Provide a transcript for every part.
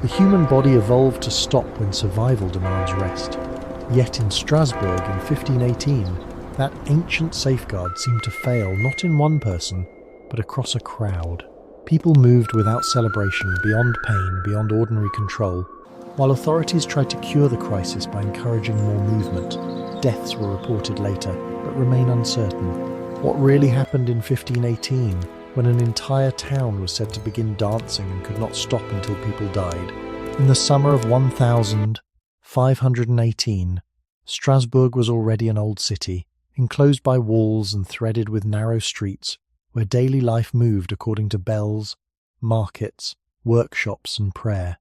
The human body evolved to stop when survival demands rest. Yet in Strasbourg in 1518, that ancient safeguard seemed to fail not in one person, but across a crowd. People moved without celebration, beyond pain, beyond ordinary control. While authorities tried to cure the crisis by encouraging more movement, deaths were reported later, but remain uncertain. What really happened in 1518, when an entire town was said to begin dancing and could not stop until people died? In the summer of 1518, Strasbourg was already an old city, enclosed by walls and threaded with narrow streets, where daily life moved according to bells, markets, workshops and prayer.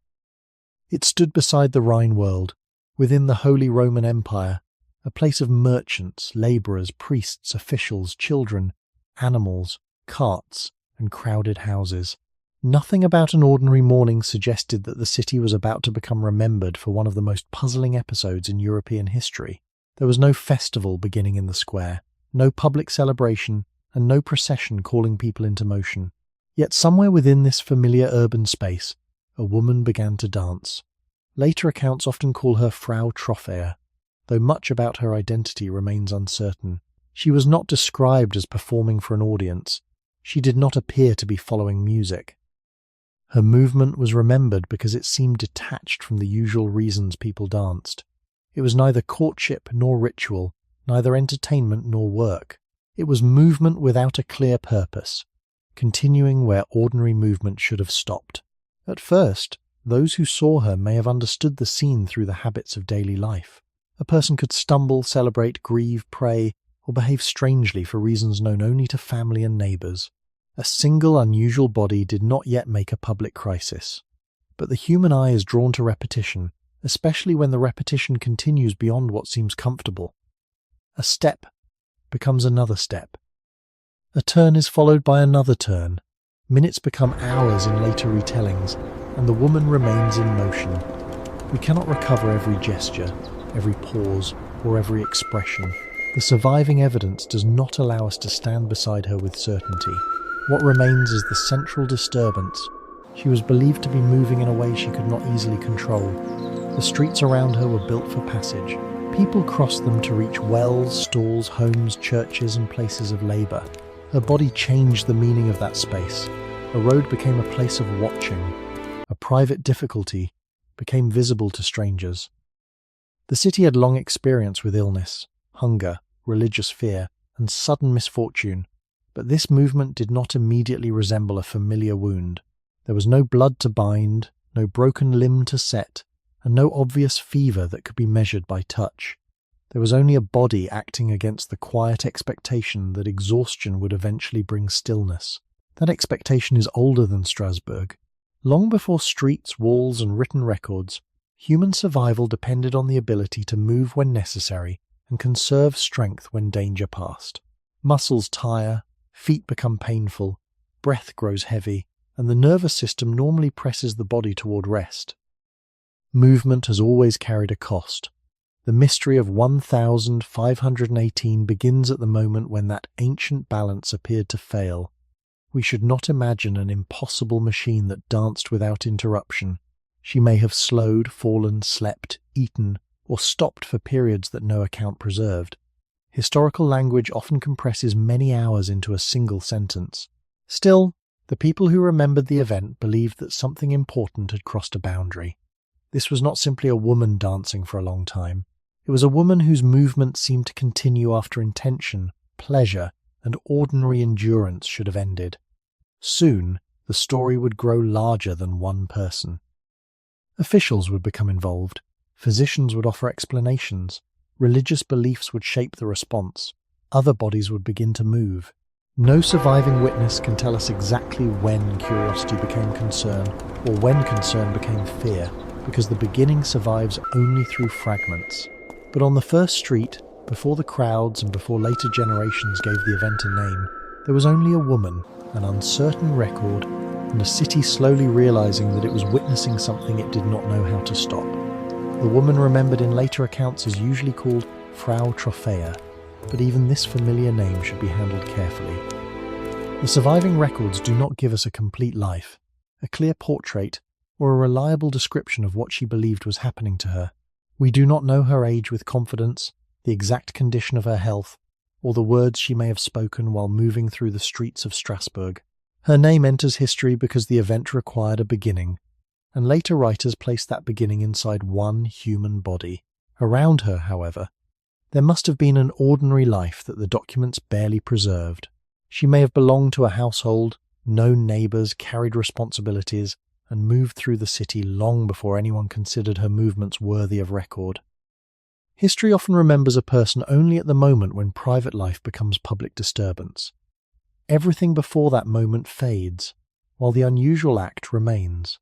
It stood beside the Rhine world, within the Holy Roman Empire, a place of merchants, labourers, priests, officials, children, animals, carts, and crowded houses. Nothing about an ordinary morning suggested that the city was about to become remembered for one of the most puzzling episodes in European history. There was no festival beginning in the square, no public celebration, and no procession calling people into motion. Yet somewhere within this familiar urban space, a woman began to dance. Later accounts often call her Frau Trophäer, though much about her identity remains uncertain. She was not described as performing for an audience. She did not appear to be following music. Her movement was remembered because it seemed detached from the usual reasons people danced. It was neither courtship nor ritual, neither entertainment nor work. It was movement without a clear purpose, continuing where ordinary movement should have stopped. At first, those who saw her may have understood the scene through the habits of daily life. A person could stumble, celebrate, grieve, pray, or behave strangely for reasons known only to family and neighbours. A single unusual body did not yet make a public crisis. But the human eye is drawn to repetition, especially when the repetition continues beyond what seems comfortable. A step becomes another step. A turn is followed by another turn. Minutes become hours in later retellings, and the woman remains in motion. We cannot recover every gesture, every pause, or every expression. The surviving evidence does not allow us to stand beside her with certainty. What remains is the central disturbance. She was believed to be moving in a way she could not easily control. The streets around her were built for passage. People crossed them to reach wells, stalls, homes, churches, and places of labour. Her body changed the meaning of that space. A road became a place of watching. A private difficulty became visible to strangers. The city had long experience with illness, hunger, religious fear, and sudden misfortune, but this movement did not immediately resemble a familiar wound. There was no blood to bind, no broken limb to set, and no obvious fever that could be measured by touch. There was only a body acting against the quiet expectation that exhaustion would eventually bring stillness. That expectation is older than Strasbourg. Long before streets, walls, and written records, human survival depended on the ability to move when necessary and conserve strength when danger passed. Muscles tire, feet become painful, breath grows heavy, and the nervous system normally presses the body toward rest. Movement has always carried a cost. The mystery of 1518 begins at the moment when that ancient balance appeared to fail. We should not imagine an impossible machine that danced without interruption. She may have slowed, fallen, slept, eaten, or stopped for periods that no account preserved. Historical language often compresses many hours into a single sentence. Still, the people who remembered the event believed that something important had crossed a boundary. This was not simply a woman dancing for a long time. It was a woman whose movement seemed to continue after intention, pleasure, and ordinary endurance should have ended. Soon, the story would grow larger than one person. Officials would become involved. Physicians would offer explanations. Religious beliefs would shape the response. Other bodies would begin to move. No surviving witness can tell us exactly when curiosity became concern or when concern became fear, because the beginning survives only through fragments. But on the first street, before the crowds and before later generations gave the event a name, there was only a woman, an uncertain record, and a city slowly realizing that it was witnessing something it did not know how to stop. The woman remembered in later accounts is usually called Frau Trophäer, but even this familiar name should be handled carefully. The surviving records do not give us a complete life, a clear portrait, or a reliable description of what she believed was happening to her. We do not know her age with confidence, the exact condition of her health, or the words she may have spoken while moving through the streets of Strasbourg. Her name enters history because the event required a beginning, and later writers placed that beginning inside one human body. Around her, however, there must have been an ordinary life that the documents barely preserved. She may have belonged to a household, known neighbours, carried responsibilities, and moved through the city long before anyone considered her movements worthy of record. History often remembers a person only at the moment when private life becomes public disturbance. Everything before that moment fades, while the unusual act remains.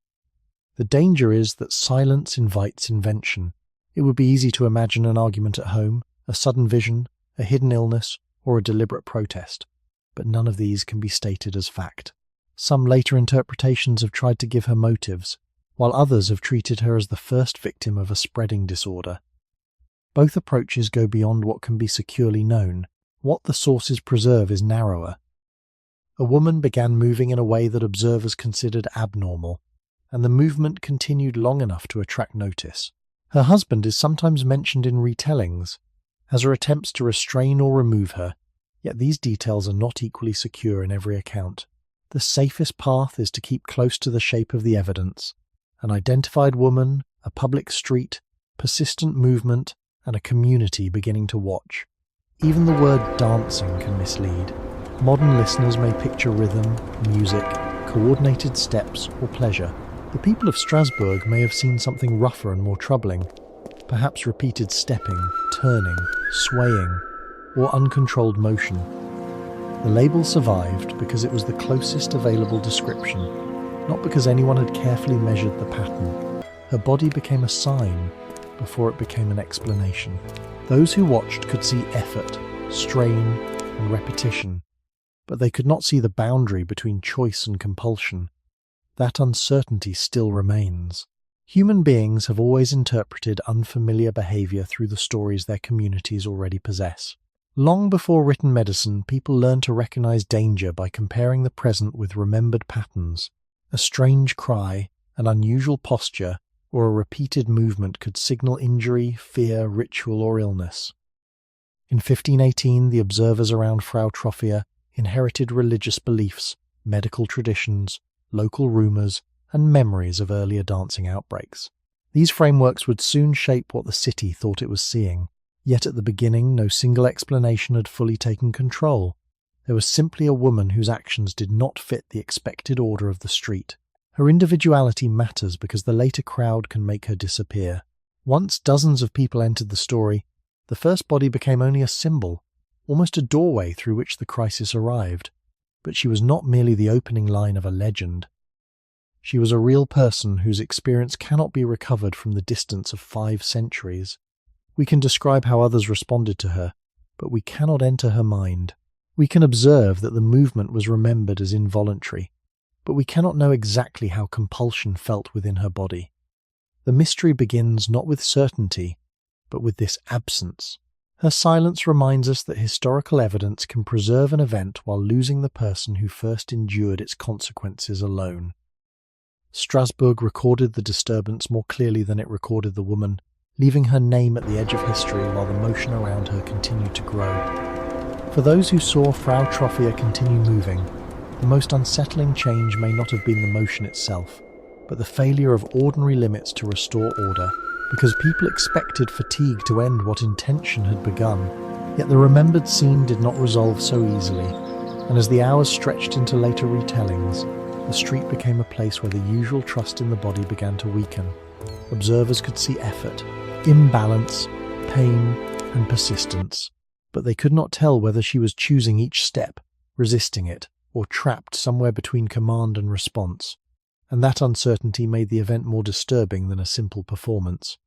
The danger is that silence invites invention. It would be easy to imagine an argument at home, a sudden vision, a hidden illness, or a deliberate protest, but none of these can be stated as fact. Some later interpretations have tried to give her motives, while others have treated her as the first victim of a spreading disorder. Both approaches go beyond what can be securely known. What the sources preserve is narrower. A woman began moving in a way that observers considered abnormal, and the movement continued long enough to attract notice. Her husband is sometimes mentioned in retellings, as are attempts to restrain or remove her, yet these details are not equally secure in every account. The safest path is to keep close to the shape of the evidence: an identified woman, a public street, persistent movement, and a community beginning to watch. Even the word dancing can mislead. Modern listeners may picture rhythm, music, coordinated steps, or pleasure. The people of Strasbourg may have seen something rougher and more troubling, perhaps repeated stepping, turning, swaying, or uncontrolled motion. The label survived because it was the closest available description, not because anyone had carefully measured the pattern. Her body became a sign before it became an explanation. Those who watched could see effort, strain, and repetition, but they could not see the boundary between choice and compulsion. That uncertainty still remains. Human beings have always interpreted unfamiliar behavior through the stories their communities already possess. Long before written medicine, people learned to recognize danger by comparing the present with remembered patterns. A strange cry, an unusual posture, or a repeated movement could signal injury, fear, ritual, or illness. In 1518, the observers around Frau Troffea inherited religious beliefs, medical traditions, local rumours, and memories of earlier dancing outbreaks. These frameworks would soon shape what the city thought it was seeing. Yet at the beginning, no single explanation had fully taken control. There was simply a woman whose actions did not fit the expected order of the street. Her individuality matters because the later crowd can make her disappear. Once dozens of people entered the story, the first body became only a symbol, almost a doorway through which the crisis arrived. But she was not merely the opening line of a legend. She was a real person whose experience cannot be recovered from the distance of 5 centuries. We can describe how others responded to her, but we cannot enter her mind. We can observe that the movement was remembered as involuntary, but we cannot know exactly how compulsion felt within her body. The mystery begins not with certainty, but with this absence. Her silence reminds us that historical evidence can preserve an event while losing the person who first endured its consequences alone. Strasbourg recorded the disturbance more clearly than it recorded the woman, leaving her name at the edge of history while the motion around her continued to grow. For those who saw Frau Troffea continue moving, the most unsettling change may not have been the motion itself, but the failure of ordinary limits to restore order, because people expected fatigue to end what intention had begun. Yet the remembered scene did not resolve so easily, and as the hours stretched into later retellings, the street became a place where the usual trust in the body began to weaken. Observers could see effort, imbalance, pain, and persistence, but they could not tell whether she was choosing each step, resisting it, or trapped somewhere between command and response, and that uncertainty made the event more disturbing than a simple performance.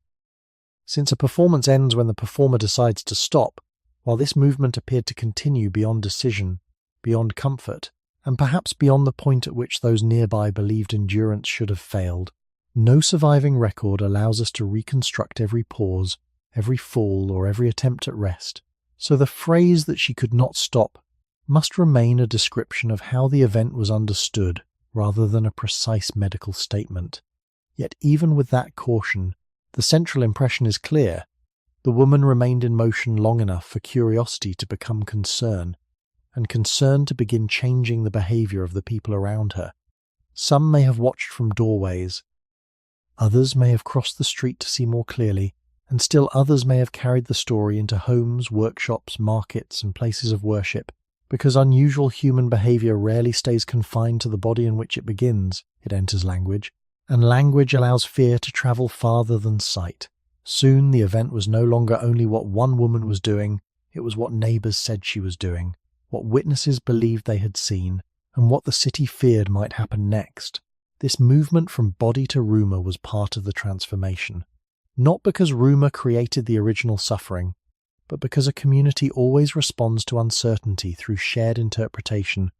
Since a performance ends when the performer decides to stop, while this movement appeared to continue beyond decision, beyond comfort, and perhaps beyond the point at which those nearby believed endurance should have failed. No surviving record allows us to reconstruct every pause, every fall, or every attempt at rest, so the phrase that she could not stop must remain a description of how the event was understood rather than a precise medical statement. Yet even with that caution, the central impression is clear. The woman remained in motion long enough for curiosity to become concern, and concern to begin changing the behavior of the people around her. Some may have watched from doorways, others may have crossed the street to see more clearly, and still others may have carried the story into homes, workshops, markets, and places of worship, because unusual human behavior rarely stays confined to the body in which it begins. It enters language, and language allows fear to travel farther than sight. Soon the event was no longer only what one woman was doing, it was what neighbours said she was doing, what witnesses believed they had seen, and what the city feared might happen next. This movement from body to rumour was part of the transformation. Not because rumour created the original suffering, but because a community always responds to uncertainty through shared interpretation.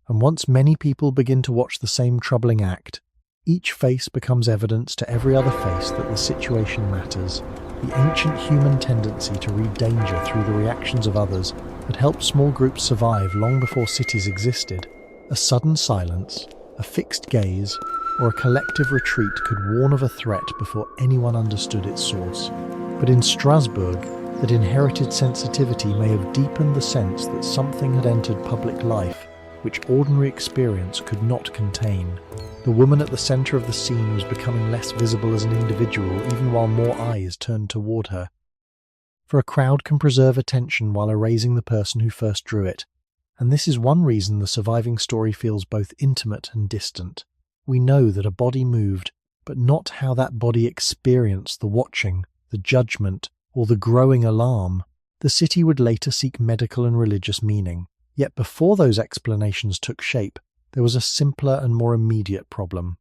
And once many people begin to watch the same troubling act, each face becomes evidence to every other face that the situation matters. The ancient human tendency to read danger through the reactions of others had helped small groups survive long before cities existed. A sudden silence, a fixed gaze, or a collective retreat could warn of a threat before anyone understood its source. But in Strasbourg, that inherited sensitivity may have deepened the sense that something had entered public life which ordinary experience could not contain. The woman at the centre of the scene was becoming less visible as an individual even while more eyes turned toward her. For a crowd can preserve attention while erasing the person who first drew it, and this is one reason the surviving story feels both intimate and distant. We know that a body moved, but not how that body experienced the watching, the judgment, or the growing alarm. The city would later seek medical and religious meaning. Yet before those explanations took shape, there was a simpler and more immediate problem.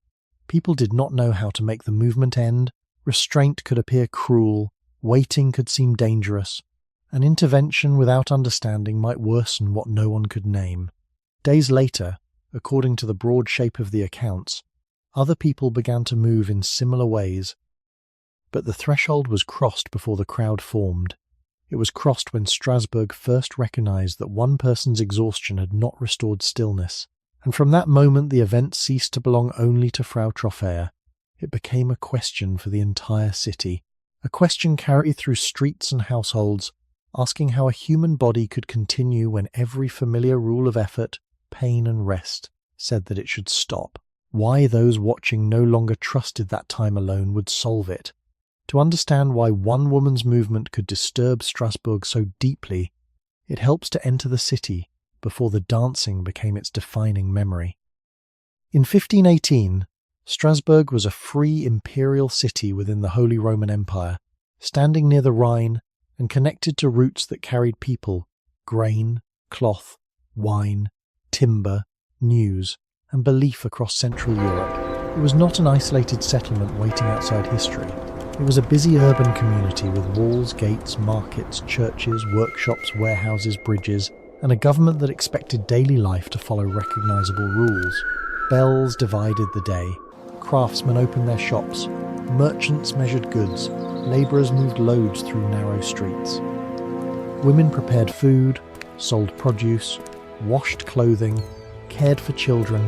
People did not know how to make the movement end, restraint could appear cruel, waiting could seem dangerous, an intervention without understanding might worsen what no one could name. Days later, according to the broad shape of the accounts, other people began to move in similar ways, but the threshold was crossed before the crowd formed. It was crossed when Strasbourg first recognized that one person's exhaustion had not restored stillness, and from that moment the event ceased to belong only to Frau Troffer. It became a question for the entire city, a question carried through streets and households, asking how a human body could continue when every familiar rule of effort, pain and rest said that it should stop. Why those watching no longer trusted that time alone would solve it. To understand why one woman's movement could disturb Strasbourg so deeply, it helps to enter the city before the dancing became its defining memory. In 1518, Strasbourg was a free imperial city within the Holy Roman Empire, standing near the Rhine and connected to routes that carried people, grain, cloth, wine, timber, news, and belief across Central Europe. It was not an isolated settlement waiting outside history. It was a busy urban community with walls, gates, markets, churches, workshops, warehouses, bridges, and a government that expected daily life to follow recognizable rules. Bells divided the day. Craftsmen opened their shops. Merchants measured goods. Labourers moved loads through narrow streets. Women prepared food, sold produce, washed clothing, cared for children,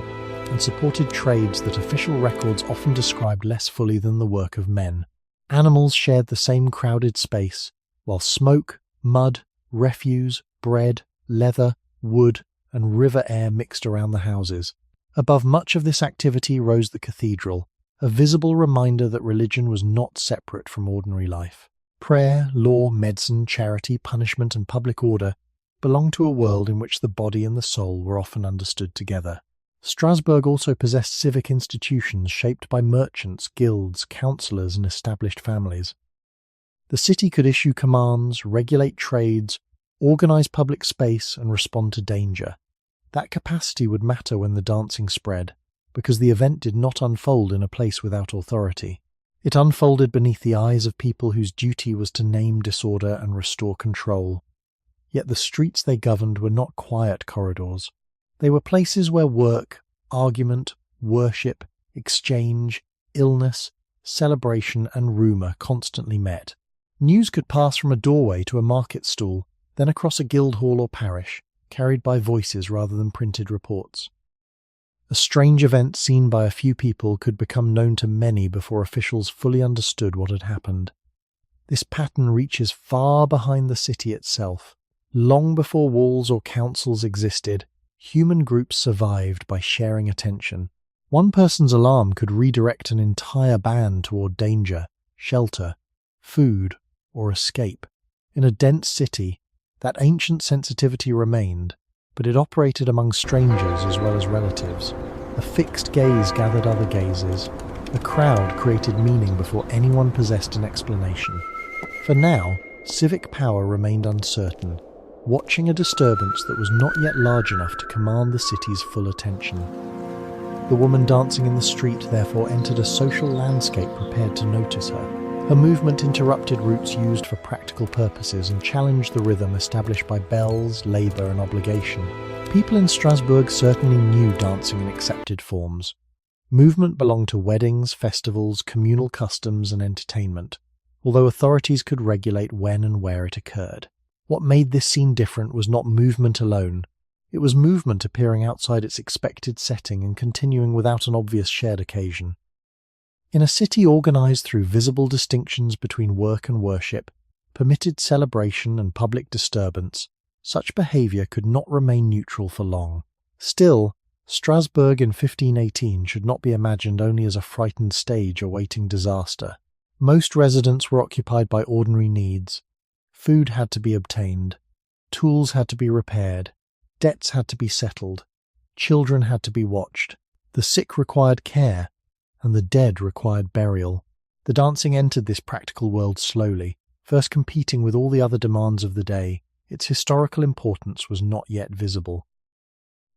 and supported trades that official records often described less fully than the work of men. Animals shared the same crowded space, while smoke, mud, refuse, bread, leather, wood, and river air mixed around the houses. Above much of this activity rose the cathedral, a visible reminder that religion was not separate from ordinary life. Prayer, law, medicine, charity, punishment, and public order belonged to a world in which the body and the soul were often understood together. Strasbourg also possessed civic institutions shaped by merchants, guilds, councillors, and established families. The city could issue commands, regulate trades, organise public space, and respond to danger. That capacity would matter when the dancing spread, because the event did not unfold in a place without authority. It unfolded beneath the eyes of people whose duty was to name disorder and restore control. Yet the streets they governed were not quiet corridors. They were places where work, argument, worship, exchange, illness, celebration, and rumour constantly met. News could pass from a doorway to a market stall, then across a guild hall or parish, carried by voices rather than printed reports. A strange event seen by a few people could become known to many before officials fully understood what had happened. This pattern reaches far behind the city itself. Long before walls or councils existed, human groups survived by sharing attention. One person's alarm could redirect an entire band toward danger, shelter, food, or escape. In a dense city, that ancient sensitivity remained, but it operated among strangers as well as relatives. A fixed gaze gathered other gazes. A crowd created meaning before anyone possessed an explanation. For now, civic power remained uncertain, watching a disturbance that was not yet large enough to command the city's full attention. The woman dancing in the street therefore entered a social landscape prepared to notice her. Her movement interrupted routes used for practical purposes and challenged the rhythm established by bells, labour and obligation. People in Strasbourg certainly knew dancing in accepted forms. Movement belonged to weddings, festivals, communal customs and entertainment, although authorities could regulate when and where it occurred. What made this scene different was not movement alone. It was movement appearing outside its expected setting and continuing without an obvious shared occasion. In a city organized through visible distinctions between work and worship, permitted celebration and public disturbance, such behavior could not remain neutral for long. Still, Strasbourg in 1518 should not be imagined only as a frightened stage awaiting disaster. Most residents were occupied by ordinary needs. Food had to be obtained, tools had to be repaired, debts had to be settled, children had to be watched, the sick required care, and the dead required burial. The dancing entered this practical world slowly, first competing with all the other demands of the day. Its historical importance was not yet visible.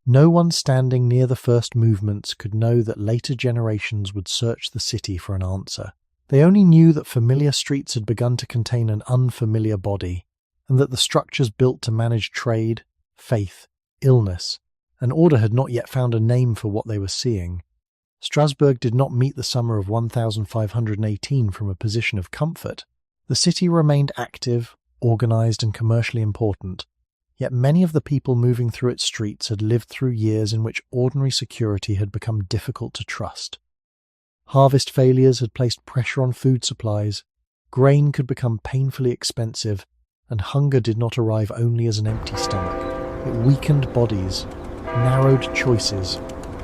No one standing near the first movements could know that later generations would search the city for an answer. They only knew that familiar streets had begun to contain an unfamiliar body, and that the structures built to manage trade, faith, illness, and order had not yet found a name for what they were seeing. Strasbourg did not meet the summer of 1518 from a position of comfort. The city remained active, organized and commercially important, yet many of the people moving through its streets had lived through years in which ordinary security had become difficult to trust. Harvest failures had placed pressure on food supplies, grain could become painfully expensive, and hunger did not arrive only as an empty stomach. It weakened bodies, narrowed choices,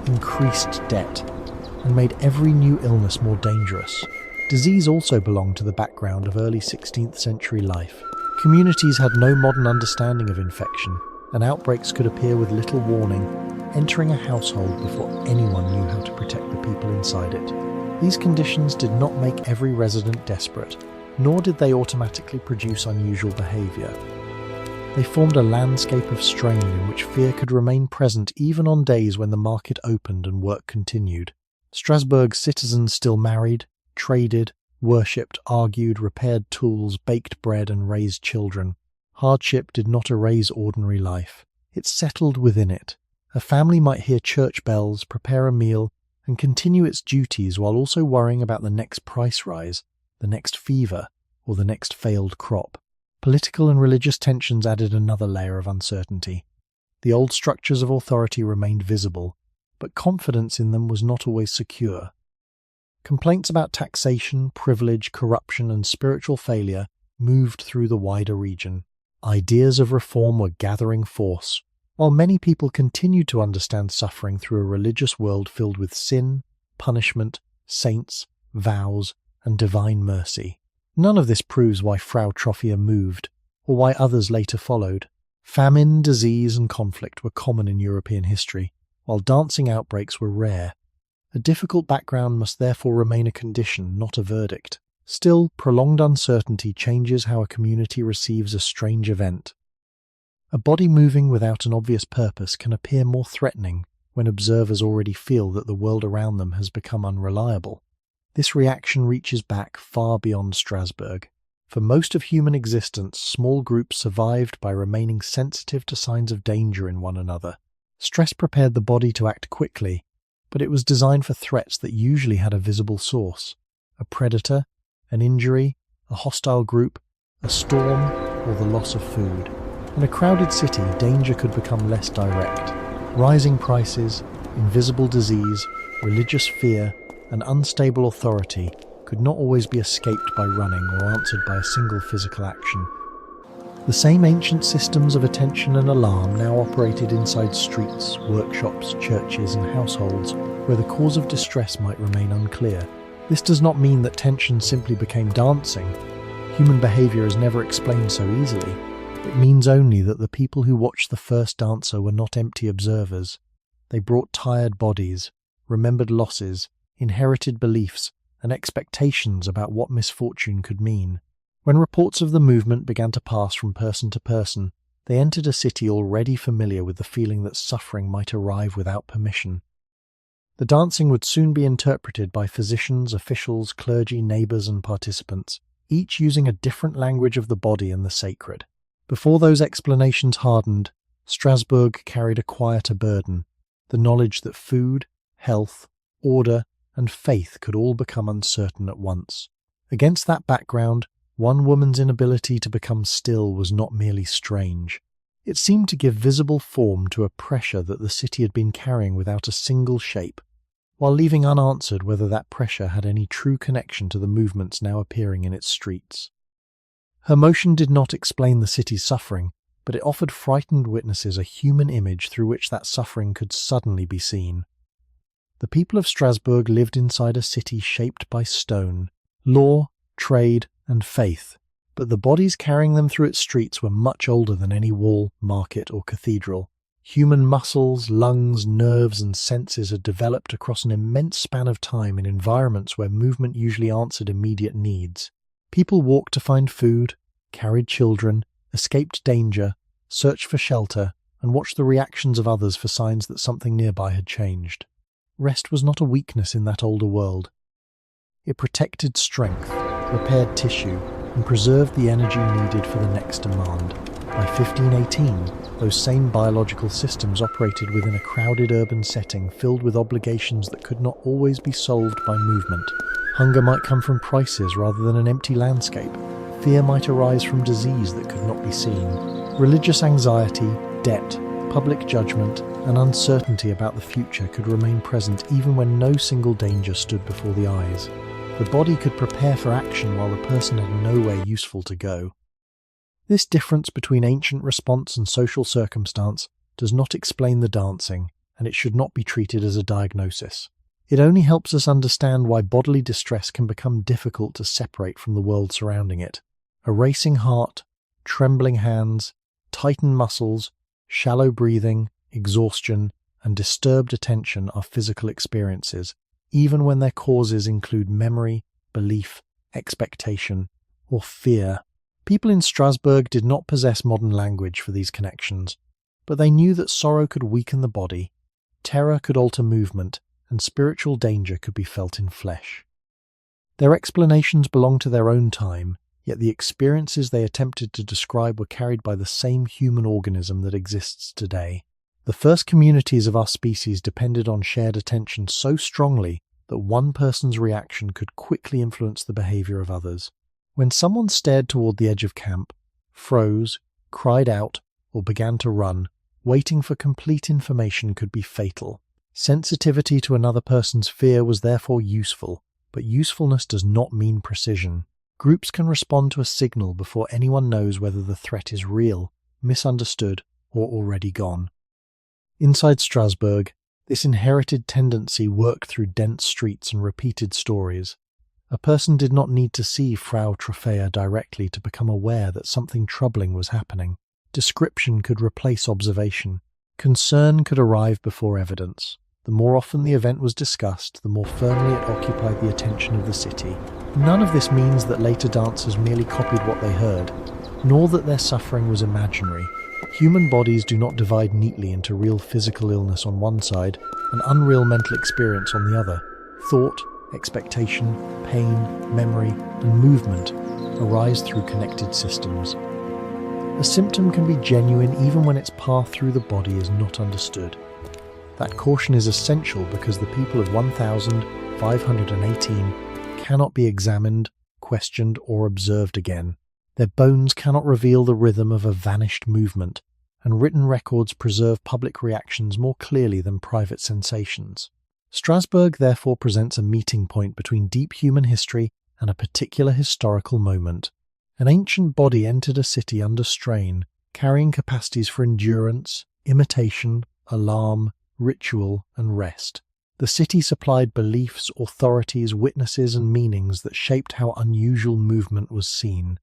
increased debt, and made every new illness more dangerous. Disease also belonged to the background of early 16th century life. Communities had no modern understanding of infection, and outbreaks could appear with little warning, entering a household before anyone knew how to protect the people inside it. These conditions did not make every resident desperate, nor did they automatically produce unusual behaviour. They formed a landscape of strain in which fear could remain present even on days when the market opened and work continued. Strasbourg's citizens still married, traded, worshipped, argued, repaired tools, baked bread and raised children. Hardship did not erase ordinary life. It settled within it. A family might hear church bells, prepare a meal, and continue its duties while also worrying about the next price rise, the next fever, or the next failed crop. Political and religious tensions added another layer of uncertainty. The old structures of authority remained visible, but confidence in them was not always secure. Complaints about taxation, privilege, corruption, and spiritual failure moved through the wider region. Ideas of reform were gathering force, while many people continued to understand suffering through a religious world filled with sin, punishment, saints, vows, and divine mercy. None of this proves why Frau Troffea moved, or why others later followed. Famine, disease, and conflict were common in European history, while dancing outbreaks were rare. A difficult background must therefore remain a condition, not a verdict. Still, prolonged uncertainty changes how a community receives a strange event. A body moving without an obvious purpose can appear more threatening when observers already feel that the world around them has become unreliable. This reaction reaches back far beyond Strasbourg. For most of human existence, small groups survived by remaining sensitive to signs of danger in one another. Stress prepared the body to act quickly, but it was designed for threats that usually had a visible source: a predator, an injury, a hostile group, a storm, or the loss of food. In a crowded city, danger could become less direct. Rising prices, invisible disease, religious fear, and unstable authority could not always be escaped by running or answered by a single physical action. The same ancient systems of attention and alarm now operated inside streets, workshops, churches, and households where the cause of distress might remain unclear. This does not mean that tension simply became dancing. Human behavior is never explained so easily. It means only that the people who watched the first dancer were not empty observers. They brought tired bodies, remembered losses, inherited beliefs, and expectations about what misfortune could mean. When reports of the movement began to pass from person to person, they entered a city already familiar with the feeling that suffering might arrive without permission. The dancing would soon be interpreted by physicians, officials, clergy, neighbours, and participants, each using a different language of the body and the sacred. Before those explanations hardened, Strasbourg carried a quieter burden, the knowledge that food, health, order, and faith could all become uncertain at once. Against that background, one woman's inability to become still was not merely strange. It seemed to give visible form to a pressure that the city had been carrying without a single shape, while leaving unanswered whether that pressure had any true connection to the movements now appearing in its streets. Her motion did not explain the city's suffering, but it offered frightened witnesses a human image through which that suffering could suddenly be seen. The people of Strasbourg lived inside a city shaped by stone, law, trade, and faith, but the bodies carrying them through its streets were much older than any wall, market, or cathedral. Human muscles, lungs, nerves, and senses had developed across an immense span of time in environments where movement usually answered immediate needs. People walked to find food, carried children, escaped danger, searched for shelter, and watched the reactions of others for signs that something nearby had changed. Rest was not a weakness in that older world. It protected strength, repaired tissue, and preserved the energy needed for the next demand. By 1518, those same biological systems operated within a crowded urban setting filled with obligations that could not always be solved by movement. Hunger might come from prices rather than an empty landscape. Fear might arise from disease that could not be seen. Religious anxiety, debt, public judgment, and uncertainty about the future could remain present even when no single danger stood before the eyes. The body could prepare for action while the person had nowhere useful to go. This difference between ancient response and social circumstance does not explain the dancing, and it should not be treated as a diagnosis. It only helps us understand why bodily distress can become difficult to separate from the world surrounding it. A racing heart, trembling hands, tightened muscles, shallow breathing, exhaustion, and disturbed attention are physical experiences, even when their causes include memory, belief, expectation, or fear. People in Strasbourg did not possess modern language for these connections, but they knew that sorrow could weaken the body, terror could alter movement, and spiritual danger could be felt in flesh. Their explanations belonged to their own time, yet the experiences they attempted to describe were carried by the same human organism that exists today. The first communities of our species depended on shared attention so strongly that one person's reaction could quickly influence the behavior of others. When someone stared toward the edge of camp, froze, cried out, or began to run, waiting for complete information could be fatal. Sensitivity to another person's fear was therefore useful, but usefulness does not mean precision. Groups can respond to a signal before anyone knows whether the threat is real, misunderstood, or already gone. Inside Strasbourg, this inherited tendency worked through dense streets and repeated stories. A person did not need to see Frau Trophäa directly to become aware that something troubling was happening. Description could replace observation. Concern could arrive before evidence. The more often the event was discussed, the more firmly it occupied the attention of the city. None of this means that later dancers merely copied what they heard, nor that their suffering was imaginary. Human bodies do not divide neatly into real physical illness on one side and unreal mental experience on the other. Thought, expectation, pain, memory, and movement arise through connected systems. A symptom can be genuine even when its path through the body is not understood. That caution is essential because the people of 1518 cannot be examined, questioned, or observed again. Their bones cannot reveal the rhythm of a vanished movement, and written records preserve public reactions more clearly than private sensations. Strasbourg therefore presents a meeting point between deep human history and a particular historical moment. An ancient body entered a city under strain, carrying capacities for endurance, imitation, alarm, ritual, and rest. The city supplied beliefs, authorities, witnesses, and meanings that shaped how unusual movement was seen.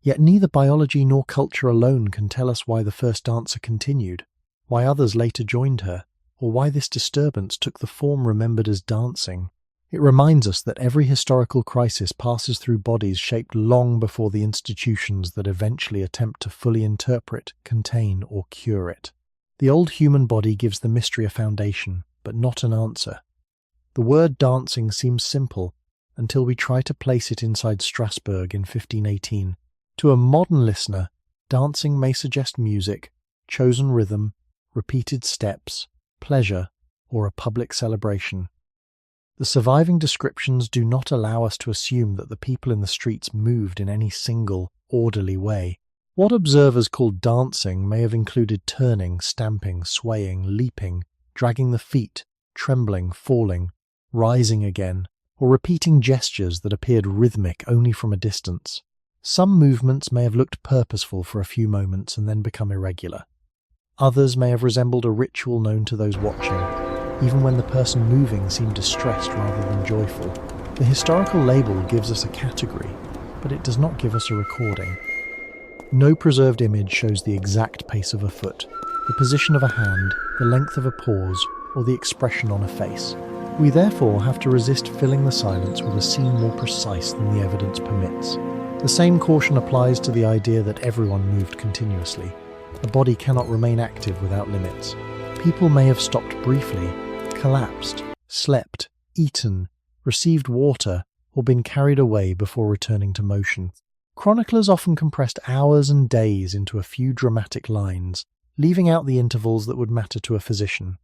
Yet neither biology nor culture alone can tell us why the first dancer continued, why others later joined her, or why this disturbance took the form remembered as dancing. It reminds us that every historical crisis passes through bodies shaped long before the institutions that eventually attempt to fully interpret, contain, or cure it. The old human body gives the mystery a foundation, but not an answer. The word dancing seems simple until we try to place it inside Strasbourg in 1518. To a modern listener, dancing may suggest music, chosen rhythm, repeated steps, pleasure, or a public celebration. The surviving descriptions do not allow us to assume that the people in the streets moved in any single, orderly way. What observers called dancing may have included turning, stamping, swaying, leaping, dragging the feet, trembling, falling, rising again, or repeating gestures that appeared rhythmic only from a distance. Some movements may have looked purposeful for a few moments and then become irregular. Others may have resembled a ritual known to those watching, even when the person moving seemed distressed rather than joyful. The historical label gives us a category, but it does not give us a recording. No preserved image shows the exact pace of a foot, the position of a hand, the length of a pause, or the expression on a face. We therefore have to resist filling the silence with a scene more precise than the evidence permits. The same caution applies to the idea that everyone moved continuously. A body cannot remain active without limits. People may have stopped briefly, collapsed, slept, eaten, received water, or been carried away before returning to motion. Chroniclers often compressed hours and days into a few dramatic lines, leaving out the intervals that would matter to a physician.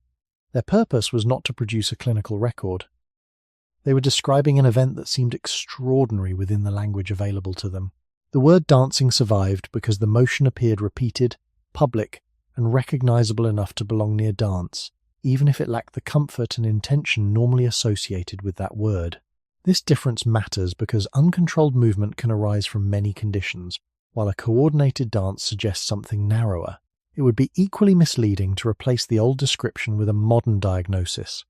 Their purpose was not to produce a clinical record. They were describing an event that seemed extraordinary within the language available to them. The word dancing survived because the motion appeared repeated, public, and recognizable enough to belong near dance, even if it lacked the comfort and intention normally associated with that word. This difference matters because uncontrolled movement can arise from many conditions, while a coordinated dance suggests something narrower. It would be equally misleading to replace the old description with a modern diagnosis.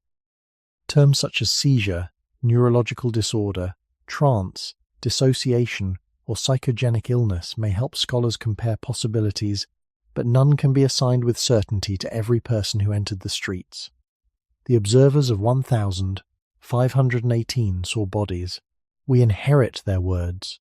Terms such as seizure, neurological disorder, trance, dissociation, or psychogenic illness may help scholars compare possibilities, but none can be assigned with certainty to every person who entered the streets. The observers of 1,518 saw bodies. We inherit their words.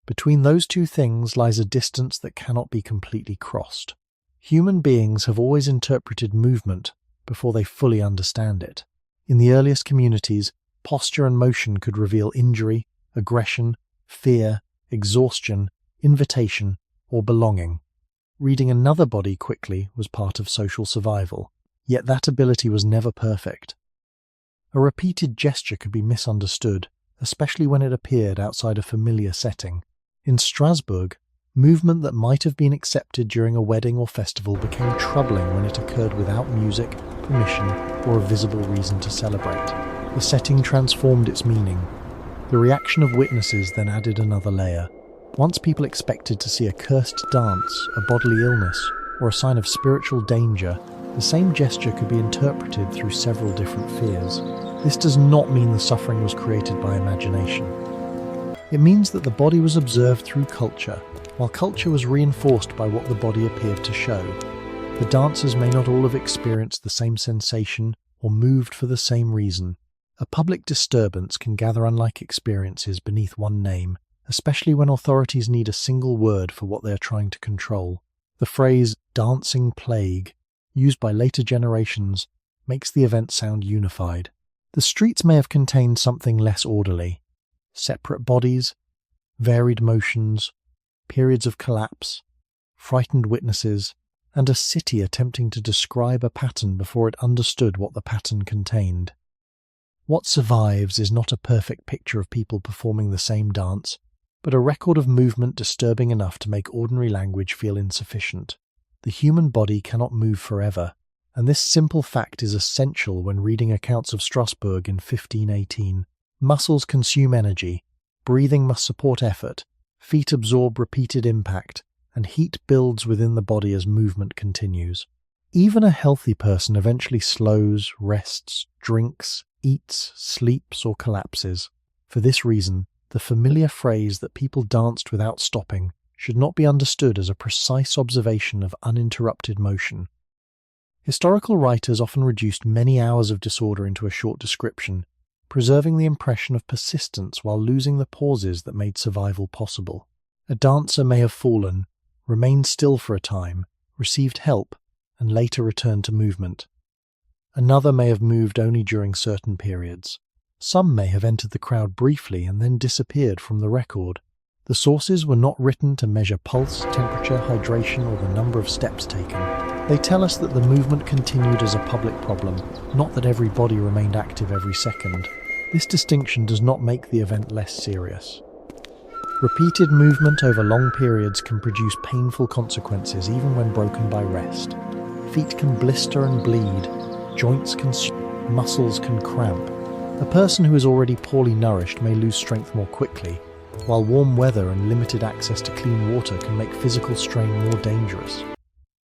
Between those two things lies a distance that cannot be completely crossed. Human beings have always interpreted movement before they fully understand it. In the earliest communities, posture and motion could reveal injury, aggression, fear, exhaustion, invitation, or belonging. Reading another body quickly was part of social survival, yet that ability was never perfect. A repeated gesture could be misunderstood, especially when it appeared outside a familiar setting. In Strasbourg, movement that might have been accepted during a wedding or festival became troubling when it occurred without music, permission, or a visible reason to celebrate. The setting transformed its meaning. The reaction of witnesses then added another layer. Once people expected to see a cursed dance, a bodily illness, or a sign of spiritual danger, the same gesture could be interpreted through several different fears. This does not mean the suffering was created by imagination. It means that the body was observed through culture, while culture was reinforced by what the body appeared to show. The dancers may not all have experienced the same sensation or moved for the same reason. A public disturbance can gather unlike experiences beneath one name, especially when authorities need a single word for what they are trying to control. The phrase dancing plague, used by later generations, makes the event sound unified. The streets may have contained something less orderly. Separate bodies, varied motions, periods of collapse, frightened witnesses, and a city attempting to describe a pattern before it understood what the pattern contained. What survives is not a perfect picture of people performing the same dance, but a record of movement disturbing enough to make ordinary language feel insufficient. The human body cannot move forever, and this simple fact is essential when reading accounts of Strasbourg in 1518. Muscles consume energy, breathing must support effort, feet absorb repeated impact, and heat builds within the body as movement continues. Even a healthy person eventually slows, rests, drinks, eats, sleeps, or collapses. For this reason, the familiar phrase that people danced without stopping should not be understood as a precise observation of uninterrupted motion. Historical writers often reduced many hours of disorder into a short description, preserving the impression of persistence while losing the pauses that made survival possible. A dancer may have fallen, remained still for a time, received help, and later returned to movement. Another may have moved only during certain periods. Some may have entered the crowd briefly and then disappeared from the record. The sources were not written to measure pulse, temperature, hydration, or the number of steps taken. They tell us that the movement continued as a public problem, not that every body remained active every second. This distinction does not make the event less serious. Repeated movement over long periods can produce painful consequences even when broken by rest. Feet can blister and bleed, joints can muscles can cramp. A person who is already poorly nourished may lose strength more quickly, while warm weather and limited access to clean water can make physical strain more dangerous.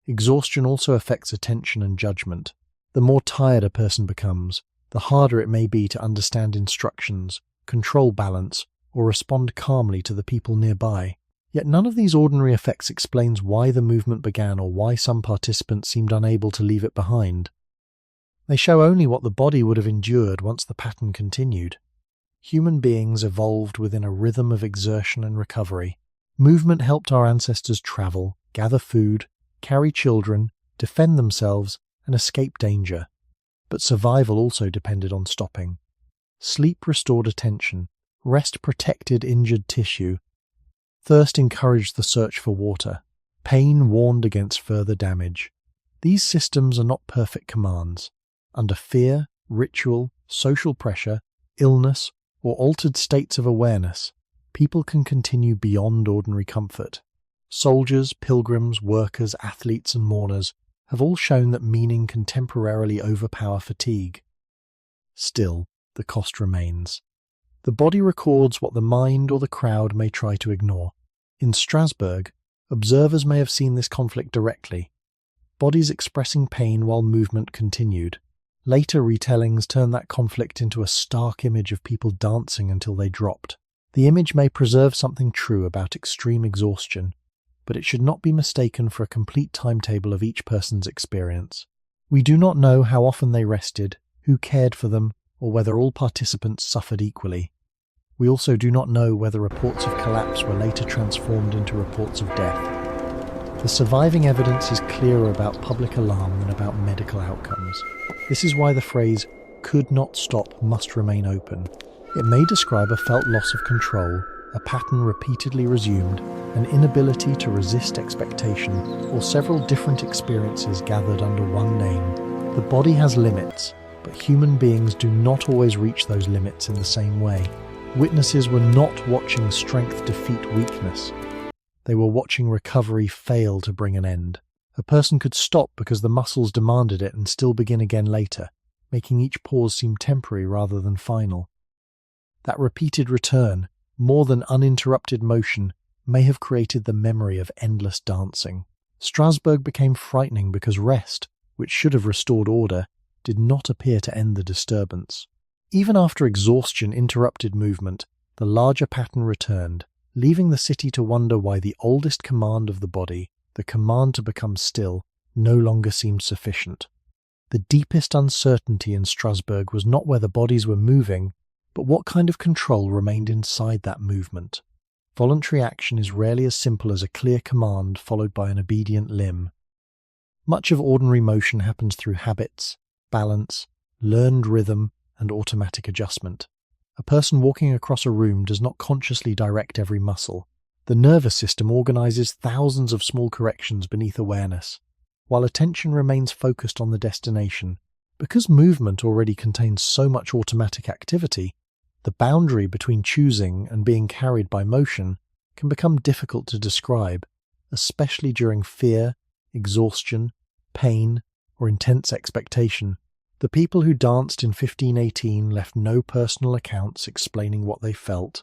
Exhaustion also affects attention and judgment. The more tired a person becomes, the harder it may be to understand instructions, control balance, or respond calmly to the people nearby. Yet none of these ordinary effects explains why the movement began or why some participants seemed unable to leave it behind. They show only what the body would have endured once the pattern continued. Human beings evolved within a rhythm of exertion and recovery. Movement helped our ancestors travel, gather food, carry children, defend themselves, and escape danger. But survival also depended on stopping. Sleep restored attention, rest protected injured tissue, thirst encouraged the search for water, pain warned against further damage. These systems are not perfect commands. Under fear, ritual, social pressure, illness, or altered states of awareness, people can continue beyond ordinary comfort. Soldiers, pilgrims, workers, athletes, and mourners have all shown that meaning can temporarily overpower fatigue. Still, the cost remains. The body records what the mind or the crowd may try to ignore. In Strasbourg, observers may have seen this conflict directly, bodies expressing pain while movement continued. Later retellings turn that conflict into a stark image of people dancing until they dropped. The image may preserve something true about extreme exhaustion, but it should not be mistaken for a complete timetable of each person's experience. We do not know how often they rested, who cared for them, or whether all participants suffered equally. We also do not know whether reports of collapse were later transformed into reports of death. The surviving evidence is clearer about public alarm than about medical outcomes. This is why the phrase, "could not stop, must remain open." It may describe a felt loss of control, a pattern repeatedly resumed, an inability to resist expectation, or several different experiences gathered under one name. The body has limits, but human beings do not always reach those limits in the same way. Witnesses were not watching strength defeat weakness. They were watching recovery fail to bring an end. A person could stop because the muscles demanded it and still begin again later, making each pause seem temporary rather than final. That repeated return, more than uninterrupted motion, may have created the memory of endless dancing. Strasbourg became frightening because rest, which should have restored order, did not appear to end the disturbance. Even after exhaustion interrupted movement, the larger pattern returned, leaving the city to wonder why the oldest command of the body, the command to become still, no longer seemed sufficient. The deepest uncertainty in Strasbourg was not whether bodies were moving, but what kind of control remained inside that movement. Voluntary action is rarely as simple as a clear command followed by an obedient limb. Much of ordinary motion happens through habits, balance, learned rhythm, and automatic adjustment. A person walking across a room does not consciously direct every muscle. The nervous system organizes thousands of small corrections beneath awareness, while attention remains focused on the destination. Because movement already contains so much automatic activity, the boundary between choosing and being carried by motion can become difficult to describe, especially during fear, exhaustion, pain, or intense expectation. The people who danced in 1518 left no personal accounts explaining what they felt.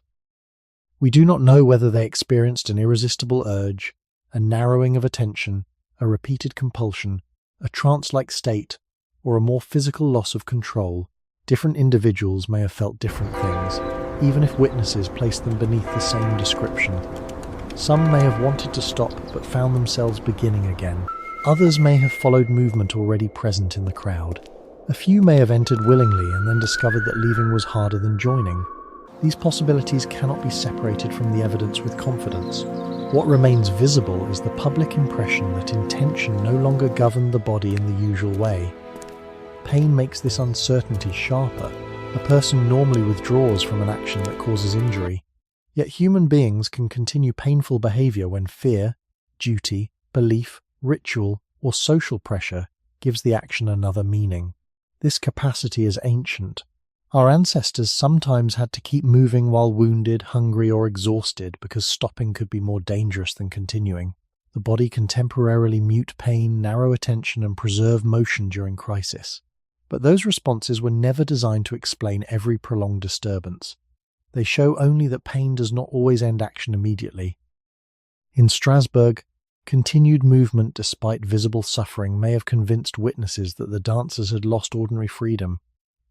We do not know whether they experienced an irresistible urge, a narrowing of attention, a repeated compulsion, a trance-like state, or a more physical loss of control. Different individuals may have felt different things, even if witnesses placed them beneath the same description. Some may have wanted to stop but found themselves beginning again. Others may have followed movement already present in the crowd. A few may have entered willingly and then discovered that leaving was harder than joining. These possibilities cannot be separated from the evidence with confidence. What remains visible is the public impression that intention no longer governed the body in the usual way. Pain makes this uncertainty sharper. A person normally withdraws from an action that causes injury. Yet human beings can continue painful behavior when fear, duty, belief, ritual, or social pressure gives the action another meaning. This capacity is ancient. Our ancestors sometimes had to keep moving while wounded, hungry, or exhausted because stopping could be more dangerous than continuing. The body can temporarily mute pain, narrow attention, and preserve motion during crisis. But those responses were never designed to explain every prolonged disturbance. They show only that pain does not always end action immediately. In Strasbourg, continued movement despite visible suffering may have convinced witnesses that the dancers had lost ordinary freedom.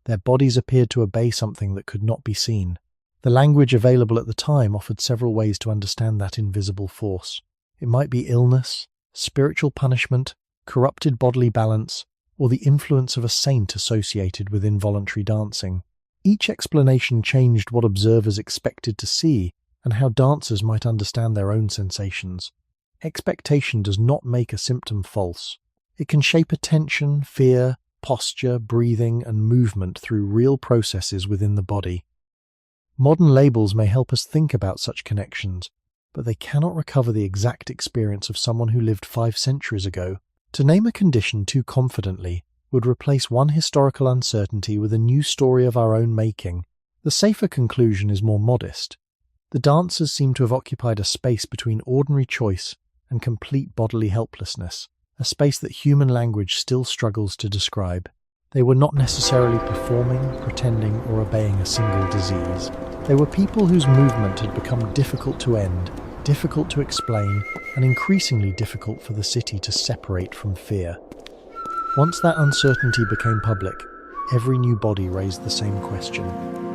Their bodies appeared to obey something that could not be seen. The language available at the time offered several ways to understand that invisible force. It might be illness, spiritual punishment, corrupted bodily balance, or the influence of a saint associated with involuntary dancing. Each explanation changed what observers expected to see and how dancers might understand their own sensations. Expectation does not make a symptom false. It can shape attention, fear, posture, breathing, and movement through real processes within the body. Modern labels may help us think about such connections, but they cannot recover the exact experience of someone who lived 5 centuries ago. To name a condition too confidently would replace one historical uncertainty with a new story of our own making. The safer conclusion is more modest. The dancers seem to have occupied a space between ordinary choice and complete bodily helplessness, a space that human language still struggles to describe. They were not necessarily performing, pretending, or obeying a single disease. They were people whose movement had become difficult to end, difficult to explain, and increasingly difficult for the city to separate from fear. Once that uncertainty became public, every new body raised the same question.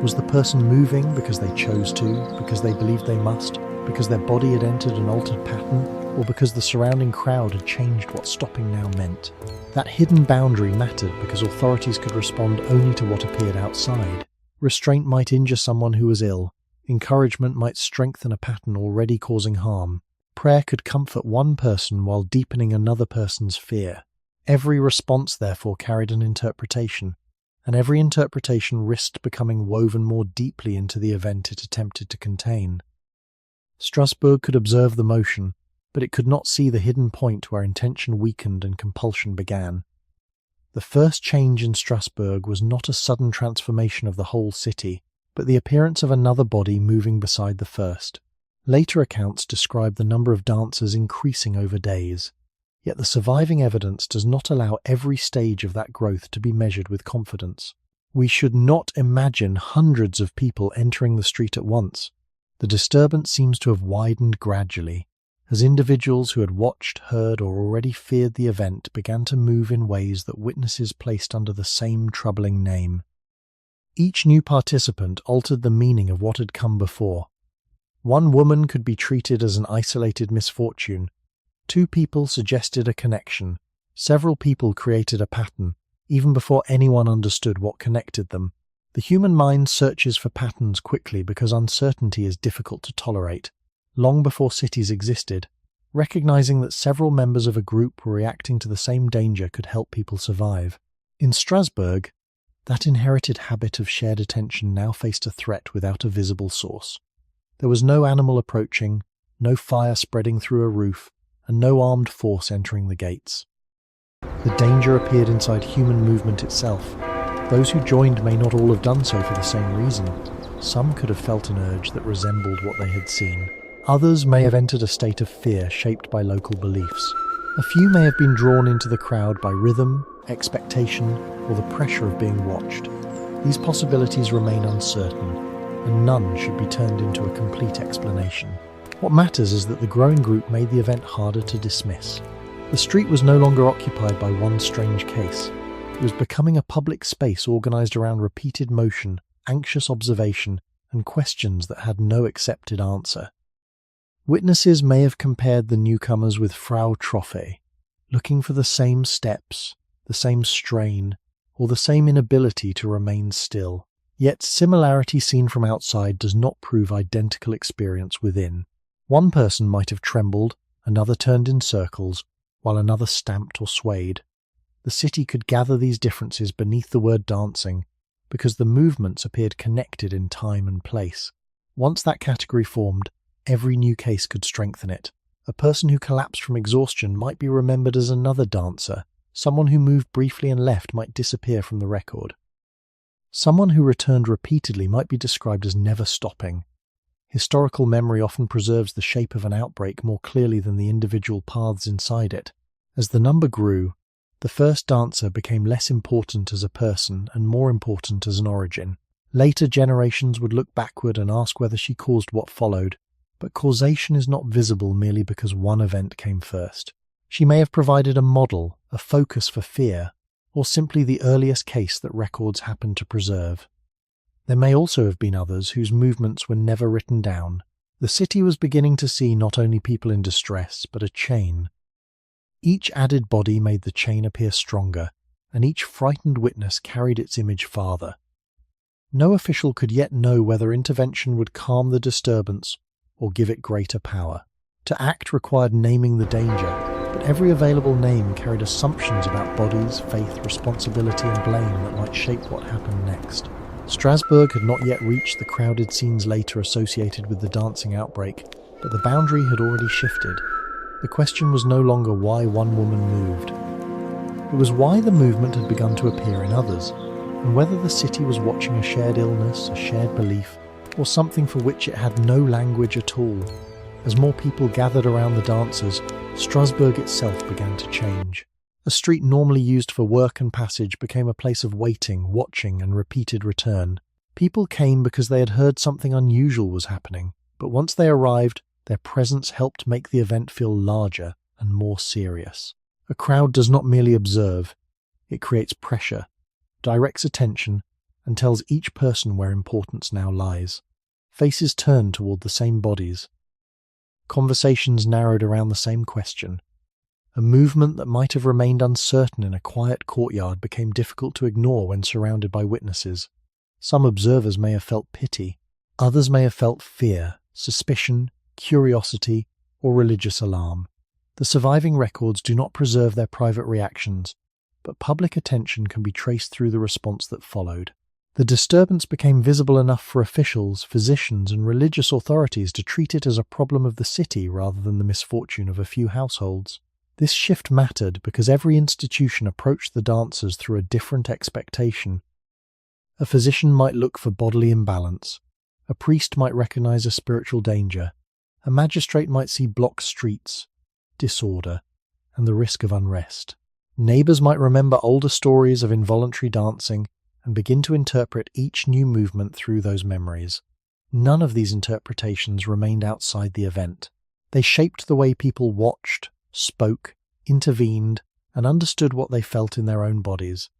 Was the person moving because they chose to, because they believed they must, because their body had entered an altered pattern, or because the surrounding crowd had changed what stopping now meant? That hidden boundary mattered because authorities could respond only to what appeared outside. Restraint might injure someone who was ill. Encouragement might strengthen a pattern already causing harm. Prayer could comfort one person while deepening another person's fear. Every response, therefore, carried an interpretation, and every interpretation risked becoming woven more deeply into the event it attempted to contain. Strasbourg could observe the motion, but it could not see the hidden point where intention weakened and compulsion began. The first change in Strasbourg was not a sudden transformation of the whole city, but the appearance of another body moving beside the first. Later accounts describe the number of dancers increasing over days, yet the surviving evidence does not allow every stage of that growth to be measured with confidence. We should not imagine hundreds of people entering the street at once. The disturbance seems to have widened gradually, as individuals who had watched, heard, or already feared the event began to move in ways that witnesses placed under the same troubling name. Each new participant altered the meaning of what had come before. One woman could be treated as an isolated misfortune. 2 people suggested a connection. Several people created a pattern, even before anyone understood what connected them. The human mind searches for patterns quickly because uncertainty is difficult to tolerate. Long before cities existed, recognizing that several members of a group were reacting to the same danger could help people survive. In Strasbourg, that inherited habit of shared attention now faced a threat without a visible source. There was no animal approaching, no fire spreading through a roof, and no armed force entering the gates. The danger appeared inside human movement itself. Those who joined may not all have done so for the same reason. Some could have felt an urge that resembled what they had seen. Others may have entered a state of fear shaped by local beliefs. A few may have been drawn into the crowd by rhythm, expectation, or the pressure of being watched. These possibilities remain uncertain, and none should be turned into a complete explanation. What matters is that the growing group made the event harder to dismiss. The street was no longer occupied by one strange case. It was becoming a public space organised around repeated motion, anxious observation, and questions that had no accepted answer. Witnesses may have compared the newcomers with Frau Trophe, looking for the same steps, the same strain, or the same inability to remain still. Yet similarity seen from outside does not prove identical experience within. One person might have trembled, another turned in circles, while another stamped or swayed. The city could gather these differences beneath the word dancing, because the movements appeared connected in time and place. Once that category formed, every new case could strengthen it. A person who collapsed from exhaustion might be remembered as another dancer. Someone who moved briefly and left might disappear from the record. Someone who returned repeatedly might be described as never stopping. Historical memory often preserves the shape of an outbreak more clearly than the individual paths inside it. As the number grew, the first dancer became less important as a person and more important as an origin. Later generations would look backward and ask whether she caused what followed, but causation is not visible merely because one event came first. She may have provided a model, a focus for fear, or simply the earliest case that records happen to preserve. There may also have been others whose movements were never written down. The city was beginning to see not only people in distress, but a chain. Each added body made the chain appear stronger, and each frightened witness carried its image farther. No official could yet know whether intervention would calm the disturbance or give it greater power. To act required naming the danger, but every available name carried assumptions about bodies, faith, responsibility, and blame that might shape what happened next. Strasbourg had not yet reached the crowded scenes later associated with the dancing outbreak, but the boundary had already shifted. The question was no longer why one woman moved. It was why the movement had begun to appear in others, and whether the city was watching a shared illness, a shared belief, or something for which it had no language at all. As more people gathered around the dancers, Strasbourg itself began to change. A street normally used for work and passage became a place of waiting, watching, and repeated return. People came because they had heard something unusual was happening, but once they arrived, their presence helped make the event feel larger and more serious. A crowd does not merely observe, it creates pressure, directs attention, and tells each person where importance now lies. Faces turned toward the same bodies. Conversations narrowed around the same question. A movement that might have remained uncertain in a quiet courtyard became difficult to ignore when surrounded by witnesses. Some observers may have felt pity. Others may have felt fear, suspicion, curiosity, or religious alarm. The surviving records do not preserve their private reactions, but public attention can be traced through the response that followed. The disturbance became visible enough for officials, physicians, and religious authorities to treat it as a problem of the city rather than the misfortune of a few households. This shift mattered because every institution approached the dancers through a different expectation. A physician might look for bodily imbalance. A priest might recognize a spiritual danger. A magistrate might see blocked streets, disorder, and the risk of unrest. Neighbors might remember older stories of involuntary dancing and begin to interpret each new movement through those memories. None of these interpretations remained outside the event. They shaped the way people watched, spoke, intervened, and understood what they felt in their own bodies.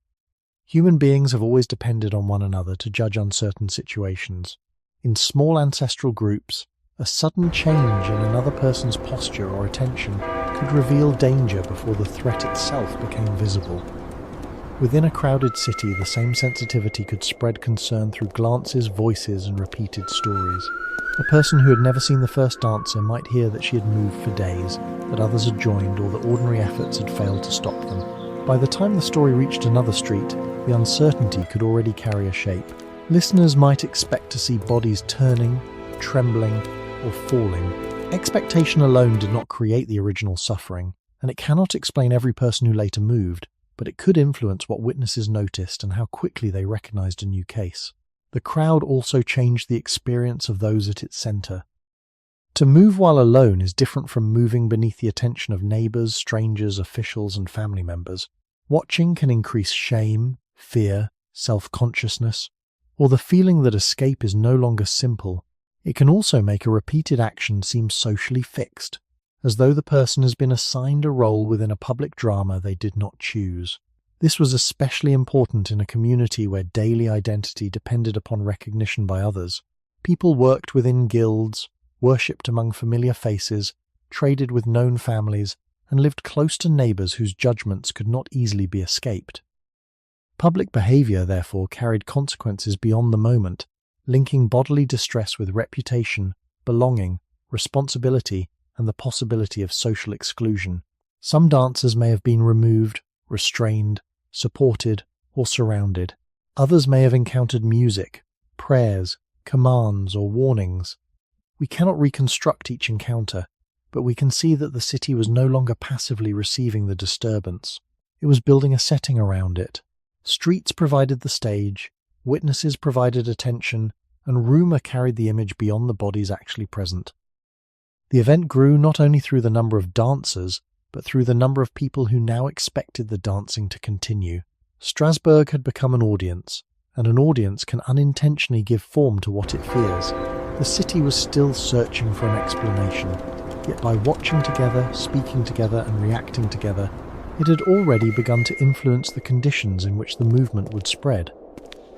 Human beings have always depended on one another to judge uncertain situations. In small ancestral groups, a sudden change in another person's posture or attention could reveal danger before the threat itself became visible. Within a crowded city, the same sensitivity could spread concern through glances, voices, and repeated stories. A person who had never seen the first dancer might hear that she had moved for days, that others had joined, or that ordinary efforts had failed to stop them. By the time the story reached another street, the uncertainty could already carry a shape. Listeners might expect to see bodies turning, trembling, or falling. Expectation alone did not create the original suffering, and it cannot explain every person who later moved, but it could influence what witnesses noticed and how quickly they recognized a new case. The crowd also changed the experience of those at its center. To move while alone is different from moving beneath the attention of neighbors, strangers, officials, and family members. Watching can increase shame, fear, self-consciousness, or the feeling that escape is no longer simple. It can also make a repeated action seem socially fixed, as though the person has been assigned a role within a public drama they did not choose. This was especially important in a community where daily identity depended upon recognition by others. People worked within guilds, worshipped among familiar faces, traded with known families, and lived close to neighbors whose judgments could not easily be escaped. Public behavior, therefore, carried consequences beyond the moment, linking bodily distress with reputation, belonging, responsibility, and the possibility of social exclusion. Some dancers may have been removed, restrained, supported, or surrounded. Others may have encountered music, prayers, commands, or warnings. We cannot reconstruct each encounter, but we can see that the city was no longer passively receiving the disturbance. It was building a setting around it. Streets provided the stage, witnesses provided attention, and rumour carried the image beyond the bodies actually present. The event grew not only through the number of dancers, but through the number of people who now expected the dancing to continue. Strasbourg had become an audience, and an audience can unintentionally give form to what it fears. The city was still searching for an explanation, yet by watching together, speaking together, and reacting together, it had already begun to influence the conditions in which the movement would spread.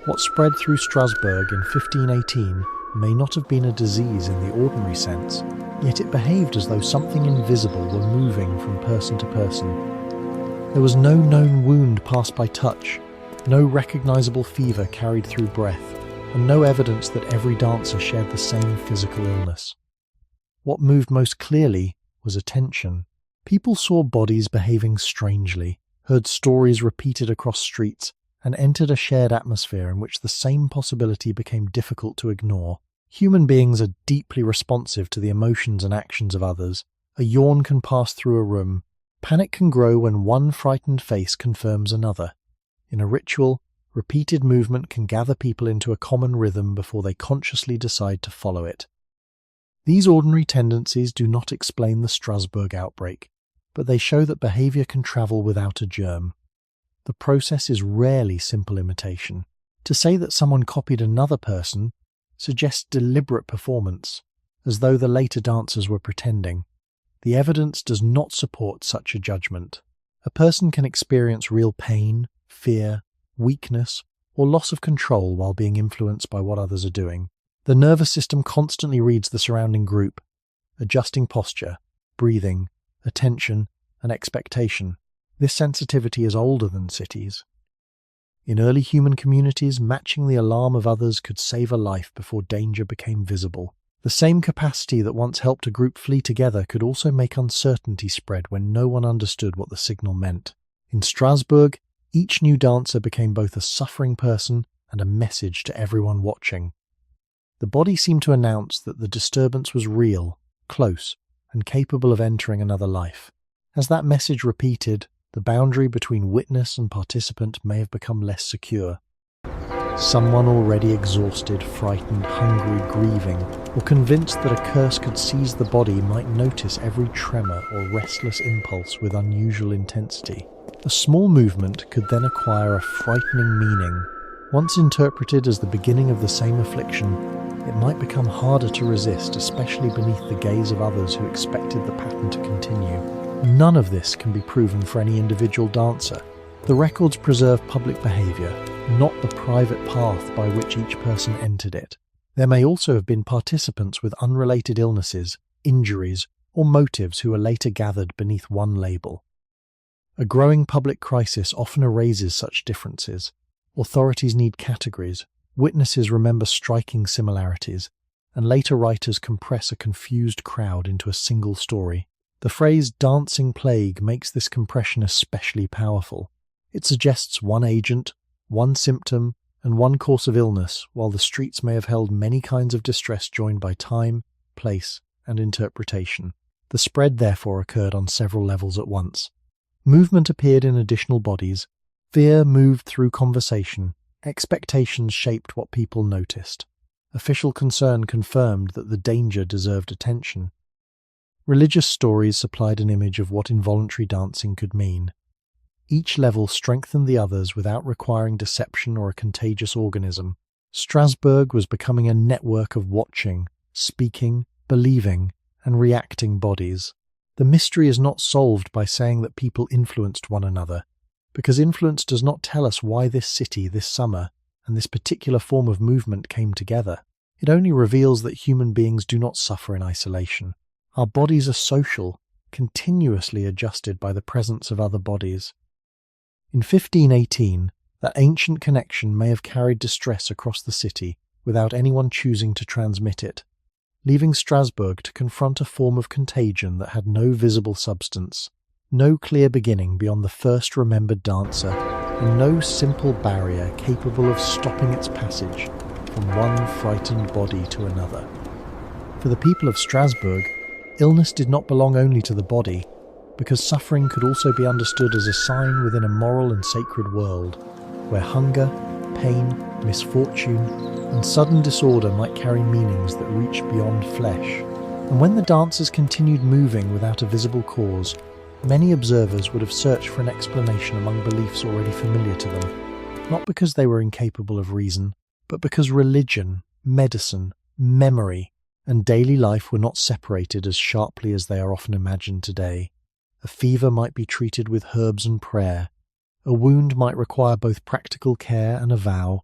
What spread through Strasbourg in 1518 may not have been a disease in the ordinary sense, yet it behaved as though something invisible were moving from person to person. There was no known wound passed by touch, no recognizable fever carried through breath, and no evidence that every dancer shared the same physical illness. What moved most clearly was attention. People saw bodies behaving strangely, heard stories repeated across streets, and entered a shared atmosphere in which the same possibility became difficult to ignore. Human beings are deeply responsive to the emotions and actions of others. A yawn can pass through a room. Panic can grow when one frightened face confirms another. In a ritual, repeated movement can gather people into a common rhythm before they consciously decide to follow it. These ordinary tendencies do not explain the Strasbourg outbreak, but they show that behavior can travel without a germ. The process is rarely simple imitation. To say that someone copied another person suggests deliberate performance, as though the later dancers were pretending. The evidence does not support such a judgment. A person can experience real pain, fear, weakness, or loss of control while being influenced by what others are doing. The nervous system constantly reads the surrounding group, adjusting posture, breathing, attention, and expectation. This sensitivity is older than cities. In early human communities, matching the alarm of others could save a life before danger became visible. The same capacity that once helped a group flee together could also make uncertainty spread when no one understood what the signal meant. In Strasbourg, each new dancer became both a suffering person and a message to everyone watching. The body seemed to announce that the disturbance was real, close, and capable of entering another life. As that message repeated, the boundary between witness and participant may have become less secure. Someone already exhausted, frightened, hungry, grieving, or convinced that a curse could seize the body might notice every tremor or restless impulse with unusual intensity. A small movement could then acquire a frightening meaning. Once interpreted as the beginning of the same affliction, it might become harder to resist, especially beneath the gaze of others who expected the pattern to continue. None of this can be proven for any individual dancer. The records preserve public behavior, not the private path by which each person entered it. There may also have been participants with unrelated illnesses, injuries, or motives who were later gathered beneath one label. A growing public crisis often erases such differences. Authorities need categories, witnesses remember striking similarities, and later writers compress a confused crowd into a single story. The phrase dancing plague makes this compression especially powerful. It suggests one agent, one symptom, and one course of illness, while the streets may have held many kinds of distress joined by time, place, and interpretation. The spread therefore occurred on several levels at once. Movement appeared in additional bodies, fear moved through conversation, expectations shaped what people noticed. Official concern confirmed that the danger deserved attention. Religious stories supplied an image of what involuntary dancing could mean. Each level strengthened the others without requiring deception or a contagious organism. Strasbourg was becoming a network of watching, speaking, believing, and reacting bodies. The mystery is not solved by saying that people influenced one another, because influence does not tell us why this city, this summer, and this particular form of movement came together. It only reveals that human beings do not suffer in isolation. Our bodies are social, continuously adjusted by the presence of other bodies. In 1518, that ancient connection may have carried distress across the city without anyone choosing to transmit it, leaving Strasbourg to confront a form of contagion that had no visible substance, no clear beginning beyond the first remembered dancer, and no simple barrier capable of stopping its passage from one frightened body to another. For the people of Strasbourg, illness did not belong only to the body, because suffering could also be understood as a sign within a moral and sacred world, where hunger, pain, misfortune, and sudden disorder might carry meanings that reached beyond flesh. And when the dancers continued moving without a visible cause, many observers would have searched for an explanation among beliefs already familiar to them, not because they were incapable of reason, but because religion, medicine, memory, and daily life were not separated as sharply as they are often imagined today. A fever might be treated with herbs and prayer, a wound might require both practical care and a vow,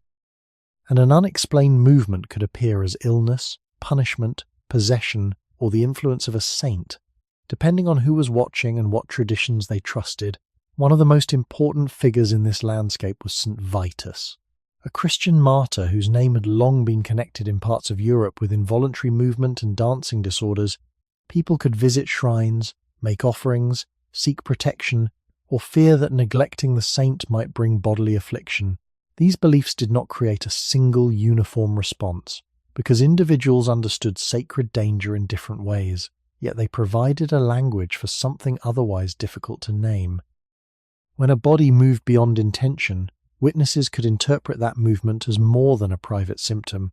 and an unexplained movement could appear as illness, punishment, possession, or the influence of a saint, depending on who was watching and what traditions they trusted. One of the most important figures in this landscape was St. Vitus, a Christian martyr whose name had long been connected in parts of Europe with involuntary movement and dancing disorders. People could visit shrines, make offerings, seek protection, or fear that neglecting the saint might bring bodily affliction. These beliefs did not create a single uniform response, because individuals understood sacred danger in different ways, yet they provided a language for something otherwise difficult to name. When a body moved beyond intention, witnesses could interpret that movement as more than a private symptom.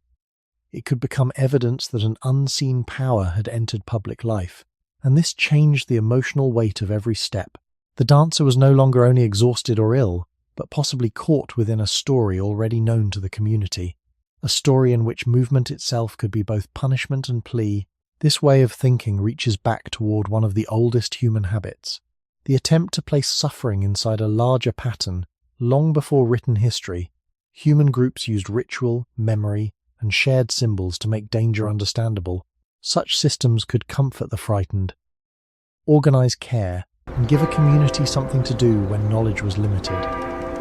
It could become evidence that an unseen power had entered public life, and this changed the emotional weight of every step. The dancer was no longer only exhausted or ill, but possibly caught within a story already known to the community, a story in which movement itself could be both punishment and plea. This way of thinking reaches back toward one of the oldest human habits, the attempt to place suffering inside a larger pattern. Long before written history, human groups used ritual, memory, and shared symbols to make danger understandable. Such systems could comfort the frightened, organize care, and give a community something to do when knowledge was limited.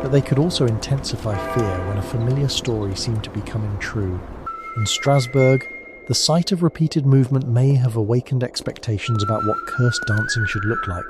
But they could also intensify fear when a familiar story seemed to be coming true. In Strasbourg, the sight of repeated movement may have awakened expectations about what cursed dancing should look like.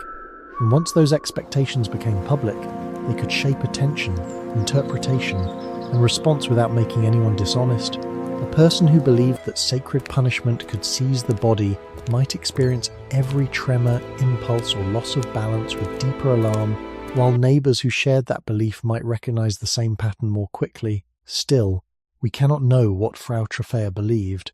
And once those expectations became public, they could shape attention, interpretation, and response without making anyone dishonest. A person who believed that sacred punishment could seize the body might experience every tremor, impulse, or loss of balance with deeper alarm, while neighbors who shared that belief might recognize the same pattern more quickly. Still, we cannot know what Frau Trofea believed,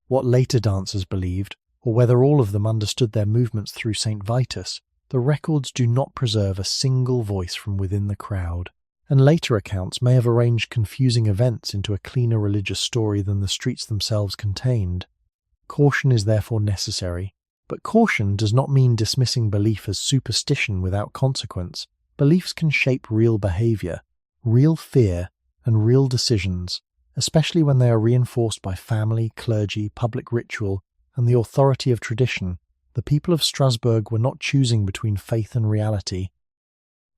what later dancers believed, or whether all of them understood their movements through St. Vitus. The records do not preserve a single voice from within the crowd, and later accounts may have arranged confusing events into a cleaner religious story than the streets themselves contained. Caution is therefore necessary, but caution does not mean dismissing belief as superstition without consequence. Beliefs can shape real behavior, real fear, and real decisions, especially when they are reinforced by family, clergy, public ritual, and the authority of tradition. The people of Strasbourg were not choosing between faith and reality.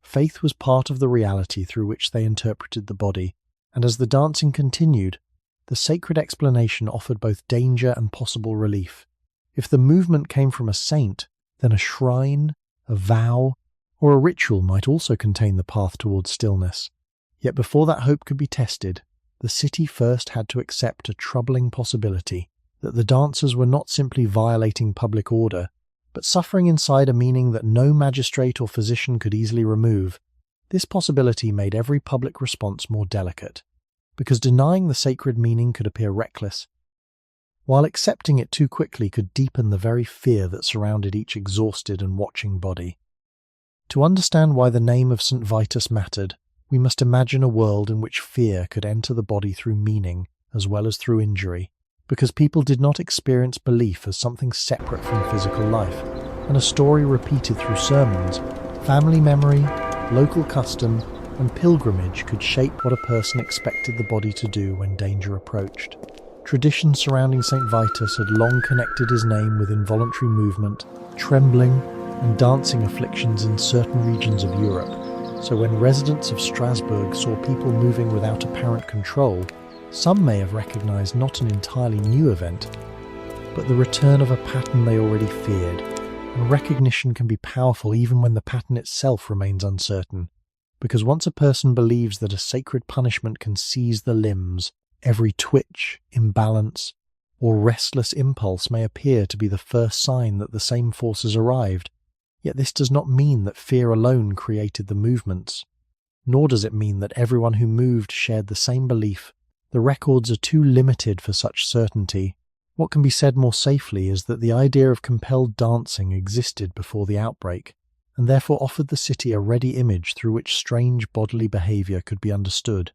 Faith was part of the reality through which they interpreted the body, and as the dancing continued, the sacred explanation offered both danger and possible relief. If the movement came from a saint, then a shrine, a vow, or a ritual might also contain the path towards stillness. Yet before that hope could be tested, the city first had to accept a troubling possibility, that the dancers were not simply violating public order, but suffering inside a meaning that no magistrate or physician could easily remove. This possibility made every public response more delicate, because denying the sacred meaning could appear reckless, while accepting it too quickly could deepen the very fear that surrounded each exhausted and watching body. To understand why the name of St. Vitus mattered, we must imagine a world in which fear could enter the body through meaning as well as through injury, because people did not experience belief as something separate from physical life, and a story repeated through sermons, family memory, local custom, and pilgrimage could shape what a person expected the body to do when danger approached. Traditions surrounding St. Vitus had long connected his name with involuntary movement, trembling, and dancing afflictions in certain regions of Europe, so when residents of Strasbourg saw people moving without apparent control, some may have recognized not an entirely new event, but the return of a pattern they already feared, and recognition can be powerful even when the pattern itself remains uncertain, because once a person believes that a sacred punishment can seize the limbs, every twitch, imbalance, or restless impulse may appear to be the first sign that the same force has arrived. Yet this does not mean that fear alone created the movements, nor does it mean that everyone who moved shared the same belief. The records are too limited for such certainty. What can be said more safely is that the idea of compelled dancing existed before the outbreak, and therefore offered the city a ready image through which strange bodily behavior could be understood.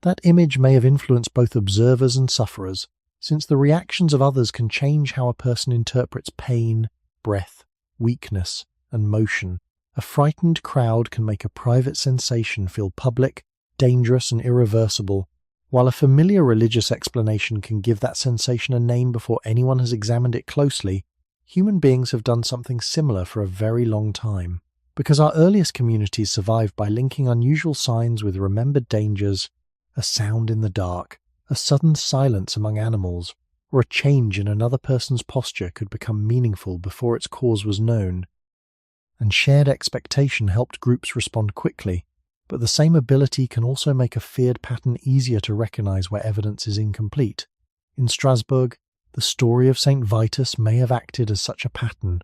That image may have influenced both observers and sufferers, since the reactions of others can change how a person interprets pain, breath, weakness, and motion. A frightened crowd can make a private sensation feel public, dangerous, and irreversible, while a familiar religious explanation can give that sensation a name before anyone has examined it closely. Human beings have done something similar for a very long time, because our earliest communities survived by linking unusual signs with remembered dangers. A sound in the dark, a sudden silence among animals, or a change in another person's posture could become meaningful before its cause was known. And shared expectation helped groups respond quickly, but the same ability can also make a feared pattern easier to recognize where evidence is incomplete. In Strasbourg, the story of St. Vitus may have acted as such a pattern,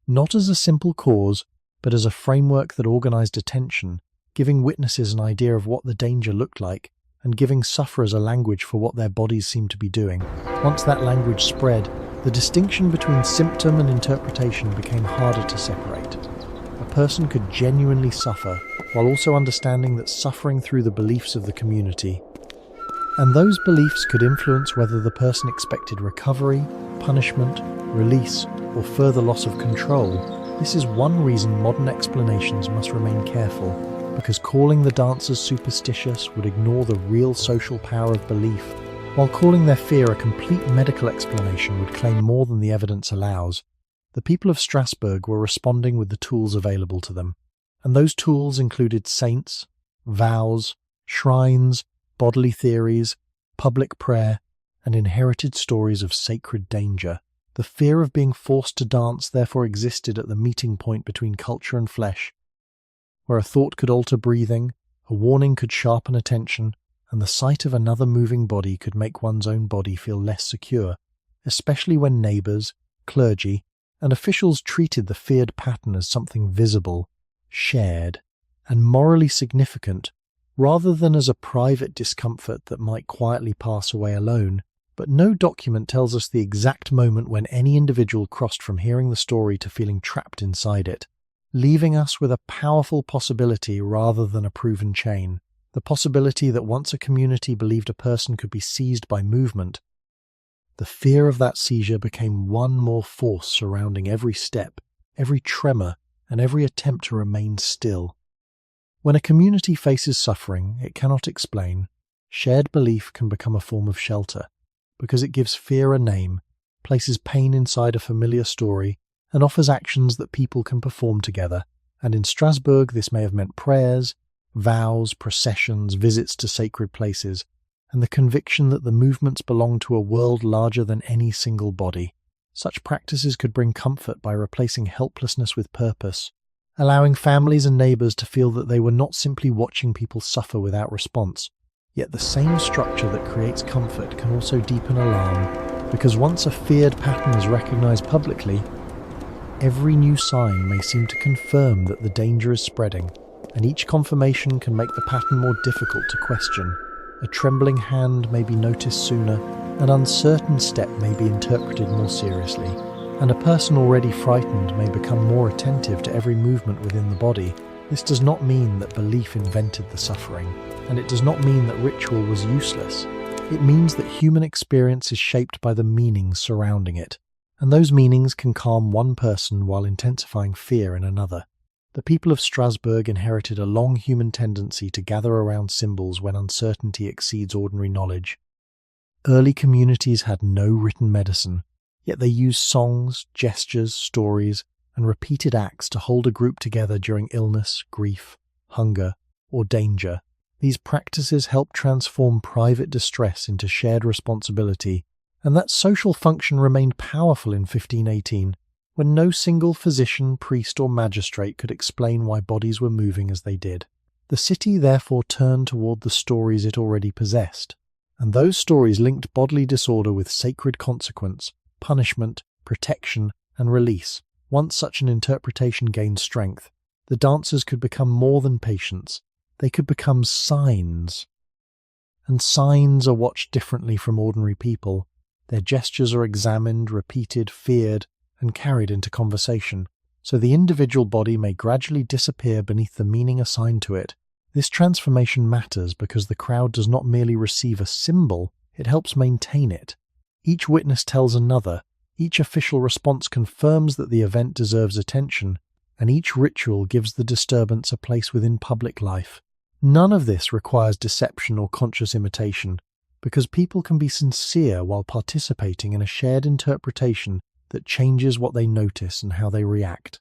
not as a simple cause, but as a framework that organized attention, giving witnesses an idea of what the danger looked like, and giving sufferers a language for what their bodies seemed to be doing. Once that language spread, the distinction between symptom and interpretation became harder to separate. A person could genuinely suffer while also understanding that suffering through the beliefs of the community, and those beliefs could influence whether the person expected recovery, punishment, release, or further loss of control. This is one reason modern explanations must remain careful, because calling the dancers superstitious would ignore the real social power of belief, while calling their fear a complete medical explanation would claim more than the evidence allows. The people of Strasbourg were responding with the tools available to them, and those tools included saints, vows, shrines, bodily theories, public prayer, and inherited stories of sacred danger. The fear of being forced to dance therefore existed at the meeting point between culture and flesh, where a thought could alter breathing, a warning could sharpen attention, and the sight of another moving body could make one's own body feel less secure, especially when neighbours, clergy, and officials treated the feared pattern as something visible, shared, and morally significant, rather than as a private discomfort that might quietly pass away alone. But no document tells us the exact moment when any individual crossed from hearing the story to feeling trapped inside it, leaving us with a powerful possibility rather than a proven chain. The possibility that once a community believed a person could be seized by movement, the fear of that seizure became one more force surrounding every step, every tremor, and every attempt to remain still. When a community faces suffering it cannot explain, shared belief can become a form of shelter, because it gives fear a name, places pain inside a familiar story, and offers actions that people can perform together. And in Strasbourg this may have meant prayers, vows, processions, visits to sacred places, and the conviction that the movements belong to a world larger than any single body. Such practices could bring comfort by replacing helplessness with purpose, allowing families and neighbours to feel that they were not simply watching people suffer without response. Yet the same structure that creates comfort can also deepen alarm, because once a feared pattern is recognised publicly, every new sign may seem to confirm that the danger is spreading, and each confirmation can make the pattern more difficult to question. A trembling hand may be noticed sooner, an uncertain step may be interpreted more seriously, and a person already frightened may become more attentive to every movement within the body. This does not mean that belief invented the suffering, and it does not mean that ritual was useless. It means that human experience is shaped by the meanings surrounding it, and those meanings can calm one person while intensifying fear in another. The people of Strasbourg inherited a long human tendency to gather around symbols when uncertainty exceeds ordinary knowledge. Early communities had no written medicine, yet they used songs, gestures, stories, and repeated acts to hold a group together during illness, grief, hunger, or danger. These practices helped transform private distress into shared responsibility, and that social function remained powerful in 1518, when no single physician, priest, or magistrate could explain why bodies were moving as they did. The city therefore turned toward the stories it already possessed, and those stories linked bodily disorder with sacred consequence, punishment, protection, and release. Once such an interpretation gained strength, the dancers could become more than patients. They could become signs. And signs are watched differently from ordinary people. Their gestures are examined, repeated, feared, and carried into conversation, so the individual body may gradually disappear beneath the meaning assigned to it. This transformation matters because the crowd does not merely receive a symbol, it helps maintain it. Each witness tells another, each official response confirms that the event deserves attention, and each ritual gives the disturbance a place within public life. None of this requires deception or conscious imitation, because people can be sincere while participating in a shared interpretation that changes what they notice and how they react.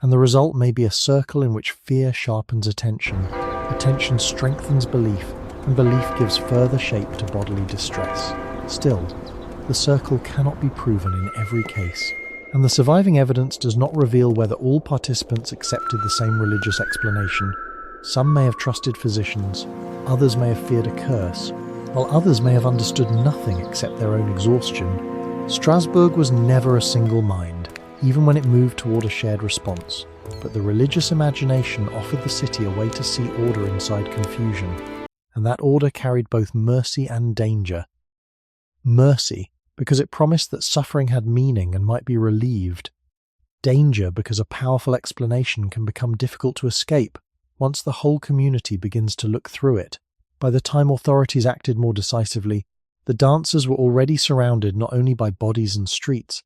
And the result may be a circle in which fear sharpens attention, attention strengthens belief, and belief gives further shape to bodily distress. Still, the circle cannot be proven in every case, and the surviving evidence does not reveal whether all participants accepted the same religious explanation. Some may have trusted physicians, others may have feared a curse, while others may have understood nothing except their own exhaustion. Strasbourg was never a single mind, even when it moved toward a shared response, but the religious imagination offered the city a way to see order inside confusion, and that order carried both mercy and danger. Mercy, because it promised that suffering had meaning and might be relieved. Danger, because a powerful explanation can become difficult to escape once the whole community begins to look through it. By the time authorities acted more decisively, the dancers were already surrounded not only by bodies and streets,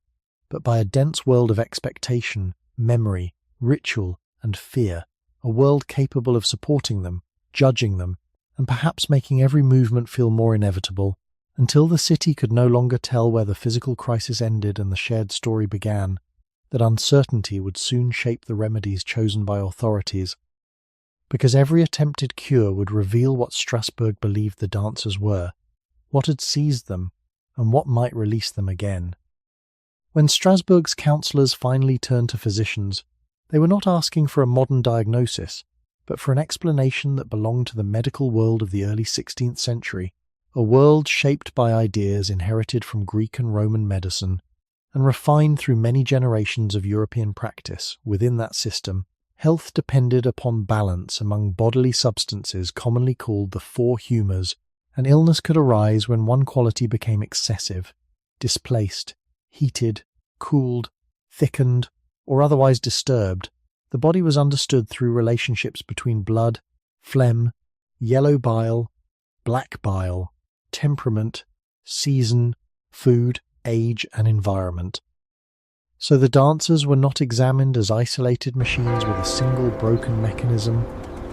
but by a dense world of expectation, memory, ritual, and fear, a world capable of supporting them, judging them, and perhaps making every movement feel more inevitable, until the city could no longer tell where the physical crisis ended and the shared story began. That uncertainty would soon shape the remedies chosen by authorities, because every attempted cure would reveal what Strasbourg believed the dancers were, what had seized them, and what might release them again. When Strasbourg's counsellors finally turned to physicians, they were not asking for a modern diagnosis, but for an explanation that belonged to the medical world of the early 16th century, a world shaped by ideas inherited from Greek and Roman medicine, and refined through many generations of European practice. Within that system, health depended upon balance among bodily substances commonly called the four humours. An illness could arise when one quality became excessive, displaced, heated, cooled, thickened, or otherwise disturbed. The body was understood through relationships between blood, phlegm, yellow bile, black bile, temperament, season, food, age, and environment. So the dancers were not examined as isolated machines with a single broken mechanism.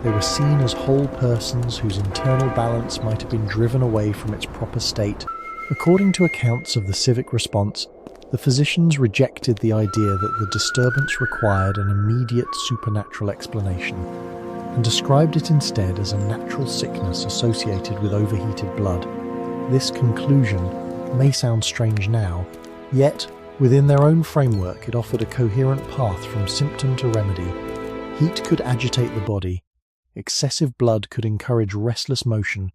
They were seen as whole persons whose internal balance might have been driven away from its proper state. According to accounts of the civic response, the physicians rejected the idea that the disturbance required an immediate supernatural explanation, and described it instead as a natural sickness associated with overheated blood. This conclusion may sound strange now, yet, within their own framework, it offered a coherent path from symptom to remedy. Heat could agitate the body, excessive blood could encourage restless motion,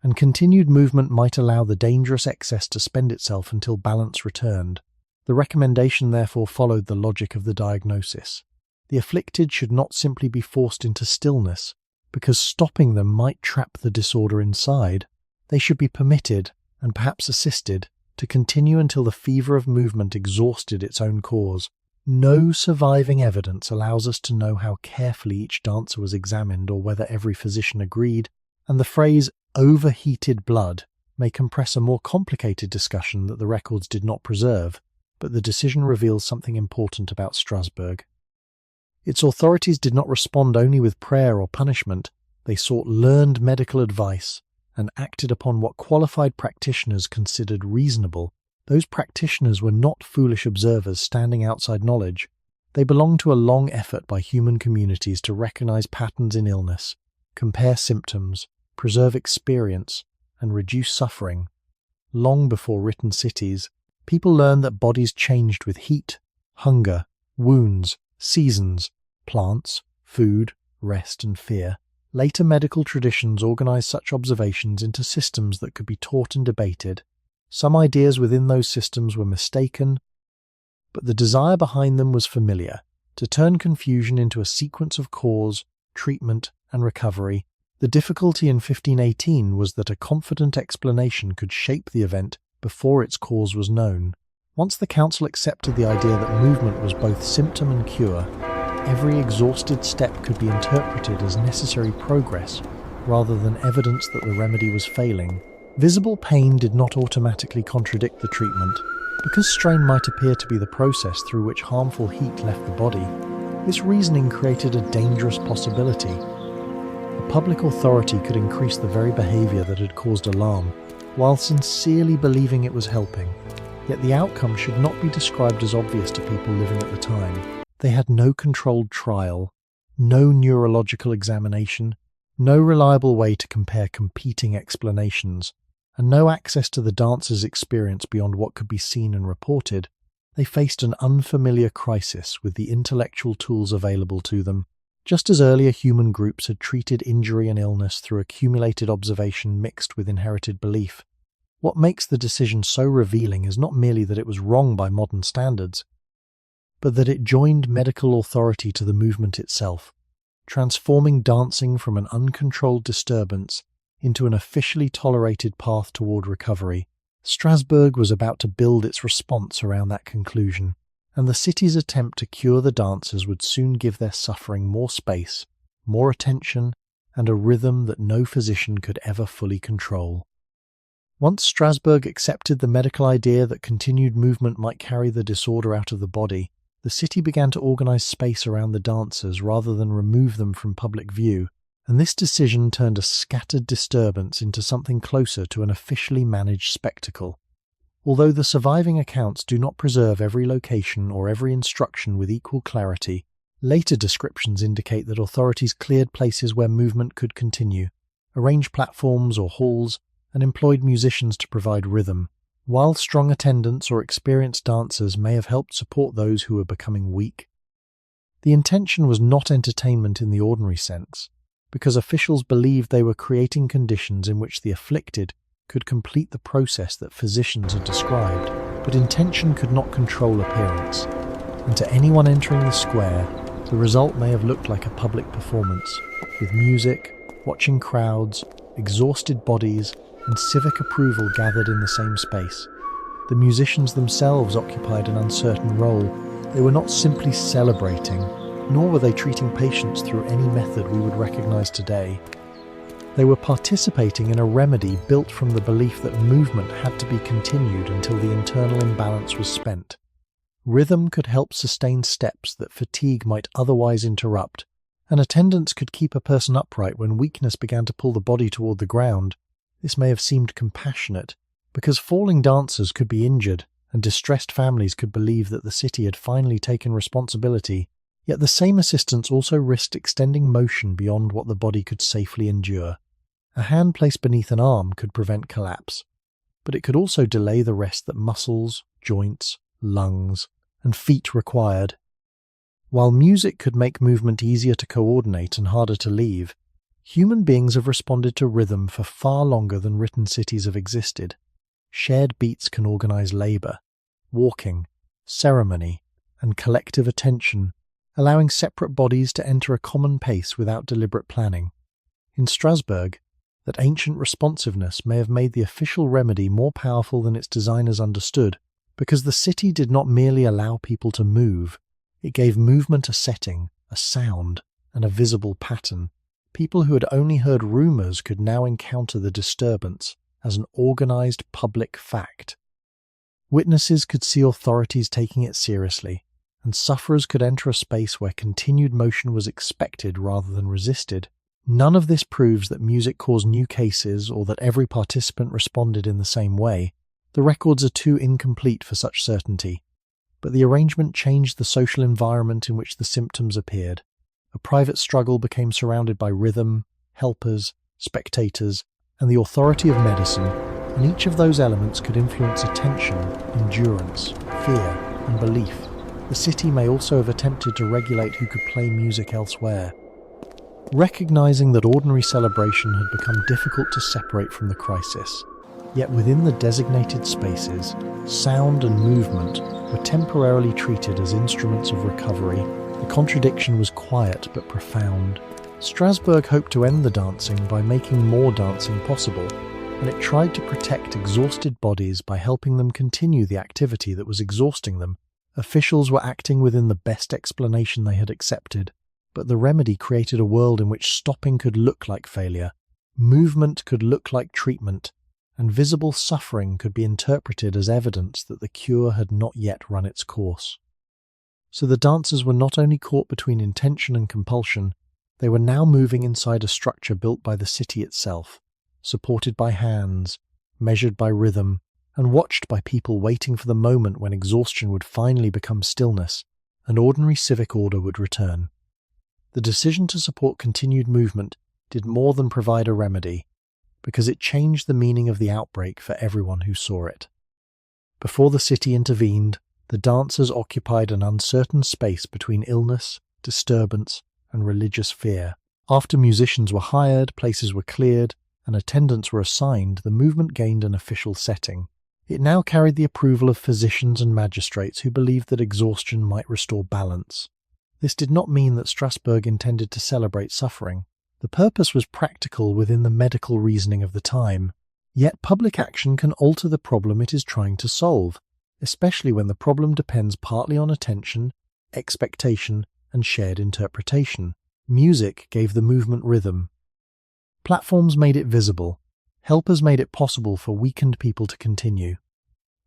and continued movement might allow the dangerous excess to spend itself until balance returned. The recommendation therefore followed the logic of the diagnosis. The afflicted should not simply be forced into stillness, because stopping them might trap the disorder inside. They should be permitted, and perhaps assisted, to continue until the fever of movement exhausted its own cause. No surviving evidence allows us to know how carefully each dancer was examined or whether every physician agreed, and the phrase overheated blood may compress a more complicated discussion that the records did not preserve, but the decision reveals something important about Strasbourg. Its authorities did not respond only with prayer or punishment, they sought learned medical advice and acted upon what qualified practitioners considered reasonable. Those practitioners were not foolish observers standing outside knowledge. They belonged to a long effort by human communities to recognize patterns in illness, compare symptoms, preserve experience, and reduce suffering. Long before written cities, people learned that bodies changed with heat, hunger, wounds, seasons, plants, food, rest, and fear. Later medical traditions organized such observations into systems that could be taught and debated. Some ideas within those systems were mistaken, but the desire behind them was familiar, to turn confusion into a sequence of cause, treatment, and recovery. The difficulty in 1518 was that a confident explanation could shape the event before its cause was known. Once the council accepted the idea that movement was both symptom and cure, every exhausted step could be interpreted as necessary progress rather than evidence that the remedy was failing. Visible pain did not automatically contradict the treatment. Because strain might appear to be the process through which harmful heat left the body, this reasoning created a dangerous possibility. A public authority could increase the very behavior that had caused alarm, while sincerely believing it was helping. Yet the outcome should not be described as obvious to people living at the time. They had no controlled trial, no neurological examination, no reliable way to compare competing explanations, and no access to the dancer's experience beyond what could be seen and reported. They faced an unfamiliar crisis with the intellectual tools available to them. Just as earlier human groups had treated injury and illness through accumulated observation mixed with inherited belief, what makes the decision so revealing is not merely that it was wrong by modern standards, but that it joined medical authority to the movement itself, transforming dancing from an uncontrolled disturbance into an officially tolerated path toward recovery. Strasbourg was about to build its response around that conclusion, and the city's attempt to cure the dancers would soon give their suffering more space, more attention, and a rhythm that no physician could ever fully control. Once Strasbourg accepted the medical idea that continued movement might carry the disorder out of the body, the city began to organize space around the dancers rather than remove them from public view, and this decision turned a scattered disturbance into something closer to an officially managed spectacle. Although the surviving accounts do not preserve every location or every instruction with equal clarity, later descriptions indicate that authorities cleared places where movement could continue, arranged platforms or halls, and employed musicians to provide rhythm. While strong attendants or experienced dancers may have helped support those who were becoming weak, the intention was not entertainment in the ordinary sense, because officials believed they were creating conditions in which the afflicted could complete the process that physicians had described. But intention could not control appearance, and to anyone entering the square, the result may have looked like a public performance, with music, watching crowds, exhausted bodies, and civic approval gathered in the same space. The musicians themselves occupied an uncertain role. They were not simply celebrating, nor were they treating patients through any method we would recognize today. They were participating in a remedy built from the belief that movement had to be continued until the internal imbalance was spent. Rhythm could help sustain steps that fatigue might otherwise interrupt, and attendants could keep a person upright when weakness began to pull the body toward the ground. This may have seemed compassionate, because falling dancers could be injured, and distressed families could believe that the city had finally taken responsibility. Yet the same assistance also risked extending motion beyond what the body could safely endure. A hand placed beneath an arm could prevent collapse, but it could also delay the rest that muscles, joints, lungs, and feet required. While music could make movement easier to coordinate and harder to leave, human beings have responded to rhythm for far longer than written cities have existed. Shared beats can organize labor, walking, ceremony, and collective attention, allowing separate bodies to enter a common pace without deliberate planning. In Strasbourg, that ancient responsiveness may have made the official remedy more powerful than its designers understood, because the city did not merely allow people to move, it gave movement a setting, a sound, and a visible pattern. People who had only heard rumours could now encounter the disturbance as an organised public fact. Witnesses could see authorities taking it seriously, and sufferers could enter a space where continued motion was expected rather than resisted. None of this proves that music caused new cases or that every participant responded in the same way. The records are too incomplete for such certainty. But the arrangement changed the social environment in which the symptoms appeared. A private struggle became surrounded by rhythm, helpers, spectators, and the authority of medicine, and each of those elements could influence attention, endurance, fear, and belief. The city may also have attempted to regulate who could play music elsewhere. Recognizing that ordinary celebration had become difficult to separate from the crisis, yet within the designated spaces, sound and movement were temporarily treated as instruments of recovery. The contradiction was quiet but profound. Strasbourg hoped to end the dancing by making more dancing possible, and it tried to protect exhausted bodies by helping them continue the activity that was exhausting them. Officials were acting within the best explanation they had accepted, but the remedy created a world in which stopping could look like failure, movement could look like treatment, and visible suffering could be interpreted as evidence that the cure had not yet run its course. So the dancers were not only caught between intention and compulsion, they were now moving inside a structure built by the city itself, supported by hands, measured by rhythm, and watched by people waiting for the moment when exhaustion would finally become stillness and ordinary civic order would return. The decision to support continued movement did more than provide a remedy, because it changed the meaning of the outbreak for everyone who saw it. Before the city intervened, the dancers occupied an uncertain space between illness, disturbance, and religious fear. After musicians were hired, places were cleared, and attendants were assigned, the movement gained an official setting. It now carried the approval of physicians and magistrates who believed that exhaustion might restore balance. This did not mean that Strasbourg intended to celebrate suffering. The purpose was practical within the medical reasoning of the time, yet public action can alter the problem it is trying to solve, especially when the problem depends partly on attention, expectation, and shared interpretation. Music gave the movement rhythm. Platforms made it visible. Helpers made it possible for weakened people to continue.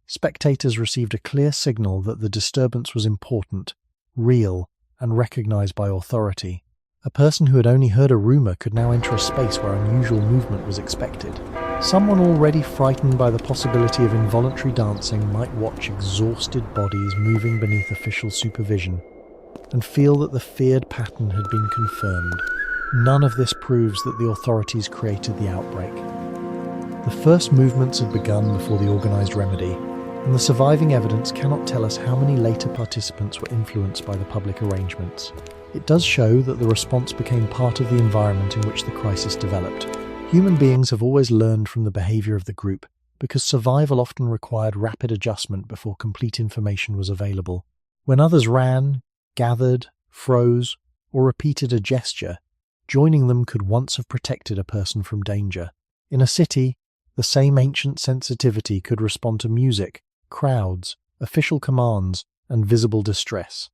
Spectators received a clear signal that the disturbance was important, real, and recognized by authority. A person who had only heard a rumor could now enter a space where unusual movement was expected. Someone already frightened by the possibility of involuntary dancing might watch exhausted bodies moving beneath official supervision and feel that the feared pattern had been confirmed. None of this proves that the authorities created the outbreak. The first movements had begun before the organized remedy, and the surviving evidence cannot tell us how many later participants were influenced by the public arrangements. It does show that the response became part of the environment in which the crisis developed. Human beings have always learned from the behavior of the group, because survival often required rapid adjustment before complete information was available. When others ran, gathered, froze, or repeated a gesture, joining them could once have protected a person from danger. In a city, the same ancient sensitivity could respond to music, crowds, official commands, and visible distress.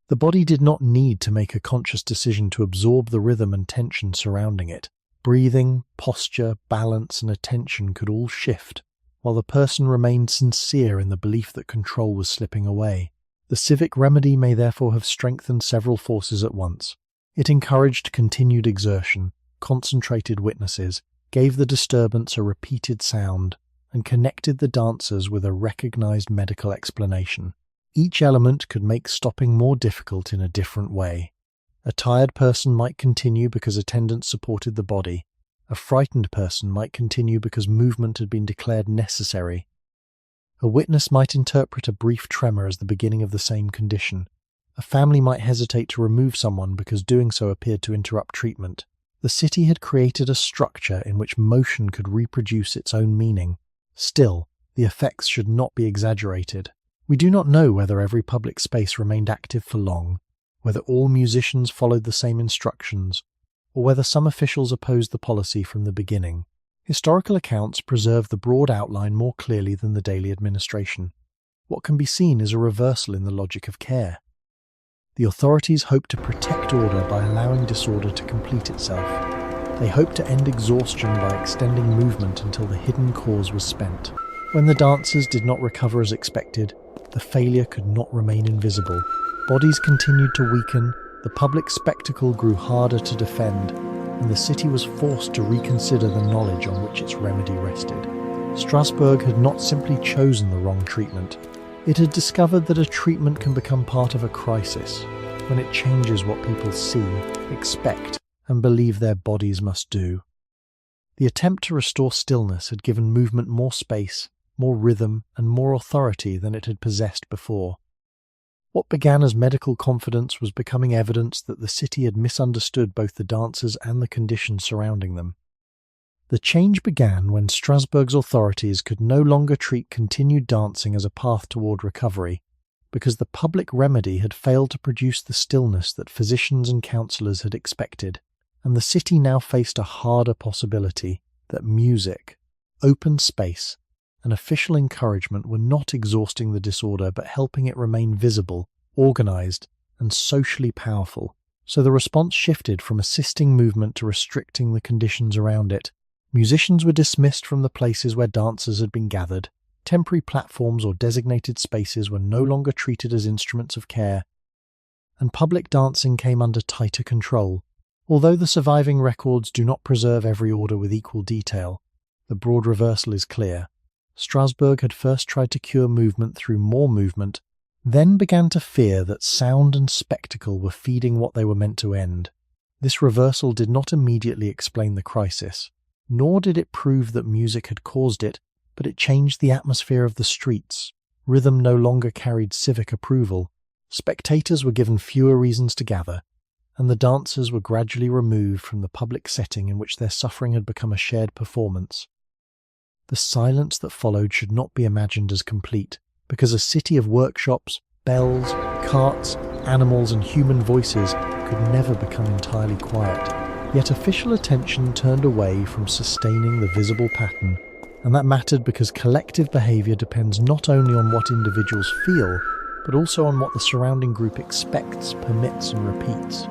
The body did not need to make a conscious decision to absorb the rhythm and tension surrounding it. Breathing, posture, balance, and attention could all shift, while the person remained sincere in the belief that control was slipping away. The civic remedy may therefore have strengthened several forces at once. It encouraged continued exertion, concentrated witnesses, gave the disturbance a repeated sound, and connected the dancers with a recognized medical explanation. Each element could make stopping more difficult in a different way. A tired person might continue because attendance supported the body. A frightened person might continue because movement had been declared necessary. A witness might interpret a brief tremor as the beginning of the same condition. A family might hesitate to remove someone because doing so appeared to interrupt treatment. The city had created a structure in which motion could reproduce its own meaning. Still, the effects should not be exaggerated. We do not know whether every public space remained active for long, whether all musicians followed the same instructions, or whether some officials opposed the policy from the beginning. Historical accounts preserve the broad outline more clearly than the daily administration. What can be seen is a reversal in the logic of care. The authorities hoped to protect order by allowing disorder to complete itself. They hoped to end exhaustion by extending movement until the hidden cause was spent. When the dancers did not recover as expected, the failure could not remain invisible. Bodies continued to weaken, the public spectacle grew harder to defend, and the city was forced to reconsider the knowledge on which its remedy rested. Strasbourg had not simply chosen the wrong treatment. It had discovered that a treatment can become part of a crisis when it changes what people see, expect, and believe their bodies must do. The attempt to restore stillness had given movement more space, more rhythm, and more authority than it had possessed before. What began as medical confidence was becoming evidence that the city had misunderstood both the dancers and the conditions surrounding them. The change began when Strasbourg's authorities could no longer treat continued dancing as a path toward recovery, because the public remedy had failed to produce the stillness that physicians and counsellors had expected, and the city now faced a harder possibility that music, open space, and official encouragement were not exhausting the disorder but helping it remain visible, organised, and socially powerful. So the response shifted from assisting movement to restricting the conditions around it. Musicians were dismissed from the places where dancers had been gathered. Temporary platforms or designated spaces were no longer treated as instruments of care, and public dancing came under tighter control. Although the surviving records do not preserve every order with equal detail, the broad reversal is clear. Strasbourg had first tried to cure movement through more movement, then began to fear that sound and spectacle were feeding what they were meant to end. This reversal did not immediately explain the crisis, nor did it prove that music had caused it, but it changed the atmosphere of the streets. Rhythm no longer carried civic approval. Spectators were given fewer reasons to gather, and the dancers were gradually removed from the public setting in which their suffering had become a shared performance. The silence that followed should not be imagined as complete, because a city of workshops, bells, carts, animals, and human voices could never become entirely quiet. Yet official attention turned away from sustaining the visible pattern, and that mattered because collective behaviour depends not only on what individuals feel, but also on what the surrounding group expects, permits, and repeats.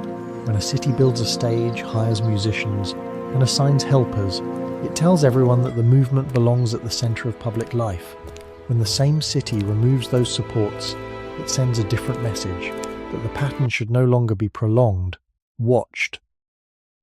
When a city builds a stage, hires musicians, and assigns helpers, it tells everyone that the movement belongs at the centre of public life. When the same city removes those supports, it sends a different message, that the pattern should no longer be prolonged, watched,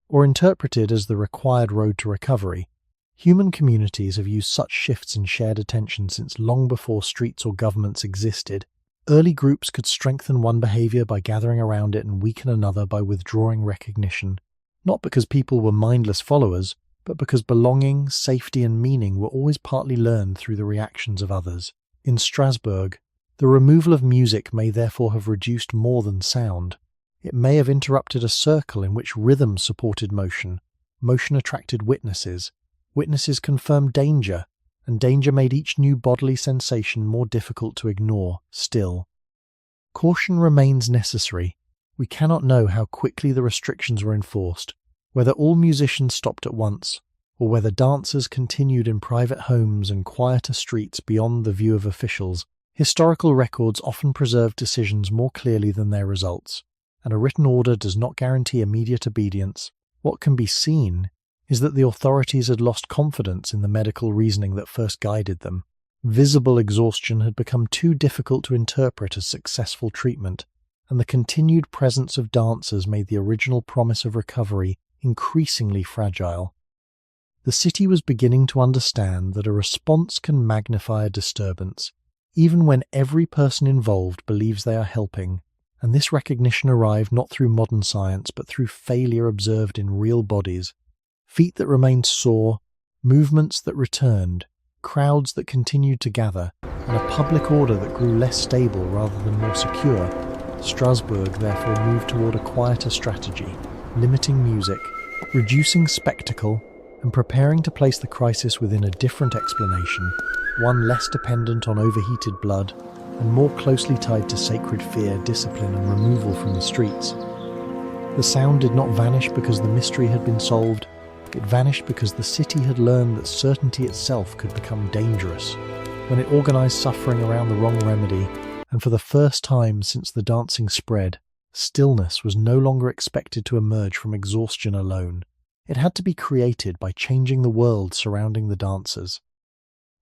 or interpreted as the required road to recovery. Human communities have used such shifts in shared attention since long before streets or governments existed. Early groups could strengthen one behaviour by gathering around it and weaken another by withdrawing recognition, not because people were mindless followers, but because belonging, safety, and meaning were always partly learned through the reactions of others. In Strasbourg, the removal of music may therefore have reduced more than sound. It may have interrupted a circle in which rhythm supported motion. Motion attracted witnesses. Witnesses confirmed danger, and danger made each new bodily sensation more difficult to ignore. Still, caution remains necessary. We cannot know how quickly the restrictions were enforced, whether all musicians stopped at once, or whether dancers continued in private homes and quieter streets beyond the view of officials. Historical records often preserve decisions more clearly than their results, and a written order does not guarantee immediate obedience. What can be seen is that the authorities had lost confidence in the medical reasoning that first guided them. Visible exhaustion had become too difficult to interpret as successful treatment, and the continued presence of dancers made the original promise of recovery increasingly fragile. The city was beginning to understand that a response can magnify a disturbance, even when every person involved believes they are helping, and this recognition arrived not through modern science but through failure observed in real bodies. Feet that remained sore, movements that returned, crowds that continued to gather, and a public order that grew less stable rather than more secure. Strasbourg therefore moved toward a quieter strategy, limiting music, reducing spectacle, and preparing to place the crisis within a different explanation, one less dependent on overheated blood and more closely tied to sacred fear, discipline, and removal from the streets. The sound did not vanish because the mystery had been solved. It vanished because the city had learned that certainty itself could become dangerous. When it organized suffering around the wrong remedy, and for the first time since the dancing spread, stillness was no longer expected to emerge from exhaustion alone. It had to be created by changing the world surrounding the dancers.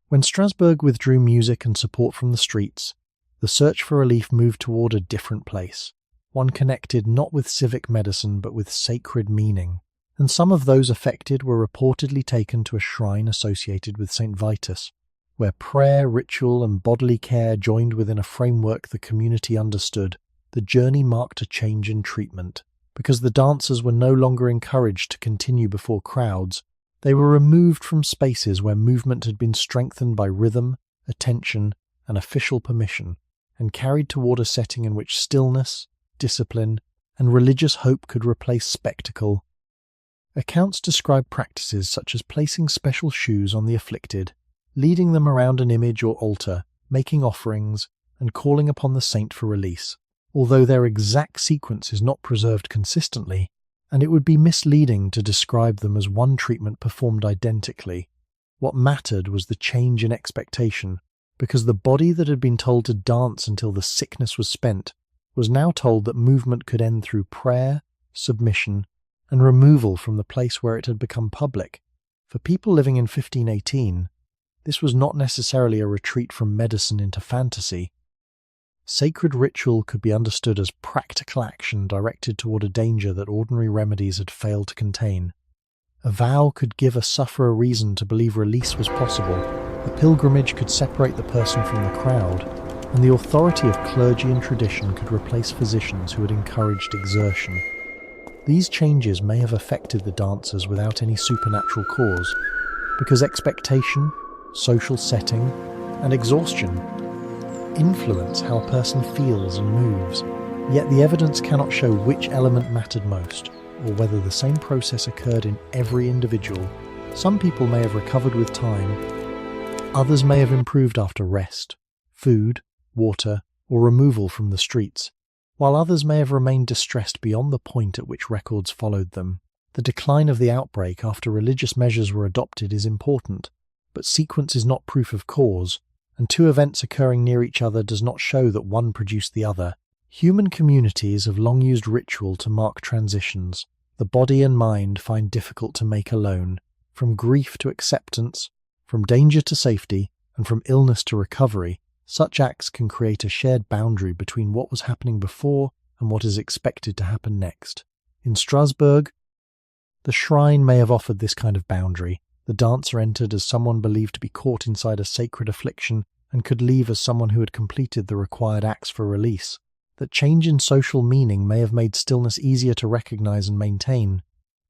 When Strasbourg withdrew music and support from the streets, the search for relief moved toward a different place, one connected not with civic medicine but with sacred meaning, and some of those affected were reportedly taken to a shrine associated with St. Vitus, where prayer, ritual, and bodily care joined within a framework the community understood. The journey marked a change in treatment. Because the dancers were no longer encouraged to continue before crowds, they were removed from spaces where movement had been strengthened by rhythm, attention, and official permission, and carried toward a setting in which stillness, discipline, and religious hope could replace spectacle. Accounts describe practices such as placing special shoes on the afflicted, leading them around an image or altar, making offerings, and calling upon the saint for release, although their exact sequence is not preserved consistently, and it would be misleading to describe them as one treatment performed identically. What mattered was the change in expectation, because the body that had been told to dance until the sickness was spent was now told that movement could end through prayer, submission, and removal from the place where it had become public. For people living in 1518, this was not necessarily a retreat from medicine into fantasy. Sacred ritual could be understood as practical action directed toward a danger that ordinary remedies had failed to contain. A vow could give a sufferer reason to believe release was possible. A pilgrimage could separate the person from the crowd, and the authority of clergy and tradition could replace physicians who had encouraged exertion. These changes may have affected the dancers without any supernatural cause, because expectation, social setting, and exhaustion influence how a person feels and moves, yet the evidence cannot show which element mattered most, or whether the same process occurred in every individual. Some people may have recovered with time, others may have improved after rest, food, water, or removal from the streets, while others may have remained distressed beyond the point at which records followed them. The decline of the outbreak after religious measures were adopted is important, but sequence is not proof of cause, and two events occurring near each other does not show that one produced the other. Human communities have long used ritual to mark transitions. The body and mind find difficult to make alone. From grief to acceptance, from danger to safety, and from illness to recovery, such acts can create a shared boundary between what was happening before and what is expected to happen next. In Strasbourg, the shrine may have offered this kind of boundary. The dancer entered as someone believed to be caught inside a sacred affliction and could leave as someone who had completed the required acts for release. That change in social meaning may have made stillness easier to recognize and maintain,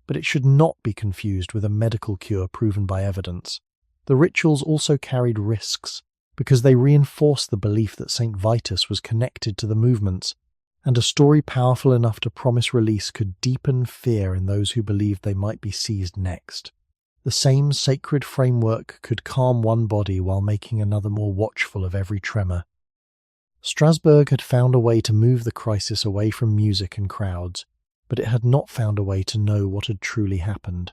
but it should not be confused with a medical cure proven by evidence. The rituals also carried risks, because they reinforced the belief that St. Vitus was connected to the movements, and a story powerful enough to promise release could deepen fear in those who believed they might be seized next. The same sacred framework could calm one body while making another more watchful of every tremor. Strasbourg had found a way to move the crisis away from music and crowds, but it had not found a way to know what had truly happened.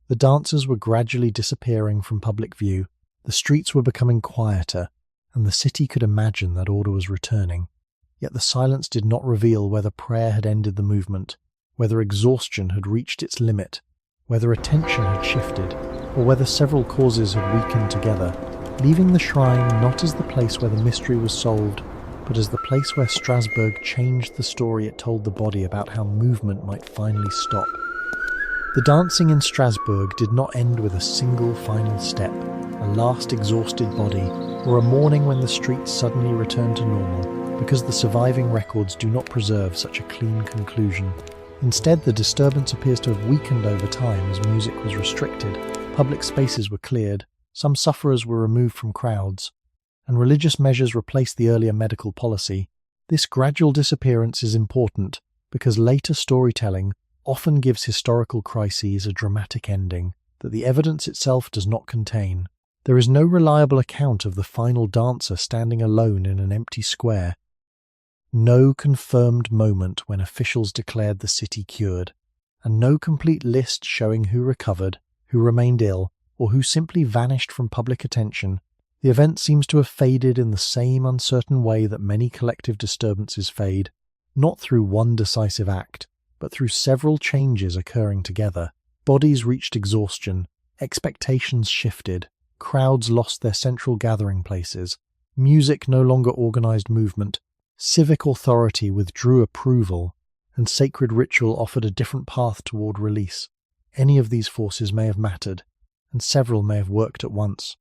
The dancers were gradually disappearing from public view, the streets were becoming quieter, and the city could imagine that order was returning. Yet the silence did not reveal whether prayer had ended the movement, whether exhaustion had reached its limit, whether attention had shifted, or whether several causes had weakened together, leaving the shrine not as the place where the mystery was solved, but as the place where Strasbourg changed the story it told the body about how movement might finally stop. The dancing in Strasbourg did not end with a single final step, a last exhausted body, or a morning when the streets suddenly returned to normal, because the surviving records do not preserve such a clean conclusion. Instead, the disturbance appears to have weakened over time as music was restricted, public spaces were cleared, some sufferers were removed from crowds, and religious measures replaced the earlier medical policy. This gradual disappearance is important because later storytelling often gives historical crises a dramatic ending that the evidence itself does not contain. There is no reliable account of the final dancer standing alone in an empty square. No confirmed moment when officials declared the city cured, and no complete list showing who recovered, who remained ill, or who simply vanished from public attention. The event seems to have faded in the same uncertain way that many collective disturbances fade, not through one decisive act, but through several changes occurring together. Bodies reached exhaustion, expectations shifted, crowds lost their central gathering places, music no longer organized movement, civic authority withdrew approval, and sacred ritual offered a different path toward release. Any of these forces may have mattered, and several may have worked at once.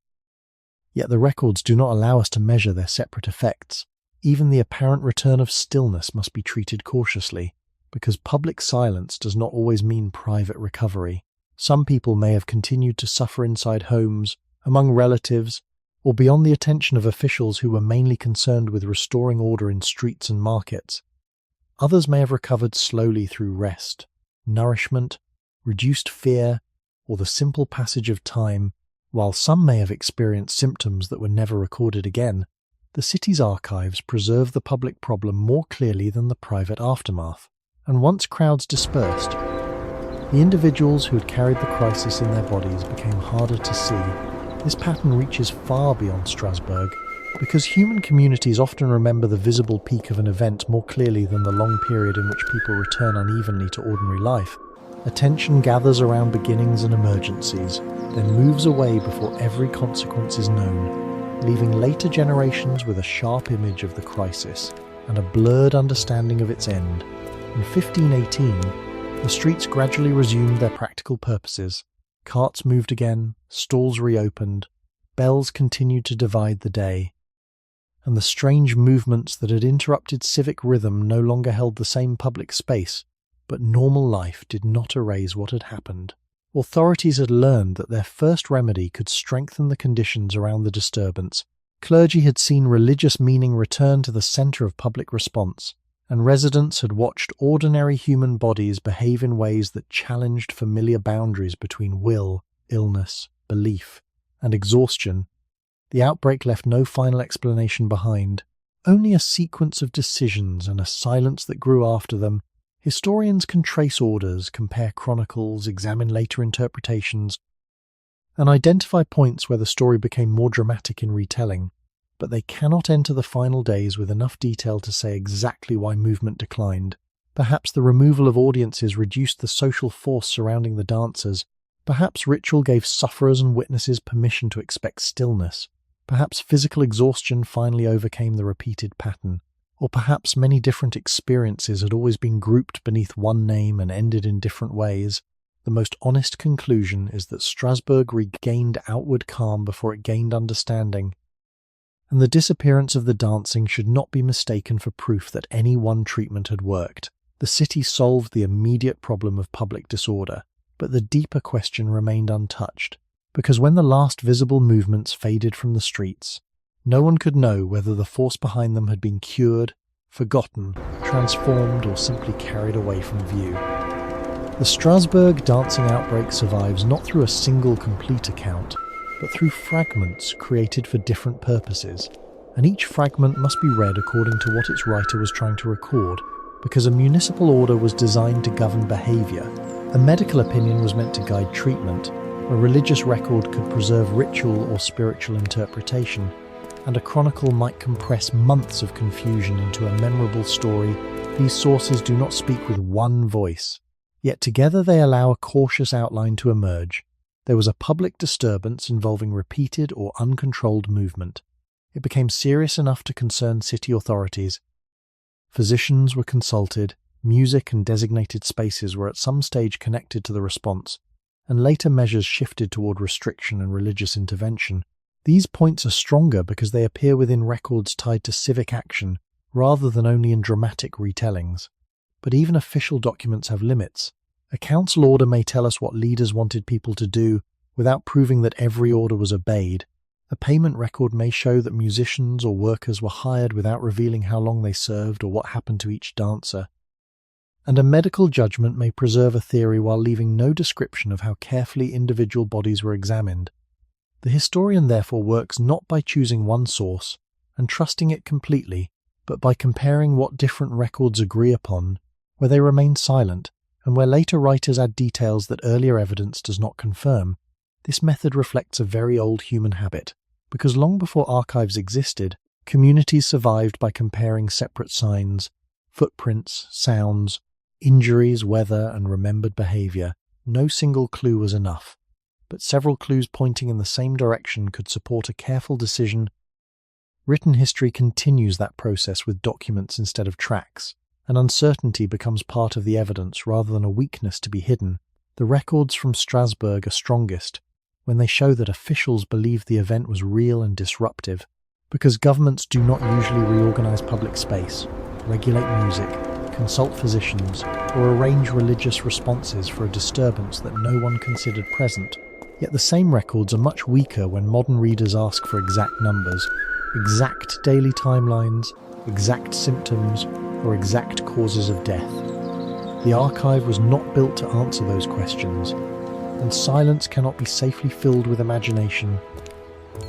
Yet the records do not allow us to measure their separate effects. Even the apparent return of stillness must be treated cautiously, because public silence does not always mean private recovery. Some people may have continued to suffer inside homes, among relatives, or beyond the attention of officials who were mainly concerned with restoring order in streets and markets. Others may have recovered slowly through rest, nourishment, reduced fear, or the simple passage of time, while some may have experienced symptoms that were never recorded again. The city's archives preserve the public problem more clearly than the private aftermath, and once crowds dispersed, the individuals who had carried the crisis in their bodies became harder to see. This pattern reaches far beyond Strasbourg, because human communities often remember the visible peak of an event more clearly than the long period in which people return unevenly to ordinary life. Attention gathers around beginnings and emergencies, then moves away before every consequence is known, leaving later generations with a sharp image of the crisis and a blurred understanding of its end. In 1518, the streets gradually resumed their practical purposes. Carts moved again, stalls reopened, bells continued to divide the day, and the strange movements that had interrupted civic rhythm no longer held the same public space. But normal life did not erase what had happened. Authorities had learned that their first remedy could strengthen the conditions around the disturbance. Clergy had seen religious meaning return to the centre of public response, and residents had watched ordinary human bodies behave in ways that challenged familiar boundaries between will, illness, belief, and exhaustion. The outbreak left no final explanation behind, only a sequence of decisions and a silence that grew after them. Historians can trace orders, compare chronicles, examine later interpretations, and identify points where the story became more dramatic in retelling, but they cannot enter the final days with enough detail to say exactly why movement declined. Perhaps the removal of audiences reduced the social force surrounding the dancers. Perhaps ritual gave sufferers and witnesses permission to expect stillness. Perhaps physical exhaustion finally overcame the repeated pattern. Or perhaps many different experiences had always been grouped beneath one name and ended in different ways. The most honest conclusion is that Strasbourg regained outward calm before it gained understanding, and the disappearance of the dancing should not be mistaken for proof that any one treatment had worked. The city solved the immediate problem of public disorder, but the deeper question remained untouched, because when the last visible movements faded from the streets, no one could know whether the force behind them had been cured, forgotten, transformed, or simply carried away from view. The Strasbourg dancing outbreak survives not through a single complete account, but through fragments created for different purposes, and each fragment must be read according to what its writer was trying to record, because a municipal order was designed to govern behaviour, a medical opinion was meant to guide treatment, a religious record could preserve ritual or spiritual interpretation, and a chronicle might compress months of confusion into a memorable story. These sources do not speak with one voice, yet together they allow a cautious outline to emerge. There was a public disturbance involving repeated or uncontrolled movement. It became serious enough to concern city authorities. Physicians were consulted, music and designated spaces were at some stage connected to the response, and later measures shifted toward restriction and religious intervention. These points are stronger because they appear within records tied to civic action rather than only in dramatic retellings. But even official documents have limits. A council order may tell us what leaders wanted people to do without proving that every order was obeyed. A payment record may show that musicians or workers were hired without revealing how long they served or what happened to each dancer. And a medical judgment may preserve a theory while leaving no description of how carefully individual bodies were examined. The historian therefore works not by choosing one source and trusting it completely, but by comparing what different records agree upon, where they remain silent, and where later writers add details that earlier evidence does not confirm. This method reflects a very old human habit, because long before archives existed, communities survived by comparing separate signs, footprints, sounds, injuries, weather, and remembered behavior. No single clue was enough, but several clues pointing in the same direction could support a careful decision. Written history continues that process with documents instead of tracks, and uncertainty becomes part of the evidence rather than a weakness to be hidden. The records from Strasbourg are strongest when they show that officials believed the event was real and disruptive, because governments do not usually reorganize public space, regulate music, consult physicians, or arrange religious responses for a disturbance that no one considered present. Yet the same records are much weaker when modern readers ask for exact numbers, exact daily timelines, exact symptoms, or exact causes of death. The archive was not built to answer those questions, and silence cannot be safely filled with imagination.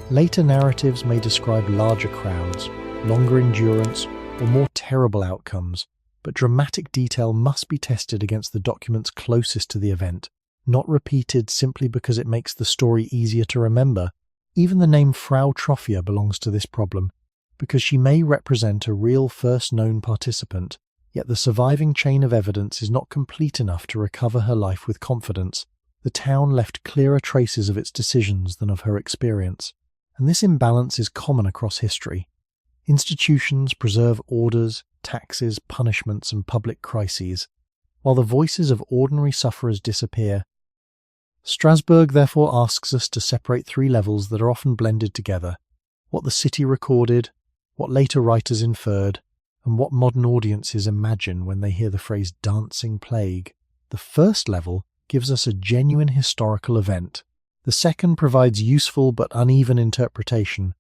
Later narratives may describe larger crowds, longer endurance, or more terrible outcomes, but dramatic detail must be tested against the documents closest to the event, not repeated simply because it makes the story easier to remember. Even the name Frau Troffia belongs to this problem, because she may represent a real first known participant, yet the surviving chain of evidence is not complete enough to recover her life with confidence. The town left clearer traces of its decisions than of her experience, and this imbalance is common across history. Institutions preserve orders, taxes, punishments, and public crises, while the voices of ordinary sufferers disappear. Strasbourg therefore asks us to separate three levels that are often blended together: what the city recorded, what later writers inferred, and what modern audiences imagine when they hear the phrase dancing plague. The first level gives us a genuine historical event. The second provides useful but uneven interpretation,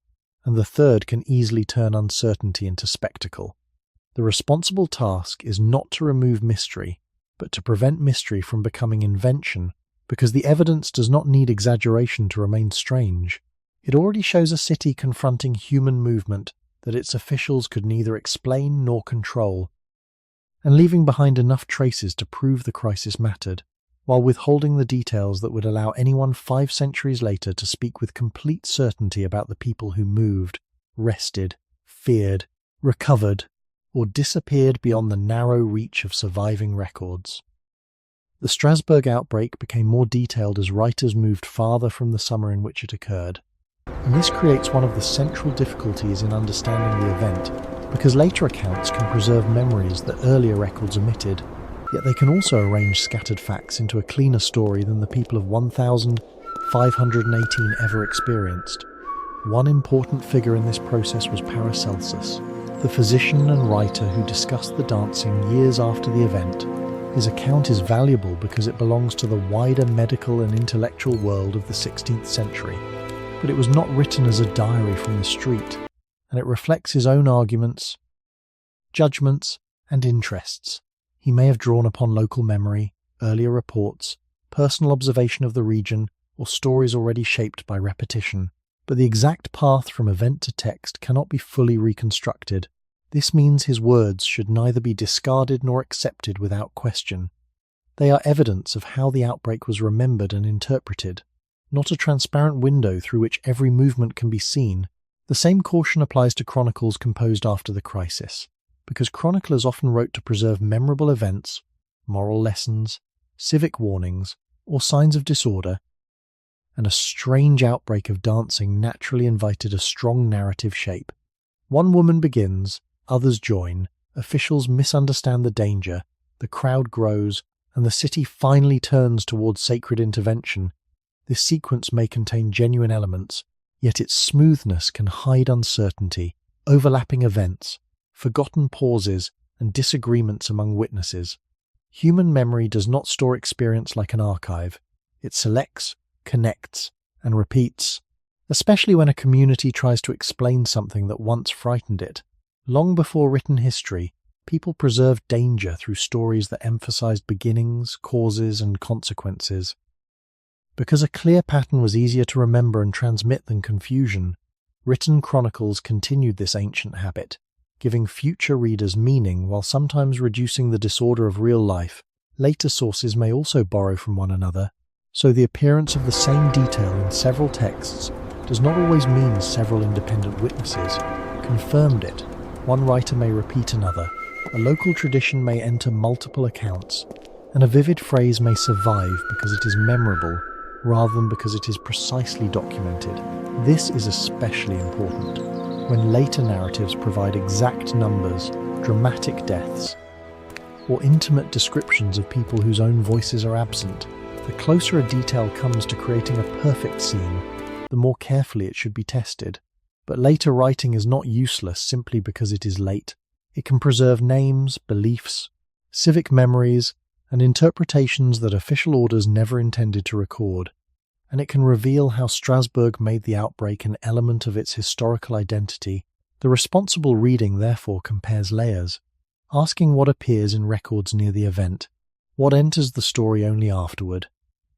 and the third can easily turn uncertainty into spectacle. The responsible task is not to remove mystery, but to prevent mystery from becoming invention, because the evidence does not need exaggeration to remain strange. It already shows a city confronting human movement that its officials could neither explain nor control, and leaving behind enough traces to prove the crisis mattered, while withholding the details that would allow anyone 5 centuries later to speak with complete certainty about the people who moved, rested, feared, recovered, or disappeared beyond the narrow reach of surviving records. The Strasbourg outbreak became more detailed as writers moved farther from the summer in which it occurred, and this creates one of the central difficulties in understanding the event, because later accounts can preserve memories that earlier records omitted, yet they can also arrange scattered facts into a cleaner story than the people of 1518 ever experienced. One important figure in this process was Paracelsus, the physician and writer who discussed the dancing years after the event. His account is valuable because it belongs to the wider medical and intellectual world of the 16th century, but it was not written as a diary from the street, and it reflects his own arguments, judgments, and interests. He may have drawn upon local memory, earlier reports, personal observation of the region, or stories already shaped by repetition, but the exact path from event to text cannot be fully reconstructed. This means his words should neither be discarded nor accepted without question. They are evidence of how the outbreak was remembered and interpreted, not a transparent window through which every movement can be seen. The same caution applies to chronicles composed after the crisis, because chroniclers often wrote to preserve memorable events, moral lessons, civic warnings, or signs of disorder, and a strange outbreak of dancing naturally invited a strong narrative shape. One woman begins, others join, officials misunderstand the danger, the crowd grows, and the city finally turns towards sacred intervention. This sequence may contain genuine elements, yet its smoothness can hide uncertainty, overlapping events, forgotten pauses, and disagreements among witnesses. Human memory does not store experience like an archive. It selects, connects, and repeats, especially when a community tries to explain something that once frightened it. Long before written history, people preserved danger through stories that emphasized beginnings, causes, and consequences. Because a clear pattern was easier to remember and transmit than confusion, written chronicles continued this ancient habit. giving future readers meaning while sometimes reducing the disorder of real life. Later sources may also borrow from one another, so the appearance of the same detail in several texts does not always mean several independent witnesses confirmed it. One writer may repeat another, a local tradition may enter multiple accounts, and a vivid phrase may survive because it is memorable rather than because it is precisely documented. This is especially important when later narratives provide exact numbers, dramatic deaths, or intimate descriptions of people whose own voices are absent. The closer a detail comes to creating a perfect scene, the more carefully it should be tested. But later writing is not useless simply because it is late. It can preserve names, beliefs, civic memories, and interpretations that official orders never intended to record. And it can reveal how Strasbourg made the outbreak an element of its historical identity. The responsible reading therefore compares layers, asking what appears in records near the event, what enters the story only afterward,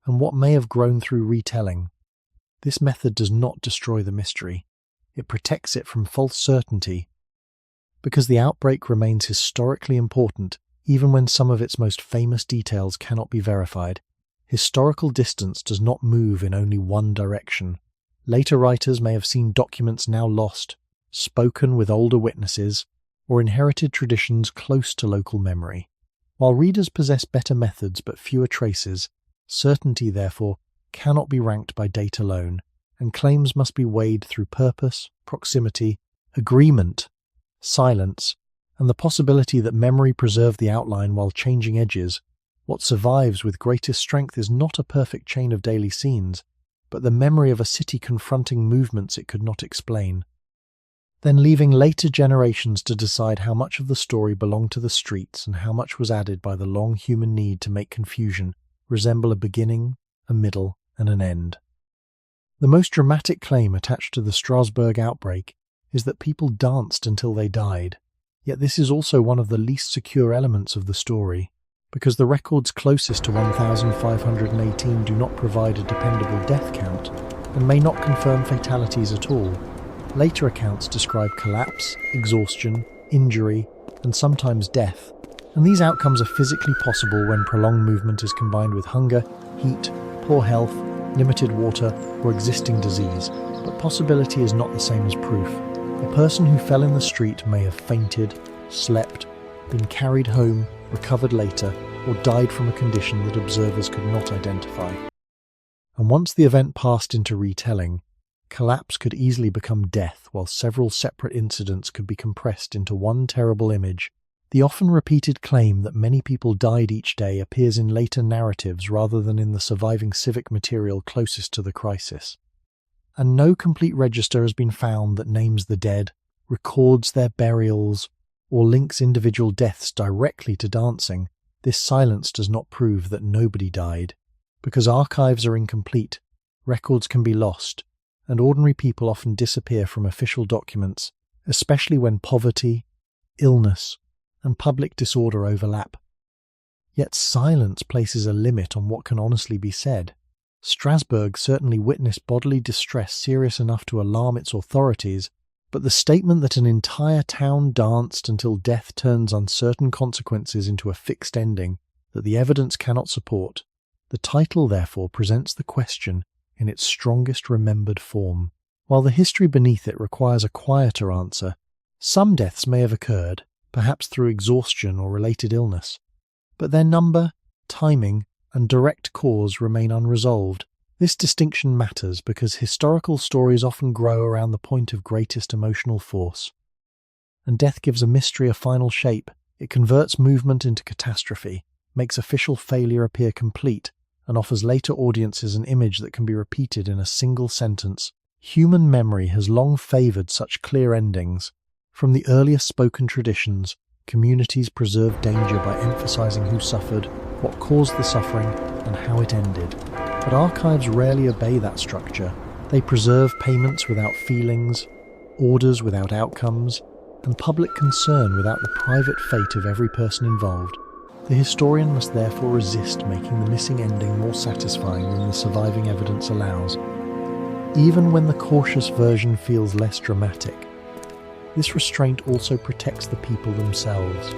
and what may have grown through retelling. This method does not destroy the mystery. It protects it from false certainty, because the outbreak remains historically important even when some of its most famous details cannot be verified. Historical distance does not move in only one direction. Later writers may have seen documents now lost, spoken with older witnesses, or inherited traditions close to local memory. While readers possess better methods but fewer traces, certainty, therefore, cannot be ranked by date alone, and claims must be weighed through purpose, proximity, agreement, silence, and the possibility that memory preserved the outline while changing edges. What survives with greatest strength is not a perfect chain of daily scenes, but the memory of a city confronting movements it could not explain, then leaving later generations to decide how much of the story belonged to the streets and how much was added by the long human need to make confusion resemble a beginning, a middle, and an end. The most dramatic claim attached to the Strasbourg outbreak is that people danced until they died, yet this is also one of the least secure elements of the story, because the records closest to 1,518 do not provide a dependable death count and may not confirm fatalities at all. Later accounts describe collapse, exhaustion, injury, and sometimes death, and these outcomes are physically possible when prolonged movement is combined with hunger, heat, poor health, limited water, or existing disease, but possibility is not the same as proof. A person who fell in the street may have fainted, slept, been carried home, recovered later, or died from a condition that observers could not identify. And once the event passed into retelling, collapse could easily become death, while several separate incidents could be compressed into one terrible image. The often repeated claim that many people died each day appears in later narratives rather than in the surviving civic material closest to the crisis. And no complete register has been found that names the dead, records their burials, or links individual deaths directly to dancing. This silence does not prove that nobody died. Because archives are incomplete, records can be lost, and ordinary people often disappear from official documents, especially when poverty, illness, and public disorder overlap. Yet silence places a limit on what can honestly be said. Strasbourg certainly witnessed bodily distress serious enough to alarm its authorities, but the statement that an entire town danced until death turns uncertain consequences into a fixed ending that the evidence cannot support, the title therefore presents the question in its strongest remembered form. While the history beneath it requires a quieter answer, some deaths may have occurred, perhaps through exhaustion or related illness, but their number, timing, and direct cause remain unresolved. This distinction matters because historical stories often grow around the point of greatest emotional force, and death gives a mystery a final shape. It converts movement into catastrophe, makes official failure appear complete, and offers later audiences an image that can be repeated in a single sentence. Human memory has long favoured such clear endings. From the earliest spoken traditions, communities preserved danger by emphasizing who suffered, what caused the suffering, and how it ended. But archives rarely obey that structure. They preserve payments without feelings, orders without outcomes, and public concern without the private fate of every person involved. The historian must therefore resist making the missing ending more satisfying than the surviving evidence allows. Even when the cautious version feels less dramatic, This restraint also protects the people themselves,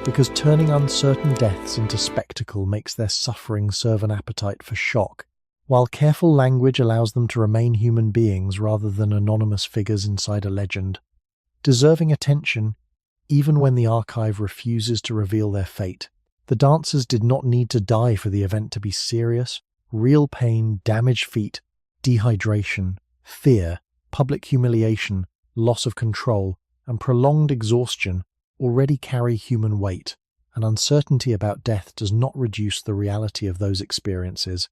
because turning uncertain deaths into spectacle makes their suffering serve an appetite for shock, while careful language allows them to remain human beings rather than anonymous figures inside a legend, deserving attention even when the archive refuses to reveal their fate. The dancers did not need to die for the event to be serious. Real pain, damaged feet, dehydration, fear, public humiliation, loss of control, and prolonged exhaustion already carry human weight, and uncertainty about death does not reduce the reality of those experiences.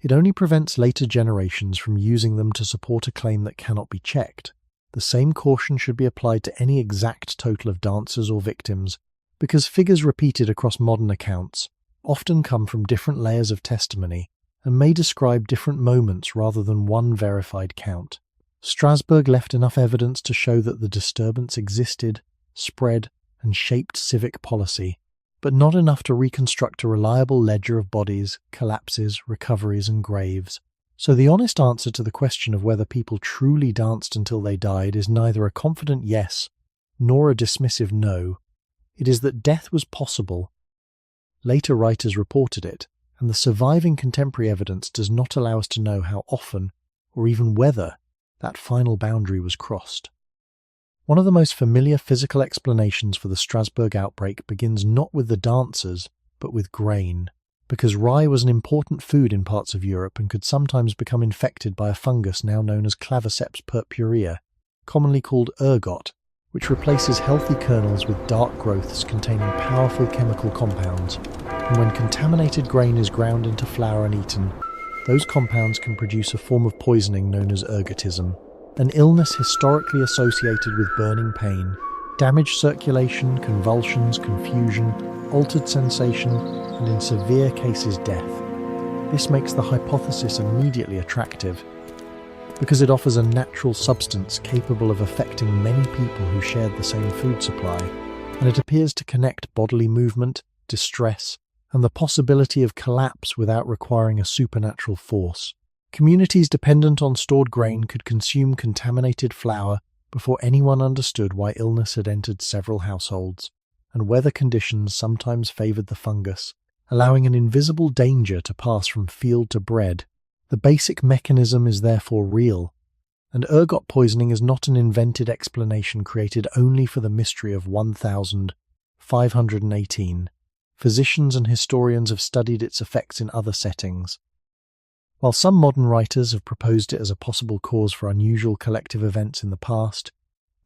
It only prevents later generations from using them to support a claim that cannot be checked. The same caution should be applied to any exact total of dancers or victims, because figures repeated across modern accounts often come from different layers of testimony and may describe different moments rather than one verified count. Strasbourg left enough evidence to show that the disturbance existed, spread, and shaped civic policy, but not enough to reconstruct a reliable ledger of bodies, collapses, recoveries, and graves. So the honest answer to the question of whether people truly danced until they died is neither a confident yes nor a dismissive no. It is that death was possible. Later writers reported it, and the surviving contemporary evidence does not allow us to know how often, or even whether, that final boundary was crossed. One of the most familiar physical explanations for the Strasbourg outbreak begins not with the dancers, but with grain, because rye was an important food in parts of Europe and could sometimes become infected by a fungus now known as Claviceps purpurea, commonly called ergot, which replaces healthy kernels with dark growths containing powerful chemical compounds, and when contaminated grain is ground into flour and eaten, those compounds can produce a form of poisoning known as ergotism, an illness historically associated with burning pain, damaged circulation, convulsions, confusion, altered sensation, and in severe cases death. This makes the hypothesis immediately attractive, because it offers a natural substance capable of affecting many people who shared the same food supply, and it appears to connect bodily movement, distress, and the possibility of collapse without requiring a supernatural force. Communities dependent on stored grain could consume contaminated flour before anyone understood why illness had entered several households, and weather conditions sometimes favored the fungus, allowing an invisible danger to pass from field to bread. The basic mechanism is therefore real, and ergot poisoning is not an invented explanation created only for the mystery of 1518. Physicians and historians have studied its effects in other settings. While some modern writers have proposed it as a possible cause for unusual collective events in the past,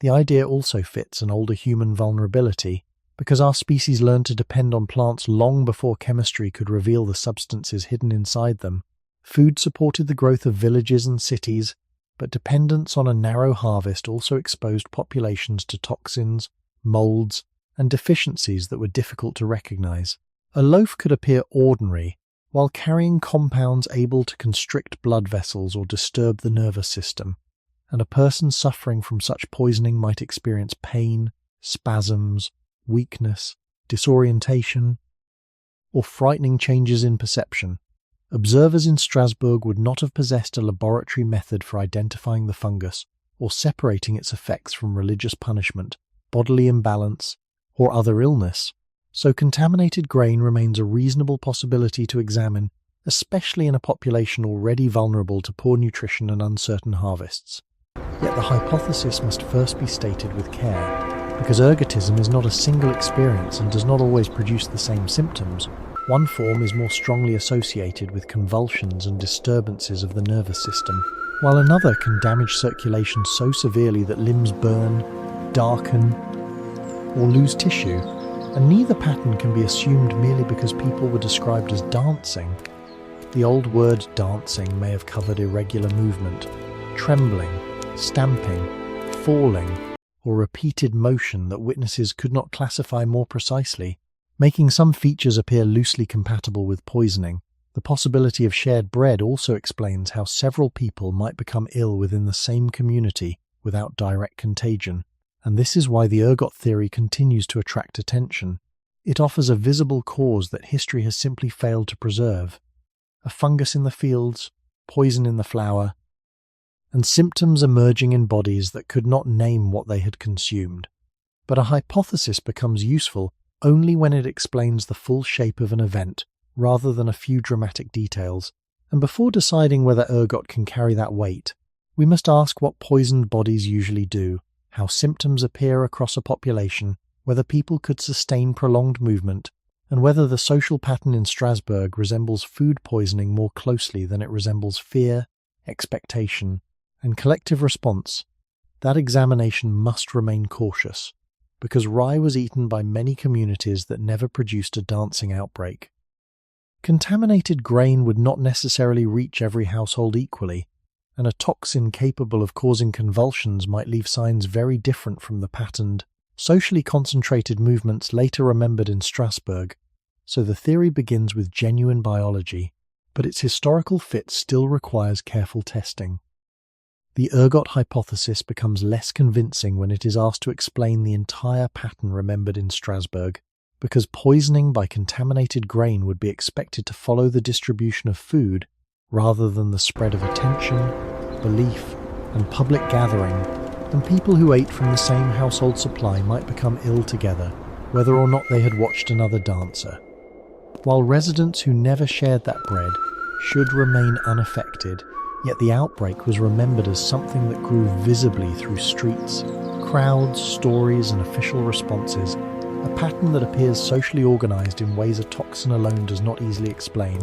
the idea also fits an older human vulnerability, because our species learned to depend on plants long before chemistry could reveal the substances hidden inside them. Food supported the growth of villages and cities, but dependence on a narrow harvest also exposed populations to toxins, molds, and deficiencies that were difficult to recognize. A loaf could appear ordinary, while carrying compounds able to constrict blood vessels or disturb the nervous system, and a person suffering from such poisoning might experience pain, spasms, weakness, disorientation, or frightening changes in perception. Observers in Strasbourg would not have possessed a laboratory method for identifying the fungus or separating its effects from religious punishment, bodily imbalance, or other illness, so contaminated grain remains a reasonable possibility to examine, especially in a population already vulnerable to poor nutrition and uncertain harvests. Yet the hypothesis must first be stated with care, because ergotism is not a single experience and does not always produce the same symptoms. One form is more strongly associated with convulsions and disturbances of the nervous system, while another can damage circulation so severely that limbs burn, darken, or lose tissue, and neither pattern can be assumed merely because people were described as dancing. The old word dancing may have covered irregular movement, trembling, stamping, falling, or repeated motion that witnesses could not classify more precisely, making some features appear loosely compatible with poisoning. The possibility of shared bread also explains how several people might become ill within the same community without direct contagion, and this is why the ergot theory continues to attract attention. It offers a visible cause that history has simply failed to preserve. A fungus in the fields, poison in the flour, and symptoms emerging in bodies that could not name what they had consumed. But a hypothesis becomes useful only when it explains the full shape of an event rather than a few dramatic details, and before deciding whether ergot can carry that weight, we must ask what poisoned bodies usually do, how symptoms appear across a population, whether people could sustain prolonged movement, and whether the social pattern in Strasbourg resembles food poisoning more closely than it resembles fear, expectation, and collective response. That examination must remain cautious, because rye was eaten by many communities that never produced a dancing outbreak. Contaminated grain would not necessarily reach every household equally, and a toxin capable of causing convulsions might leave signs very different from the patterned, socially concentrated movements later remembered in Strasbourg. So the theory begins with genuine biology, but its historical fit still requires careful testing. The ergot hypothesis becomes less convincing when it is asked to explain the entire pattern remembered in Strasbourg, because poisoning by contaminated grain would be expected to follow the distribution of food rather than the spread of attention, belief, and public gathering, and people who ate from the same household supply might become ill together, whether or not they had watched another dancer. While residents who never shared that bread should remain unaffected, yet the outbreak was remembered as something that grew visibly through streets, crowds, stories, and official responses, a pattern that appears socially organized in ways a toxin alone does not easily explain.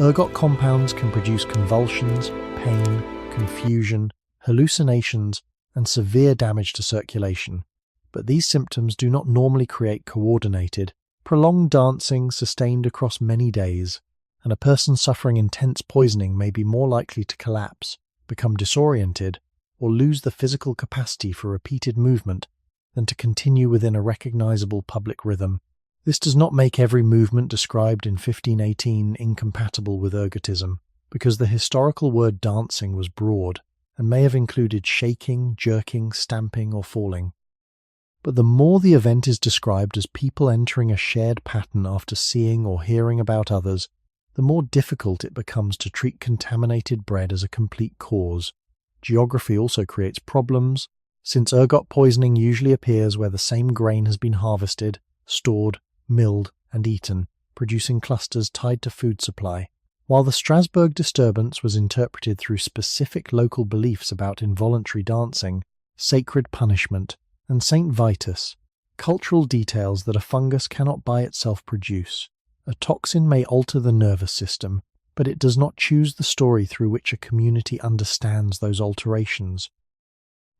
Ergot compounds can produce convulsions, pain, confusion, hallucinations, and severe damage to circulation, but these symptoms do not normally create coordinated, prolonged dancing sustained across many days, and a person suffering intense poisoning may be more likely to collapse, become disoriented, or lose the physical capacity for repeated movement than to continue within a recognizable public rhythm. This does not make every movement described in 1518 incompatible with ergotism, because the historical word dancing was broad and may have included shaking, jerking, stamping, or falling. But the more the event is described as people entering a shared pattern after seeing or hearing about others, the more difficult it becomes to treat contaminated bread as a complete cause. Geography also creates problems, since ergot poisoning usually appears where the same grain has been harvested, stored, milled, and eaten, producing clusters tied to food supply. While the Strasbourg disturbance was interpreted through specific local beliefs about involuntary dancing, sacred punishment, and Saint Vitus, cultural details that a fungus cannot by itself produce. A toxin may alter the nervous system, but it does not choose the story through which a community understands those alterations.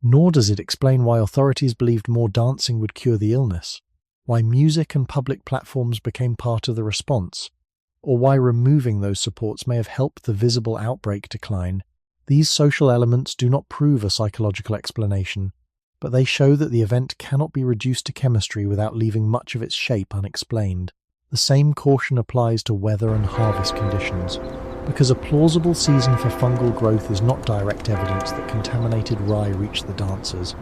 Nor does it explain why authorities believed more dancing would cure the illness, why music and public platforms became part of the response, or why removing those supports may have helped the visible outbreak decline. These social elements do not prove a psychological explanation, but they show that the event cannot be reduced to chemistry without leaving much of its shape unexplained. The same caution applies to weather and harvest conditions, because a plausible season for fungal growth is not direct evidence that contaminated rye reached the dancers.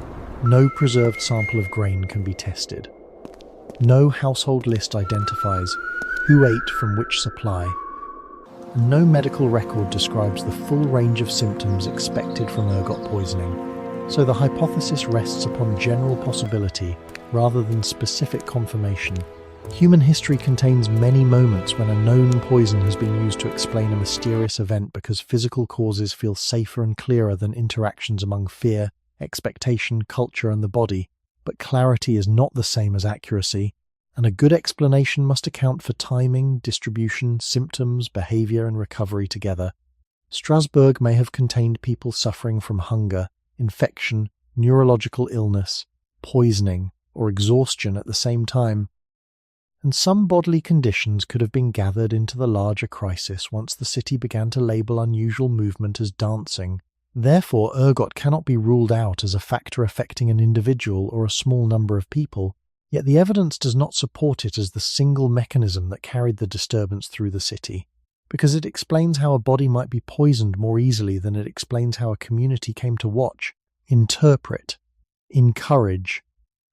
No preserved sample of grain can be tested. No household list identifies who ate from which supply, and no medical record describes the full range of symptoms expected from ergot poisoning. So the hypothesis rests upon general possibility rather than specific confirmation. Human history contains many moments when a known poison has been used to explain a mysterious event because physical causes feel safer and clearer than interactions among fear, expectation, culture, and the body. But clarity is not the same as accuracy, and a good explanation must account for timing, distribution, symptoms, behavior, and recovery together. Strasbourg may have contained people suffering from hunger, infection, neurological illness, poisoning, or exhaustion at the same time, and some bodily conditions could have been gathered into the larger crisis once the city began to label unusual movement as dancing. Therefore, ergot cannot be ruled out as a factor affecting an individual or a small number of people, yet the evidence does not support it as the single mechanism that carried the disturbance through the city, because it explains how a body might be poisoned more easily than it explains how a community came to watch, interpret, encourage,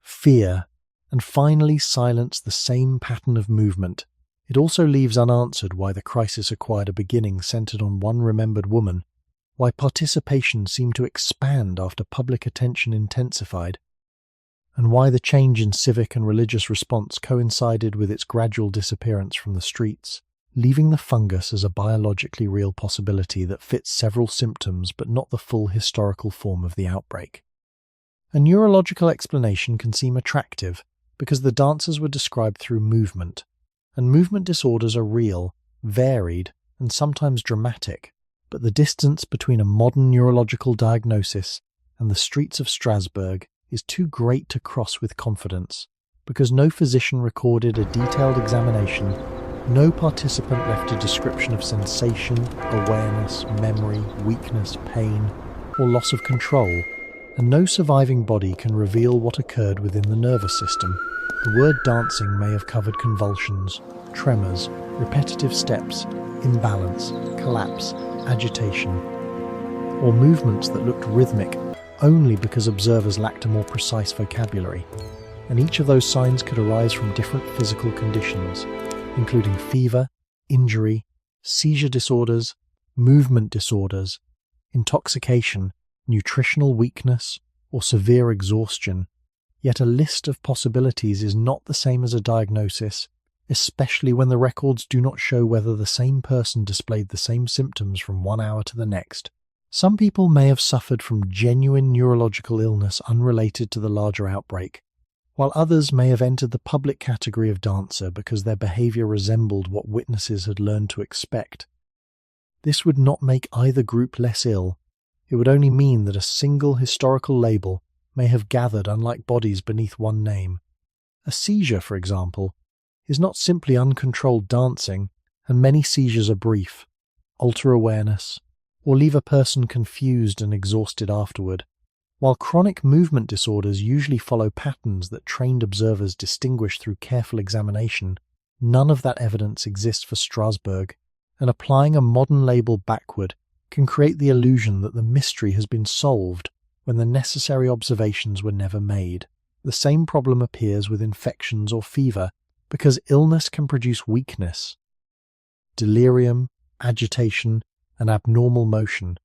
fear, and finally silence the same pattern of movement. It also leaves unanswered why the crisis acquired a beginning centered on one remembered woman, why participation seemed to expand after public attention intensified, and why the change in civic and religious response coincided with its gradual disappearance from the streets, leaving the fungus as a biologically real possibility that fits several symptoms but not the full historical form of the outbreak. A neurological explanation can seem attractive because the dancers were described through movement, and movement disorders are real, varied, and sometimes dramatic, but the distance between a modern neurological diagnosis and the streets of Strasbourg is too great to cross with confidence, because no physician recorded a detailed examination, no participant left a description of sensation, awareness, memory, weakness, pain, or loss of control, and no surviving body can reveal what occurred within the nervous system. The word dancing may have covered convulsions, tremors, repetitive steps, imbalance, collapse, agitation, or movements that looked rhythmic only because observers lacked a more precise vocabulary, and each of those signs could arise from different physical conditions, including fever, injury, seizure disorders, movement disorders, intoxication, nutritional weakness, or severe exhaustion. Yet a list of possibilities is not the same as a diagnosis, especially when the records do not show whether the same person displayed the same symptoms from one hour to the next. Some people may have suffered from genuine neurological illness unrelated to the larger outbreak, while others may have entered the public category of dancer because their behavior resembled what witnesses had learned to expect. This would not make either group less ill. It would only mean that a single historical label may have gathered unlike bodies beneath one name. A seizure, for example, is not simply uncontrolled dancing, and many seizures are brief, alter awareness, or leave a person confused and exhausted afterward, while chronic movement disorders usually follow patterns that trained observers distinguish through careful examination. None of that evidence exists for Strasbourg, and applying a modern label backward can create the illusion that the mystery has been solved when the necessary observations were never made. The same problem appears with infections or fever, because illness can produce weakness, delirium, agitation, and abnormal motion,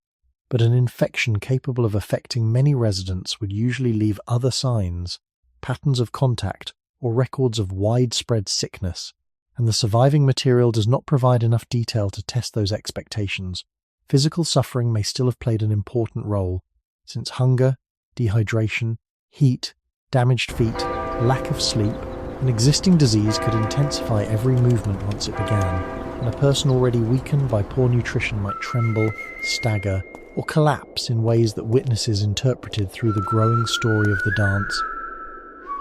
but an infection capable of affecting many residents would usually leave other signs, patterns of contact, or records of widespread sickness, and the surviving material does not provide enough detail to test those expectations. Physical suffering may still have played an important role, since hunger, dehydration, heat, damaged feet, lack of sleep, and existing disease could intensify every movement once it began, and a person already weakened by poor nutrition might tremble, stagger, or collapse in ways that witnesses interpreted through the growing story of the dance.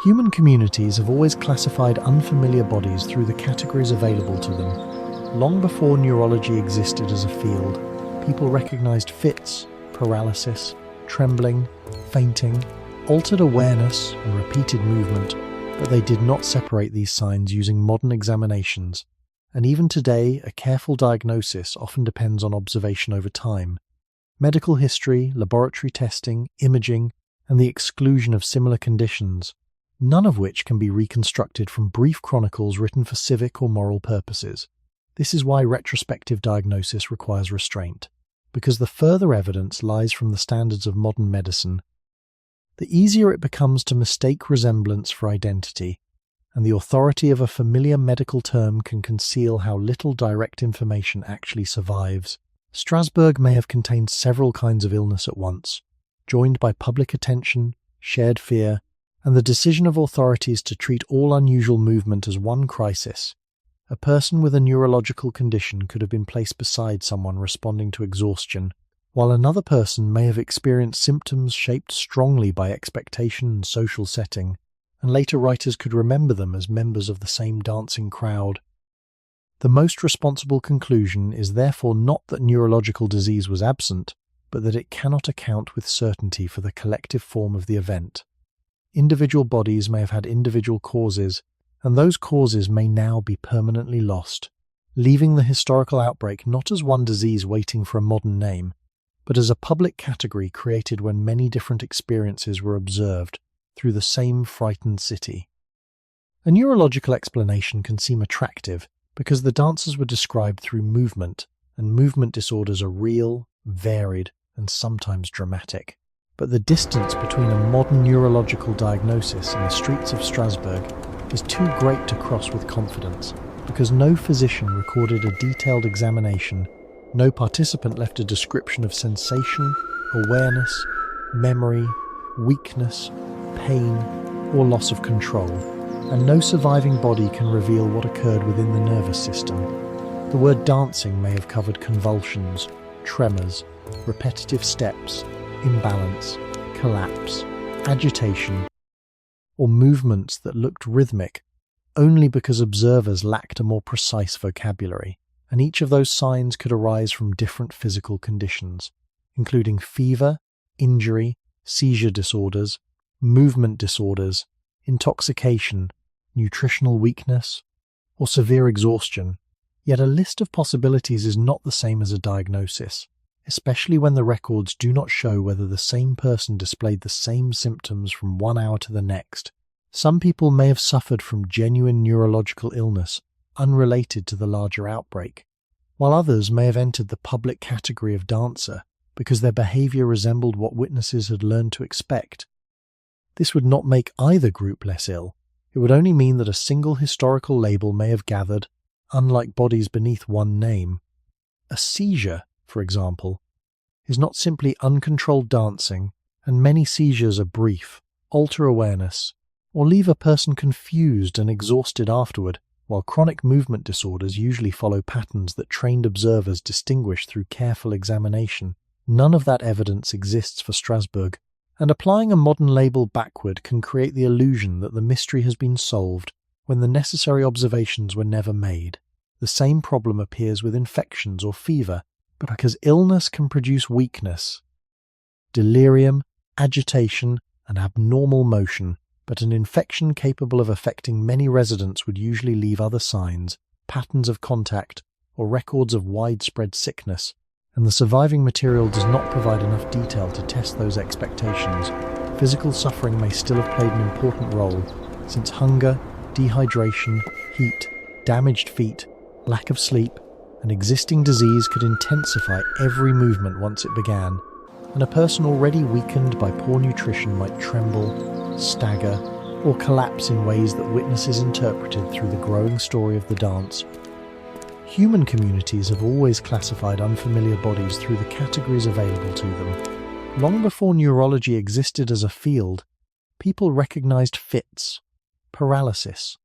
Human communities have always classified unfamiliar bodies through the categories available to them. Long before neurology existed as a field, people recognized fits, paralysis, trembling, fainting, altered awareness, and repeated movement, but they did not separate these signs using modern examinations, and even today a careful diagnosis often depends on observation over time. Medical history, laboratory testing, imaging, and the exclusion of similar conditions, none of which can be reconstructed from brief chronicles written for civic or moral purposes. This is why retrospective diagnosis requires restraint, because the further evidence lies from the standards of modern medicine. The easier it becomes to mistake resemblance for identity, and the authority of a familiar medical term can conceal how little direct information actually survives. Strasbourg may have contained several kinds of illness at once, joined by public attention, shared fear, and the decision of authorities to treat all unusual movement as one crisis. A person with a neurological condition could have been placed beside someone responding to exhaustion, while another person may have experienced symptoms shaped strongly by expectation and social setting, and later writers could remember them as members of the same dancing crowd. The most responsible conclusion is therefore not that neurological disease was absent, but that it cannot account with certainty for the collective form of the event. Individual bodies may have had individual causes, and those causes may now be permanently lost, leaving the historical outbreak not as one disease waiting for a modern name, but as a public category created when many different experiences were observed through the same frightened city. A neurological explanation can seem attractive because the dancers were described through movement, and movement disorders are real, varied, and sometimes dramatic. But the distance between a modern neurological diagnosis and the streets of Strasbourg is too great to cross with confidence, because no physician recorded a detailed examination, no participant left a description of sensation, awareness, memory, weakness, pain, or loss of control, and no surviving body can reveal what occurred within the nervous system. The word dancing may have covered convulsions, tremors, repetitive steps, imbalance, collapse, agitation, or movements that looked rhythmic only because observers lacked a more precise vocabulary, and each of those signs could arise from different physical conditions, including fever, injury, seizure disorders, movement disorders, intoxication, nutritional weakness, or severe exhaustion. Yet a list of possibilities is not the same as a diagnosis, especially when the records do not show whether the same person displayed the same symptoms from one hour to the next. Some people may have suffered from genuine neurological illness unrelated to the larger outbreak, while others may have entered the public category of dancer because their behavior resembled what witnesses had learned to expect. This would not make either group less ill. It would only mean that a single historical label may have gathered, unlike bodies beneath one name. A seizure, for example, is not simply uncontrolled dancing, and many seizures are brief, alter awareness, or leave a person confused and exhausted afterward, while chronic movement disorders usually follow patterns that trained observers distinguish through careful examination. None of that evidence exists for Strasbourg, and applying a modern label backward can create the illusion that the mystery has been solved when the necessary observations were never made. The same problem appears with infections or fever, but because illness can produce weakness, delirium, agitation, and abnormal motion, but an infection capable of affecting many residents would usually leave other signs, patterns of contact, or records of widespread sickness, and the surviving material does not provide enough detail to test those expectations. Physical suffering may still have played an important role, since hunger, dehydration, heat, damaged feet, lack of sleep, and existing disease could intensify every movement once it began, and a person already weakened by poor nutrition might tremble, stagger, or collapse in ways that witnesses interpreted through the growing story of the dance. Human communities have always classified unfamiliar bodies through the categories available to them. Long before neurology existed as a field, people recognized fits, paralysis,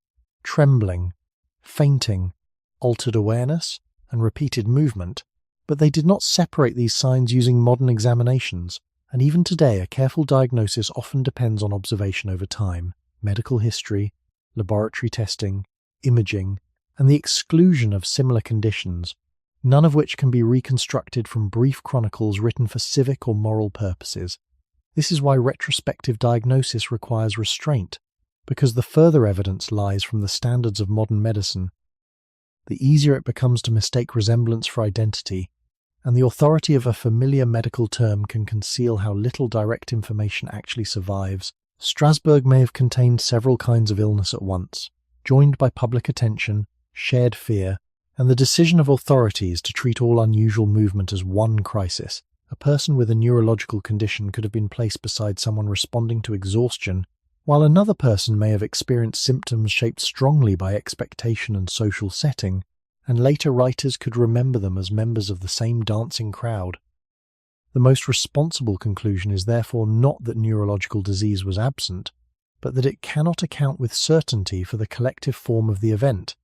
trembling, fainting, altered awareness, and repeated movement, but they did not separate these signs using modern examinations, and even today a careful diagnosis often depends on observation over time, medical history, laboratory testing, imaging, and the exclusion of similar conditions, none of which can be reconstructed from brief chronicles written for civic or moral purposes. This is why retrospective diagnosis requires restraint, because the further evidence lies from the standards of modern medicine. The easier it becomes to mistake resemblance for identity, and the authority of a familiar medical term can conceal how little direct information actually survives. Strasbourg may have contained several kinds of illness at once, joined by public attention, shared fear, and the decision of authorities to treat all unusual movement as one crisis. A person with a neurological condition could have been placed beside someone responding to exhaustion, while another person may have experienced symptoms shaped strongly by expectation and social setting, and later writers could remember them as members of the same dancing crowd. The most responsible conclusion is therefore not that neurological disease was absent, but that it cannot account with certainty for the collective form of the event.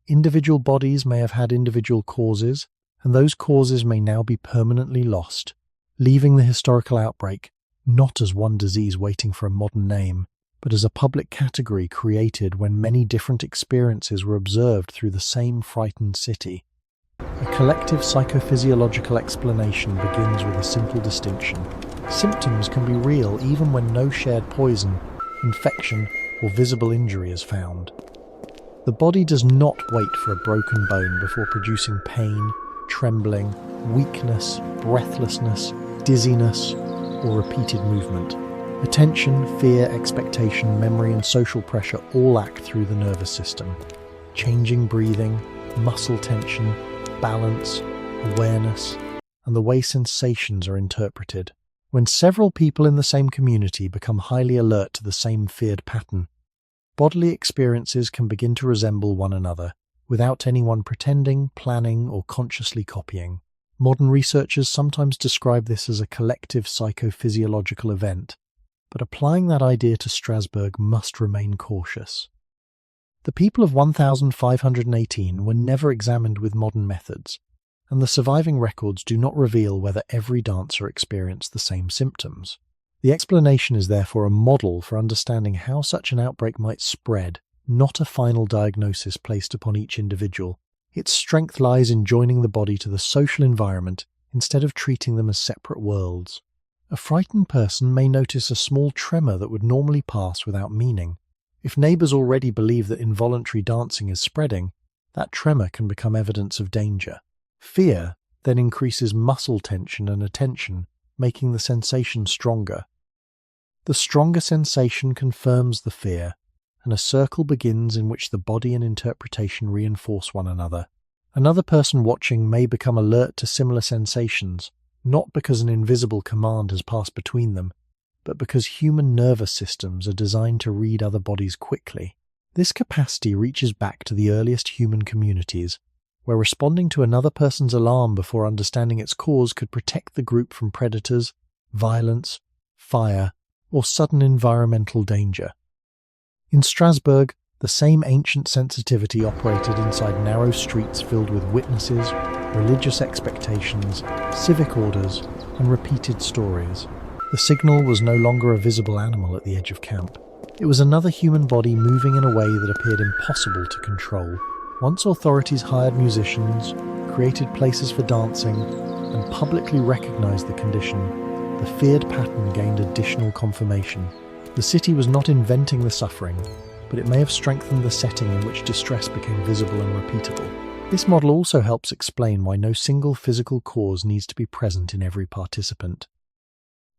Individual bodies may have had individual causes, and those causes may now be permanently lost, leaving the historical outbreak not as one disease waiting for a modern name, but as a public category created when many different experiences were observed through the same frightened city. A collective psychophysiological explanation begins with a simple distinction. Symptoms can be real even when no shared poison, infection, or visible injury is found. The body does not wait for a broken bone before producing pain, trembling, weakness, breathlessness, dizziness, or repeated movement. Attention, fear, expectation, memory, and social pressure all act through the nervous system. Changing breathing, muscle tension, balance, awareness, and the way sensations are interpreted. When several people in the same community become highly alert to the same feared pattern, bodily experiences can begin to resemble one another, without anyone pretending, planning, or consciously copying. Modern researchers sometimes describe this as a collective psychophysiological event, but applying that idea to Strasbourg must remain cautious. The people of 1518 were never examined with modern methods, and the surviving records do not reveal whether every dancer experienced the same symptoms. The explanation is therefore a model for understanding how such an outbreak might spread, not a final diagnosis placed upon each individual. Its strength lies in joining the body to the social environment instead of treating them as separate worlds. A frightened person may notice a small tremor that would normally pass without meaning. If neighbours already believe that involuntary dancing is spreading, that tremor can become evidence of danger. Fear then increases muscle tension and attention, making the sensation stronger. The stronger sensation confirms the fear, and a circle begins in which the body and interpretation reinforce one another. Another person watching may become alert to similar sensations, not because an invisible command has passed between them, but because human nervous systems are designed to read other bodies quickly. This capacity reaches back to the earliest human communities, where responding to another person's alarm before understanding its cause could protect the group from predators, violence, fire, or sudden environmental danger. In Strasbourg, the same ancient sensitivity operated inside narrow streets filled with witnesses, religious expectations, civic orders, and repeated stories. The signal was no longer a visible animal at the edge of camp. It was another human body moving in a way that appeared impossible to control. Once authorities hired musicians, created places for dancing, and publicly recognized the condition, the feared pattern gained additional confirmation. The city was not inventing the suffering, but it may have strengthened the setting in which distress became visible and repeatable. This model also helps explain why no single physical cause needs to be present in every participant.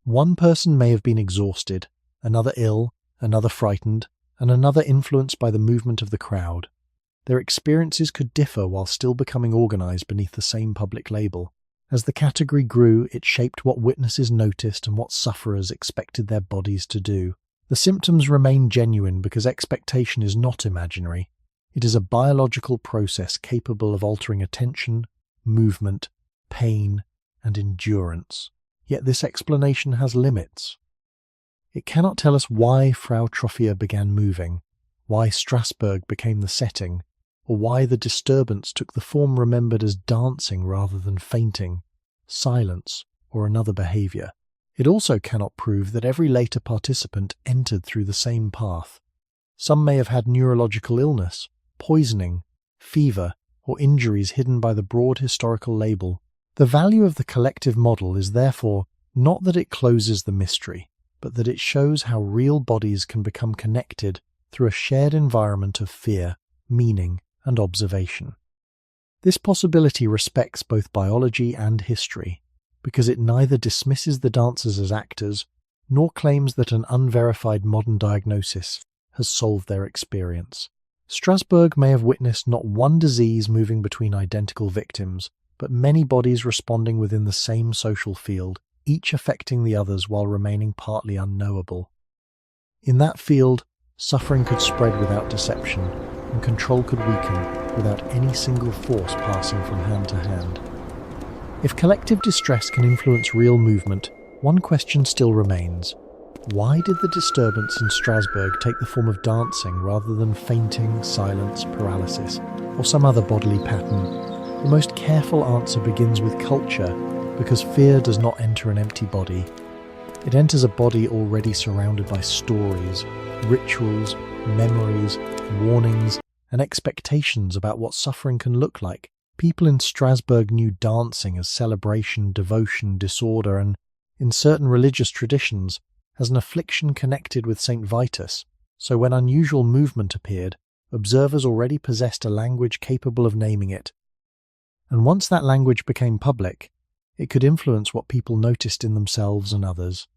One person may have been exhausted, another ill, another frightened, and another influenced by the movement of the crowd. Their experiences could differ while still becoming organized beneath the same public label. As the category grew, it shaped what witnesses noticed and what sufferers expected their bodies to do. The symptoms remain genuine because expectation is not imaginary. It is a biological process capable of altering attention, movement, pain, and endurance. Yet this explanation has limits. It cannot tell us why Frau Troffea began moving, why Strasbourg became the setting, or why the disturbance took the form remembered as dancing rather than fainting, silence, or another behaviour. It also cannot prove that every later participant entered through the same path. Some may have had neurological illness, poisoning, fever, or injuries hidden by the broad historical label. The value of the collective model is therefore not that it closes the mystery, but that it shows how real bodies can become connected through a shared environment of fear, meaning, and observation. This possibility respects both biology and history, because it neither dismisses the dancers as actors, nor claims that an unverified modern diagnosis has solved their experience. Strasbourg may have witnessed not one disease moving between identical victims, but many bodies responding within the same social field, each affecting the others while remaining partly unknowable. In that field, suffering could spread without deception, and control could weaken without any single force passing from hand to hand. If collective distress can influence real movement, one question still remains. Why did the disturbance in Strasbourg take the form of dancing rather than fainting, silence, paralysis, or some other bodily pattern? The most careful answer begins with culture, because fear does not enter an empty body. It enters a body already surrounded by stories, rituals, memories, warnings, and expectations about what suffering can look like. People in Strasbourg knew dancing as celebration, devotion, disorder, and, in certain religious traditions, as an affliction connected with Saint Vitus, so when unusual movement appeared, observers already possessed a language capable of naming it. And once that language became public, it could influence what people noticed in themselves and others.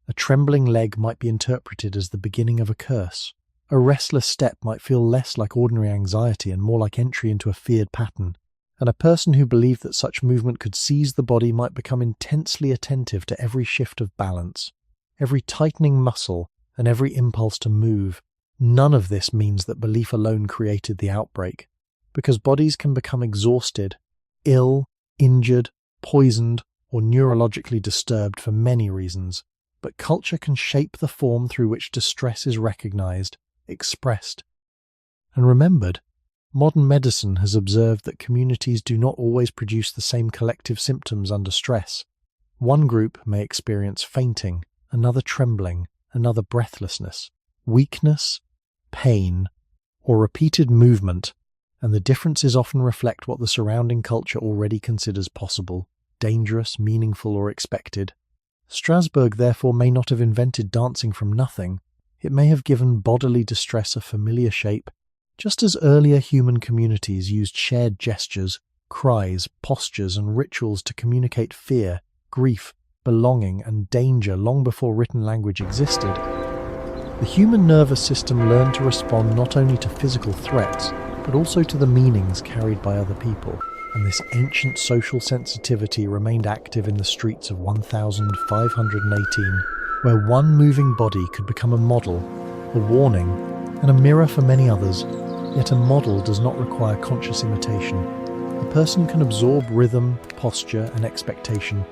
A trembling leg might be interpreted as the beginning of a curse. A restless step might feel less like ordinary anxiety and more like entry into a feared pattern. and a person who believed that such movement could seize the body might become intensely attentive to every shift of balance, every tightening muscle, and every impulse to move. None of this means that belief alone created the outbreak, because bodies can become exhausted, ill, injured, poisoned, or neurologically disturbed for many reasons, but culture can shape the form through which distress is recognized, expressed, and remembered. Modern medicine has observed that communities do not always produce the same collective symptoms under stress. One group may experience fainting, another trembling, another breathlessness, weakness, pain, or repeated movement, and the differences often reflect what the surrounding culture already considers possible, dangerous, meaningful, or expected. Strasbourg therefore may not have invented dancing from nothing. It may have given bodily distress a familiar shape, just as earlier human communities used shared gestures, cries, postures, and rituals to communicate fear, grief, belonging, and danger long before written language existed. The human nervous system learned to respond not only to physical threats, but also to the meanings carried by other people, and this ancient social sensitivity remained active in the streets of 1518, where one moving body could become a model, a warning, and a mirror for many others. Yet a model does not require conscious imitation. A person can absorb rhythm, posture, and expectation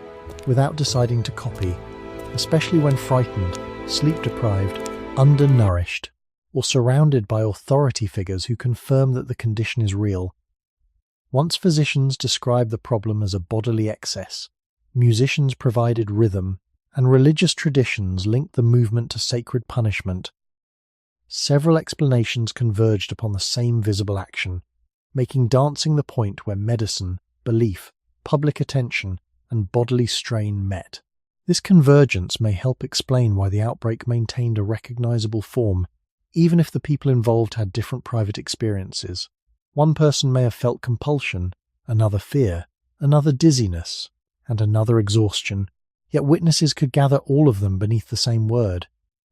without deciding to copy, especially when frightened, sleep-deprived, undernourished, or surrounded by authority figures who confirm that the condition is real. Once physicians described the problem as a bodily excess, musicians provided rhythm, and religious traditions linked the movement to sacred punishment. Several explanations converged upon the same visible action, making dancing the point where medicine, belief, public attention, and bodily strain met. This convergence may help explain why the outbreak maintained a recognizable form, even if the people involved had different private experiences. One person may have felt compulsion, another fear, another dizziness, and another exhaustion, yet witnesses could gather all of them beneath the same word,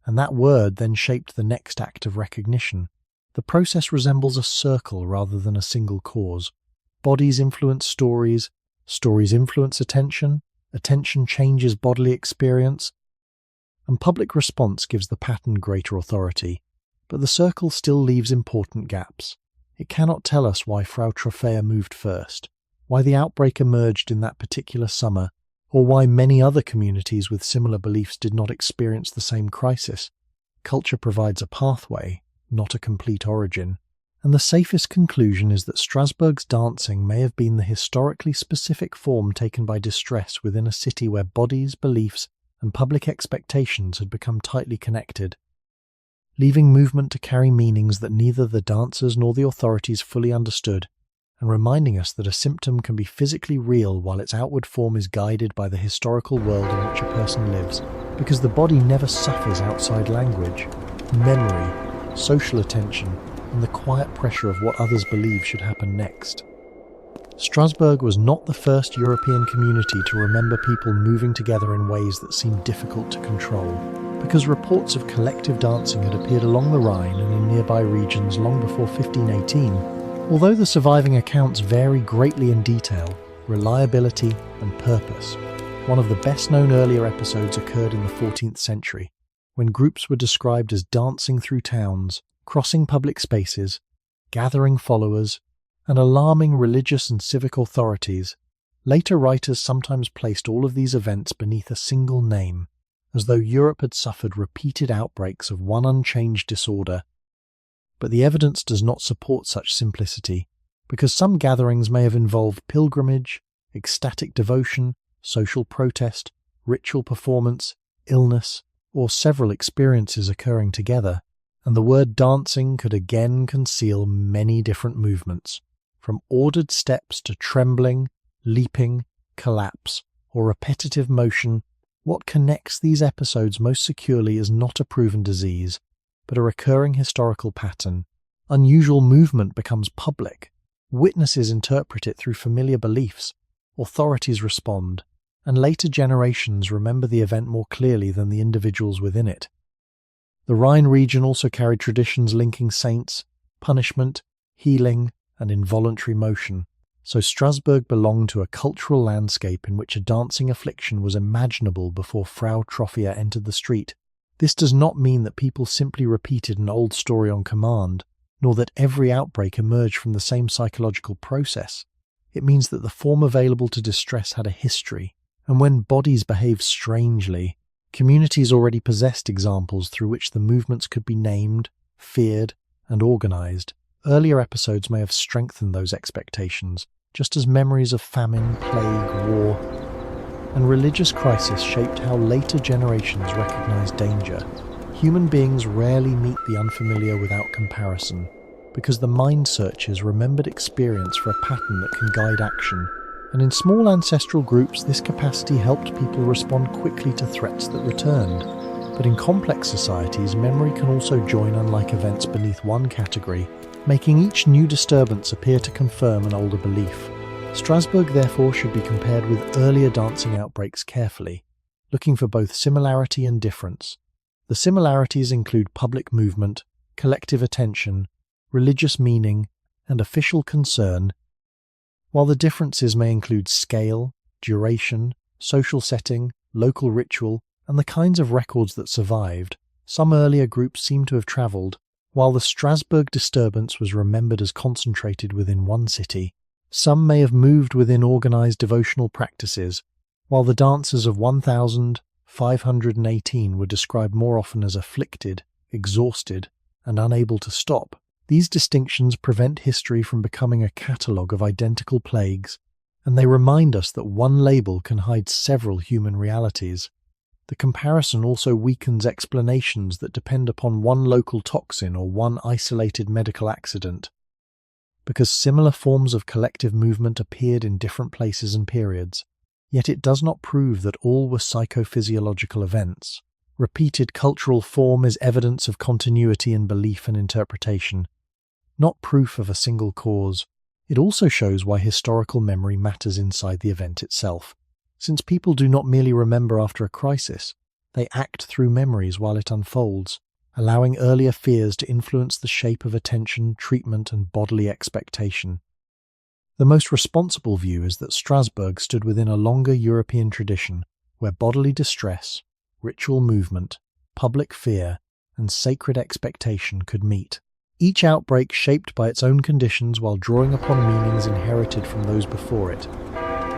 and that word then shaped the next act of recognition. The process resembles a circle rather than a single cause. Bodies influence stories, stories influence attention, attention changes bodily experience, and public response gives the pattern greater authority. But the circle still leaves important gaps. It cannot tell us why Frau Troffea moved first, why the outbreak emerged in that particular summer, or why many other communities with similar beliefs did not experience the same crisis. Culture provides a pathway, not a complete origin, and the safest conclusion is that Strasbourg's dancing may have been the historically specific form taken by distress within a city where bodies, beliefs, and public expectations had become tightly connected, leaving movement to carry meanings that neither the dancers nor the authorities fully understood, and reminding us that a symptom can be physically real while its outward form is guided by the historical world in which a person lives, because the body never suffers outside language, memory, social attention, and the quiet pressure of what others believe should happen next. Strasbourg was not the first European community to remember people moving together in ways that seemed difficult to control, because reports of collective dancing had appeared along the Rhine and in nearby regions long before 1518. Although the surviving accounts vary greatly in detail, reliability, and purpose, one of the best-known earlier episodes occurred in the 14th century, when groups were described as dancing through towns, crossing public spaces, gathering followers, and alarming religious and civic authorities. Later writers sometimes placed all of these events beneath a single name, as though Europe had suffered repeated outbreaks of one unchanged disorder. But the evidence does not support such simplicity, because some gatherings may have involved pilgrimage, ecstatic devotion, social protest, ritual performance, illness, or several experiences occurring together, and the word dancing could again conceal many different movements, from ordered steps to trembling, leaping, collapse, or repetitive motion. What connects these episodes most securely is not a proven disease, but a recurring historical pattern. Unusual movement becomes public. Witnesses interpret it through familiar beliefs. Authorities respond, and later generations remember the event more clearly than the individuals within it. The Rhine region also carried traditions linking saints, punishment, healing, and involuntary motion. So Strasbourg belonged to a cultural landscape in which a dancing affliction was imaginable before Frau Trophia entered the street. This does not mean that people simply repeated an old story on command, nor that every outbreak emerged from the same psychological process. It means that the form available to distress had a history, and when bodies behaved strangely, communities already possessed examples through which the movements could be named, feared, and organized. Earlier episodes may have strengthened those expectations, just as memories of famine, plague, war, and religious crisis shaped how later generations recognized danger. Human beings rarely meet the unfamiliar without comparison, because the mind searches remembered experience for a pattern that can guide action. And in small ancestral groups, this capacity helped people respond quickly to threats that returned. But in complex societies, memory can also join unlike events beneath one category, making each new disturbance appear to confirm an older belief. Strasbourg, therefore, should be compared with earlier dancing outbreaks carefully, looking for both similarity and difference. The similarities include public movement, collective attention, religious meaning, and official concern, while the differences may include scale, duration, social setting, local ritual, and the kinds of records that survived. Some earlier groups seem to have travelled. While the Strasbourg disturbance was remembered as concentrated within one city, some may have moved within organised devotional practices, while the dancers of 1518 were described more often as afflicted, exhausted, and unable to stop. These distinctions prevent history from becoming a catalogue of identical plagues, and they remind us that one label can hide several human realities. The comparison also weakens explanations that depend upon one local toxin or one isolated medical accident, because similar forms of collective movement appeared in different places and periods. Yet it does not prove that all were psychophysiological events. Repeated cultural form is evidence of continuity in belief and interpretation, not proof of a single cause. It also shows why historical memory matters inside the event itself. Since people do not merely remember after a crisis, they act through memories while it unfolds, allowing earlier fears to influence the shape of attention, treatment, and bodily expectation. The most responsible view is that Strasbourg stood within a longer European tradition where bodily distress, ritual movement, public fear, and sacred expectation could meet. Each outbreak shaped by its own conditions while drawing upon meanings inherited from those before it.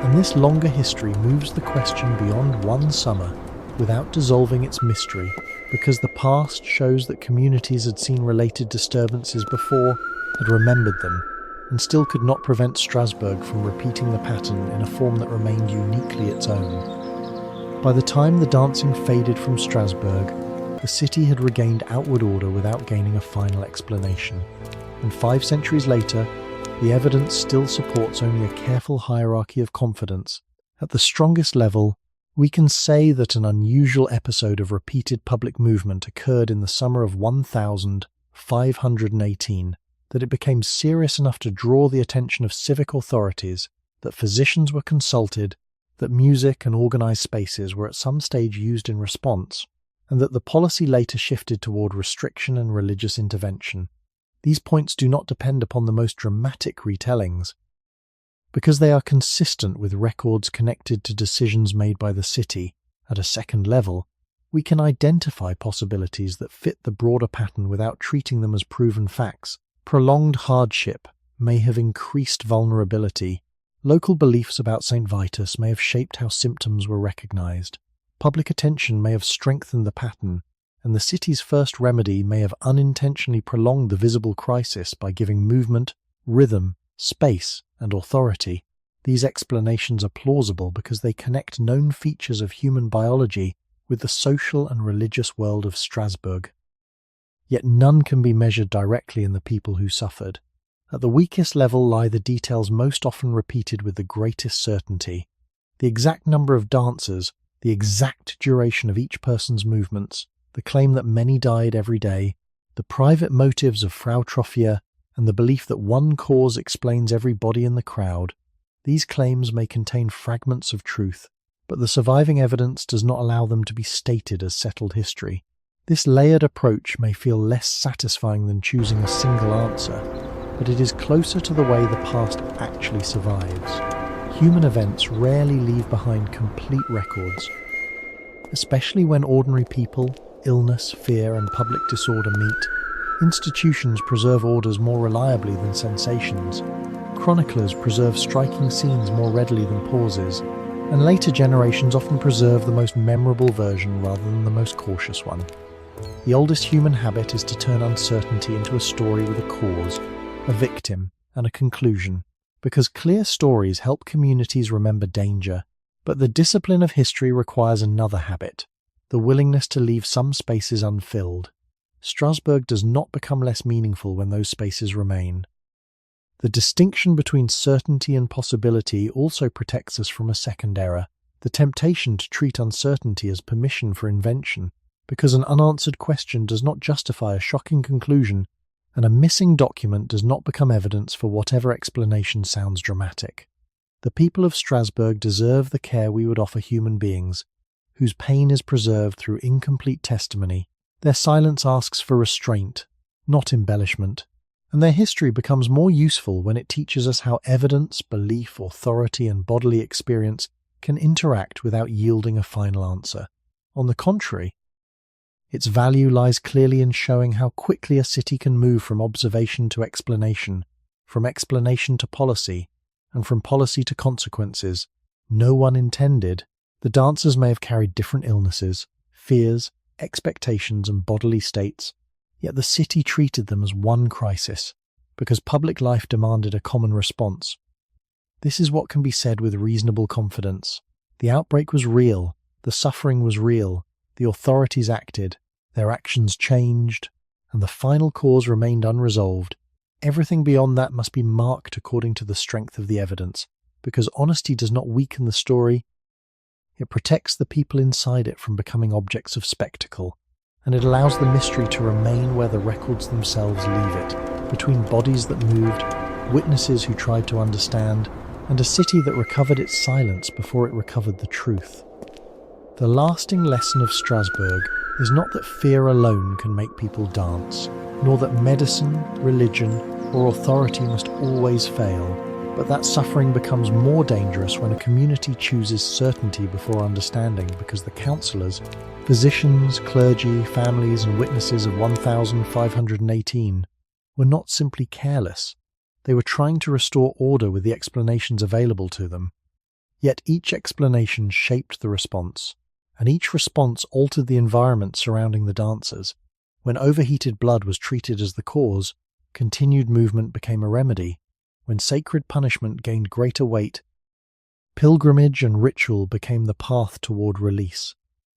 And this longer history moves the question beyond one summer without dissolving its mystery, because the past shows that communities had seen related disturbances before, had remembered them, and still could not prevent Strasbourg from repeating the pattern in a form that remained uniquely its own. By the time the dancing faded from Strasbourg, the city had regained outward order without gaining a final explanation, and 5 centuries later, the evidence still supports only a careful hierarchy of confidence. At the strongest level, we can say that an unusual episode of repeated public movement occurred in the summer of 1518, that it became serious enough to draw the attention of civic authorities, that physicians were consulted, that music and organised spaces were at some stage used in response, and that the policy later shifted toward restriction and religious intervention. These points do not depend upon the most dramatic retellings, because they are consistent with records connected to decisions made by the city. At a second level, we can identify possibilities that fit the broader pattern without treating them as proven facts. Prolonged hardship may have increased vulnerability. Local beliefs about St. Vitus may have shaped how symptoms were recognized. Public attention may have strengthened the pattern, and the city's first remedy may have unintentionally prolonged the visible crisis by giving movement, rhythm, space, and authority. These explanations are plausible because they connect known features of human biology with the social and religious world of Strasbourg. Yet none can be measured directly in the people who suffered. At the weakest level lie the details most often repeated with the greatest certainty. The exact number of dancers, the exact duration of each person's movements, the claim that many died every day, the private motives of Frau Trophia, and the belief that one cause explains every body in the crowd. These claims may contain fragments of truth, but the surviving evidence does not allow them to be stated as settled history. This layered approach may feel less satisfying than choosing a single answer, but it is closer to the way the past actually survives. Human events rarely leave behind complete records, especially when ordinary people, illness, fear, and public disorder meet. Institutions preserve orders more reliably than sensations. Chroniclers preserve striking scenes more readily than pauses, and later generations often preserve the most memorable version rather than the most cautious one. The oldest human habit is to turn uncertainty into a story with a cause, a victim, and a conclusion, because clear stories help communities remember danger. But the discipline of history requires another habit, the willingness to leave some spaces unfilled. Strasbourg does not become less meaningful when those spaces remain. The distinction between certainty and possibility also protects us from a second error, the temptation to treat uncertainty as permission for invention, because an unanswered question does not justify a shocking conclusion, and a missing document does not become evidence for whatever explanation sounds dramatic. The people of Strasbourg deserve the care we would offer human beings, whose pain is preserved through incomplete testimony. Their silence asks for restraint, not embellishment, and their history becomes more useful when it teaches us how evidence, belief, authority, and bodily experience can interact without yielding a final answer. On the contrary, its value lies clearly in showing how quickly a city can move from observation to explanation, from explanation to policy, and from policy to consequences. No one intended. The dancers may have carried different illnesses, fears, expectations, and bodily states, yet the city treated them as one crisis, because public life demanded a common response. This is what can be said with reasonable confidence. The outbreak was real, the suffering was real, the authorities acted, their actions changed, and the final cause remained unresolved. Everything beyond that must be marked according to the strength of the evidence, because honesty does not weaken the story. It protects the people inside it from becoming objects of spectacle, and it allows the mystery to remain where the records themselves leave it, between bodies that moved, witnesses who tried to understand, and a city that recovered its silence before it recovered the truth. The lasting lesson of Strasbourg is not that fear alone can make people dance, nor that medicine, religion, or authority must always fail, but that suffering becomes more dangerous when a community chooses certainty before understanding, because the counsellors, physicians, clergy, families, and witnesses of 1518 were not simply careless. They were trying to restore order with the explanations available to them. Yet each explanation shaped the response, and each response altered the environment surrounding the dancers. When overheated blood was treated as the cause, continued movement became a remedy. When sacred punishment gained greater weight, pilgrimage and ritual became the path toward release.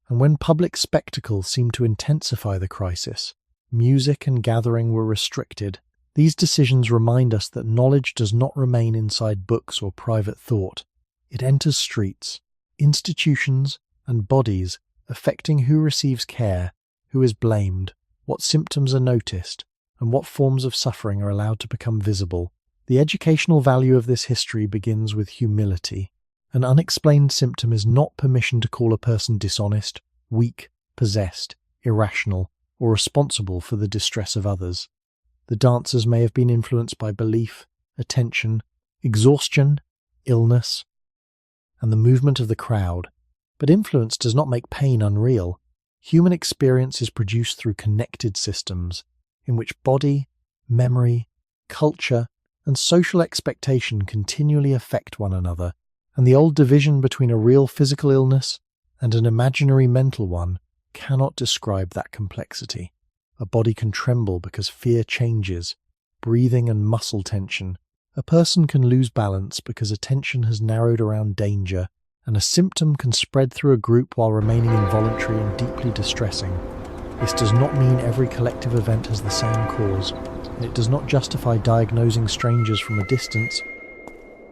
And when public spectacle seemed to intensify the crisis, music and gathering were restricted. These decisions remind us that knowledge does not remain inside books or private thought. It enters streets, institutions, and bodies, affecting who receives care, who is blamed, what symptoms are noticed, and what forms of suffering are allowed to become visible. The educational value of this history begins with humility. An unexplained symptom is not permission to call a person dishonest, weak, possessed, irrational, or responsible for the distress of others. The dancers may have been influenced by belief, attention, exhaustion, illness, and the movement of the crowd, but influence does not make pain unreal. Human experience is produced through connected systems, in which body, memory, culture, and social expectation continually affect one another, and the old division between a real physical illness and an imaginary mental one cannot describe that complexity. A body can tremble because fear changes, breathing and muscle tension. A person can lose balance because attention has narrowed around danger, and a symptom can spread through a group while remaining involuntary and deeply distressing. This does not mean every collective event has the same cause, and it does not justify diagnosing strangers from a distance.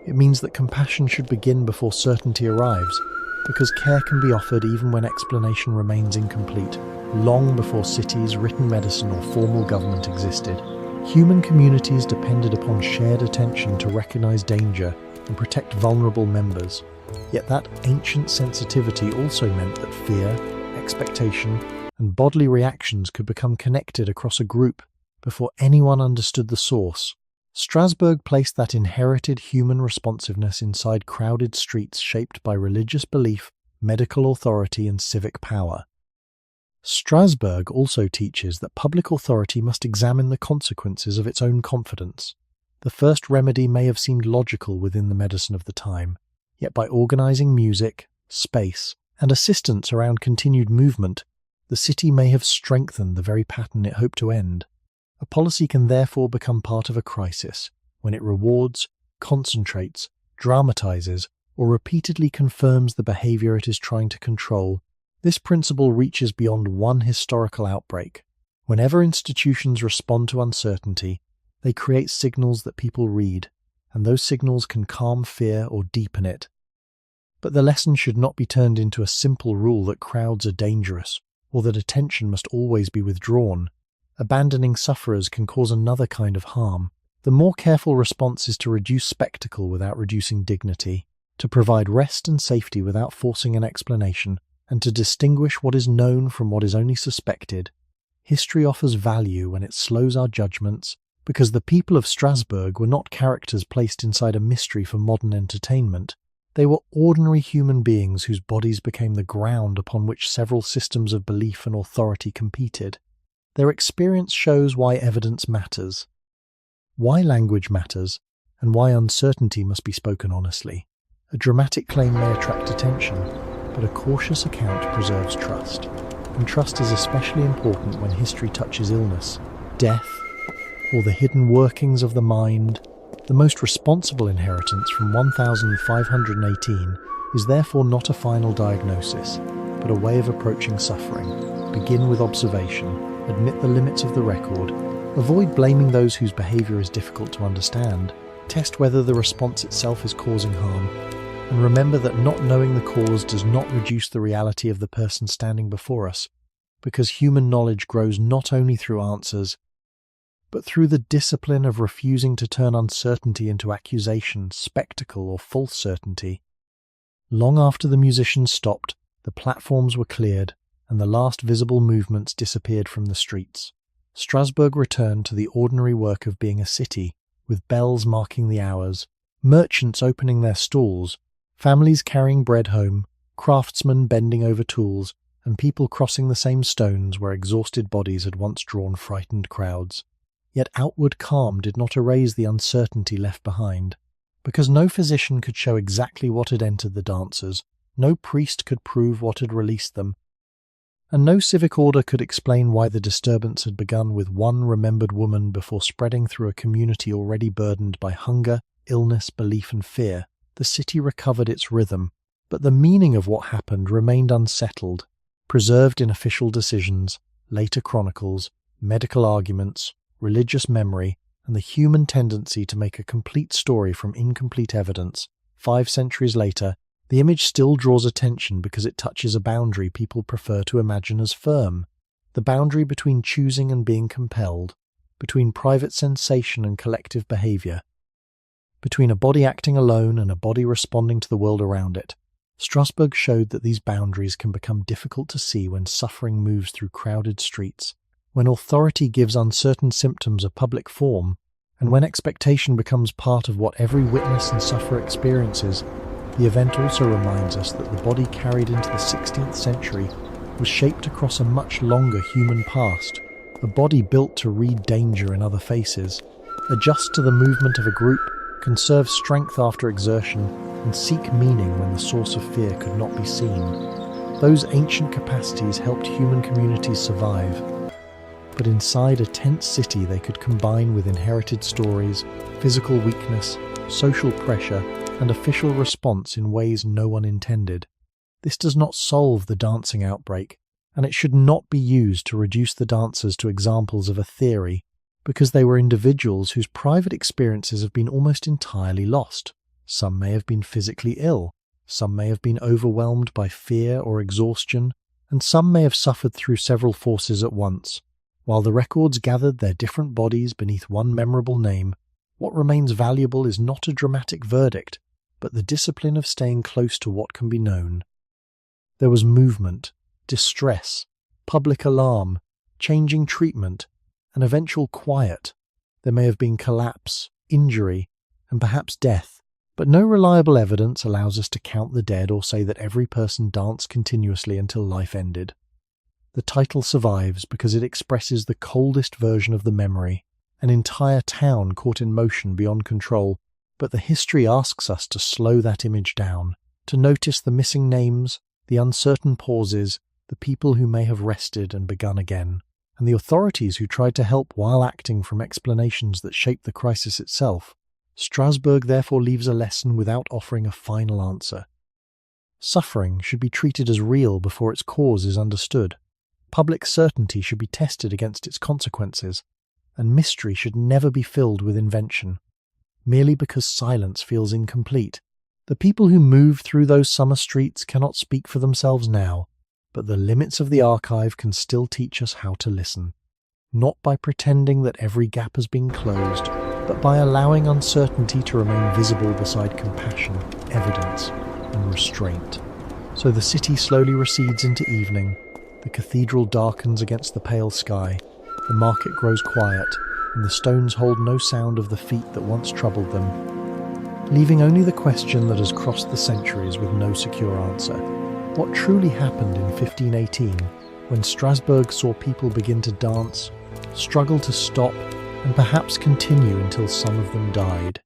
It means that compassion should begin before certainty arrives, because care can be offered even when explanation remains incomplete, long before cities, written medicine, or formal government existed. Human communities depended upon shared attention to recognize danger and protect vulnerable members. Yet that ancient sensitivity also meant that fear, expectation, and bodily reactions could become connected across a group before anyone understood the source. Strasbourg placed that inherited human responsiveness inside crowded streets shaped by religious belief, medical authority, and civic power. Strasbourg also teaches that public authority must examine the consequences of its own confidence. The first remedy may have seemed logical within the medicine of the time, yet by organizing music, space, and assistance around continued movement, the city may have strengthened the very pattern it hoped to end. A policy can therefore become part of a crisis when it rewards, concentrates, dramatizes, or repeatedly confirms the behavior it is trying to control. This principle reaches beyond one historical outbreak. Whenever institutions respond to uncertainty, they create signals that people read, and those signals can calm fear or deepen it. But the lesson should not be turned into a simple rule that crowds are dangerous, or that attention must always be withdrawn. Abandoning sufferers can cause another kind of harm. The more careful response is to reduce spectacle without reducing dignity, to provide rest and safety without forcing an explanation, and to distinguish what is known from what is only suspected. History offers value when it slows our judgments, because the people of Strasbourg were not characters placed inside a mystery for modern entertainment. They were ordinary human beings whose bodies became the ground upon which several systems of belief and authority competed. Their experience shows why evidence matters, why language matters, and why uncertainty must be spoken honestly. A dramatic claim may attract attention, but a cautious account preserves trust. And trust is especially important when history touches illness, death, or the hidden workings of the mind. The most responsible inheritance from 1518 is therefore not a final diagnosis, but a way of approaching suffering. Begin with observation, admit the limits of the record, avoid blaming those whose behavior is difficult to understand, test whether the response itself is causing harm, and remember that not knowing the cause does not reduce the reality of the person standing before us, because human knowledge grows not only through answers, but through the discipline of refusing to turn uncertainty into accusation, spectacle, or false certainty. Long after the musicians stopped, the platforms were cleared, and the last visible movements disappeared from the streets. Strasbourg returned to the ordinary work of being a city, with bells marking the hours, merchants opening their stalls, families carrying bread home, craftsmen bending over tools, and people crossing the same stones where exhausted bodies had once drawn frightened crowds. Yet outward calm did not erase the uncertainty left behind, because no physician could show exactly what had entered the dancers, no priest could prove what had released them, and no civic order could explain why the disturbance had begun with one remembered woman before spreading through a community already burdened by hunger, illness, belief, and fear. The city recovered its rhythm, but the meaning of what happened remained unsettled, preserved in official decisions, later chronicles, medical arguments, religious memory, and the human tendency to make a complete story from incomplete evidence. 5 centuries later, the image still draws attention because it touches a boundary people prefer to imagine as firm, the boundary between choosing and being compelled, between private sensation and collective behavior, between a body acting alone and a body responding to the world around it. Strasbourg showed that these boundaries can become difficult to see when suffering moves through crowded streets, when authority gives uncertain symptoms a public form, and when expectation becomes part of what every witness and sufferer experiences. The event also reminds us that the body carried into the 16th century was shaped across a much longer human past, a body built to read danger in other faces, adjust to the movement of a group, conserve strength after exertion, and seek meaning when the source of fear could not be seen. Those ancient capacities helped human communities survive, but inside a tense city they could combine with inherited stories, physical weakness, social pressure, and official response in ways no one intended. This does not solve the dancing outbreak, and it should not be used to reduce the dancers to examples of a theory, because they were individuals whose private experiences have been almost entirely lost. Some may have been physically ill, some may have been overwhelmed by fear or exhaustion, and some may have suffered through several forces at once. While the records gathered their different bodies beneath one memorable name, what remains valuable is not a dramatic verdict, but the discipline of staying close to what can be known. There was movement, distress, public alarm, changing treatment, and eventual quiet. There may have been collapse, injury, and perhaps death, but no reliable evidence allows us to count the dead or say that every person danced continuously until life ended. The title survives because it expresses the coldest version of the memory, an entire town caught in motion beyond control, but the history asks us to slow that image down, to notice the missing names, the uncertain pauses, the people who may have rested and begun again, and the authorities who tried to help while acting from explanations that shaped the crisis itself. Strasbourg therefore leaves a lesson without offering a final answer. Suffering should be treated as real before its cause is understood. Public certainty should be tested against its consequences, and mystery should never be filled with invention, merely because silence feels incomplete. The people who moved through those summer streets cannot speak for themselves now, but the limits of the archive can still teach us how to listen, not by pretending that every gap has been closed, but by allowing uncertainty to remain visible beside compassion, evidence, and restraint. So the city slowly recedes into evening, the cathedral darkens against the pale sky, the market grows quiet, and the stones hold no sound of the feet that once troubled them, leaving only the question that has crossed the centuries with no secure answer. What truly happened in 1518, when Strasbourg saw people begin to dance, struggle to stop, and perhaps continue until some of them died?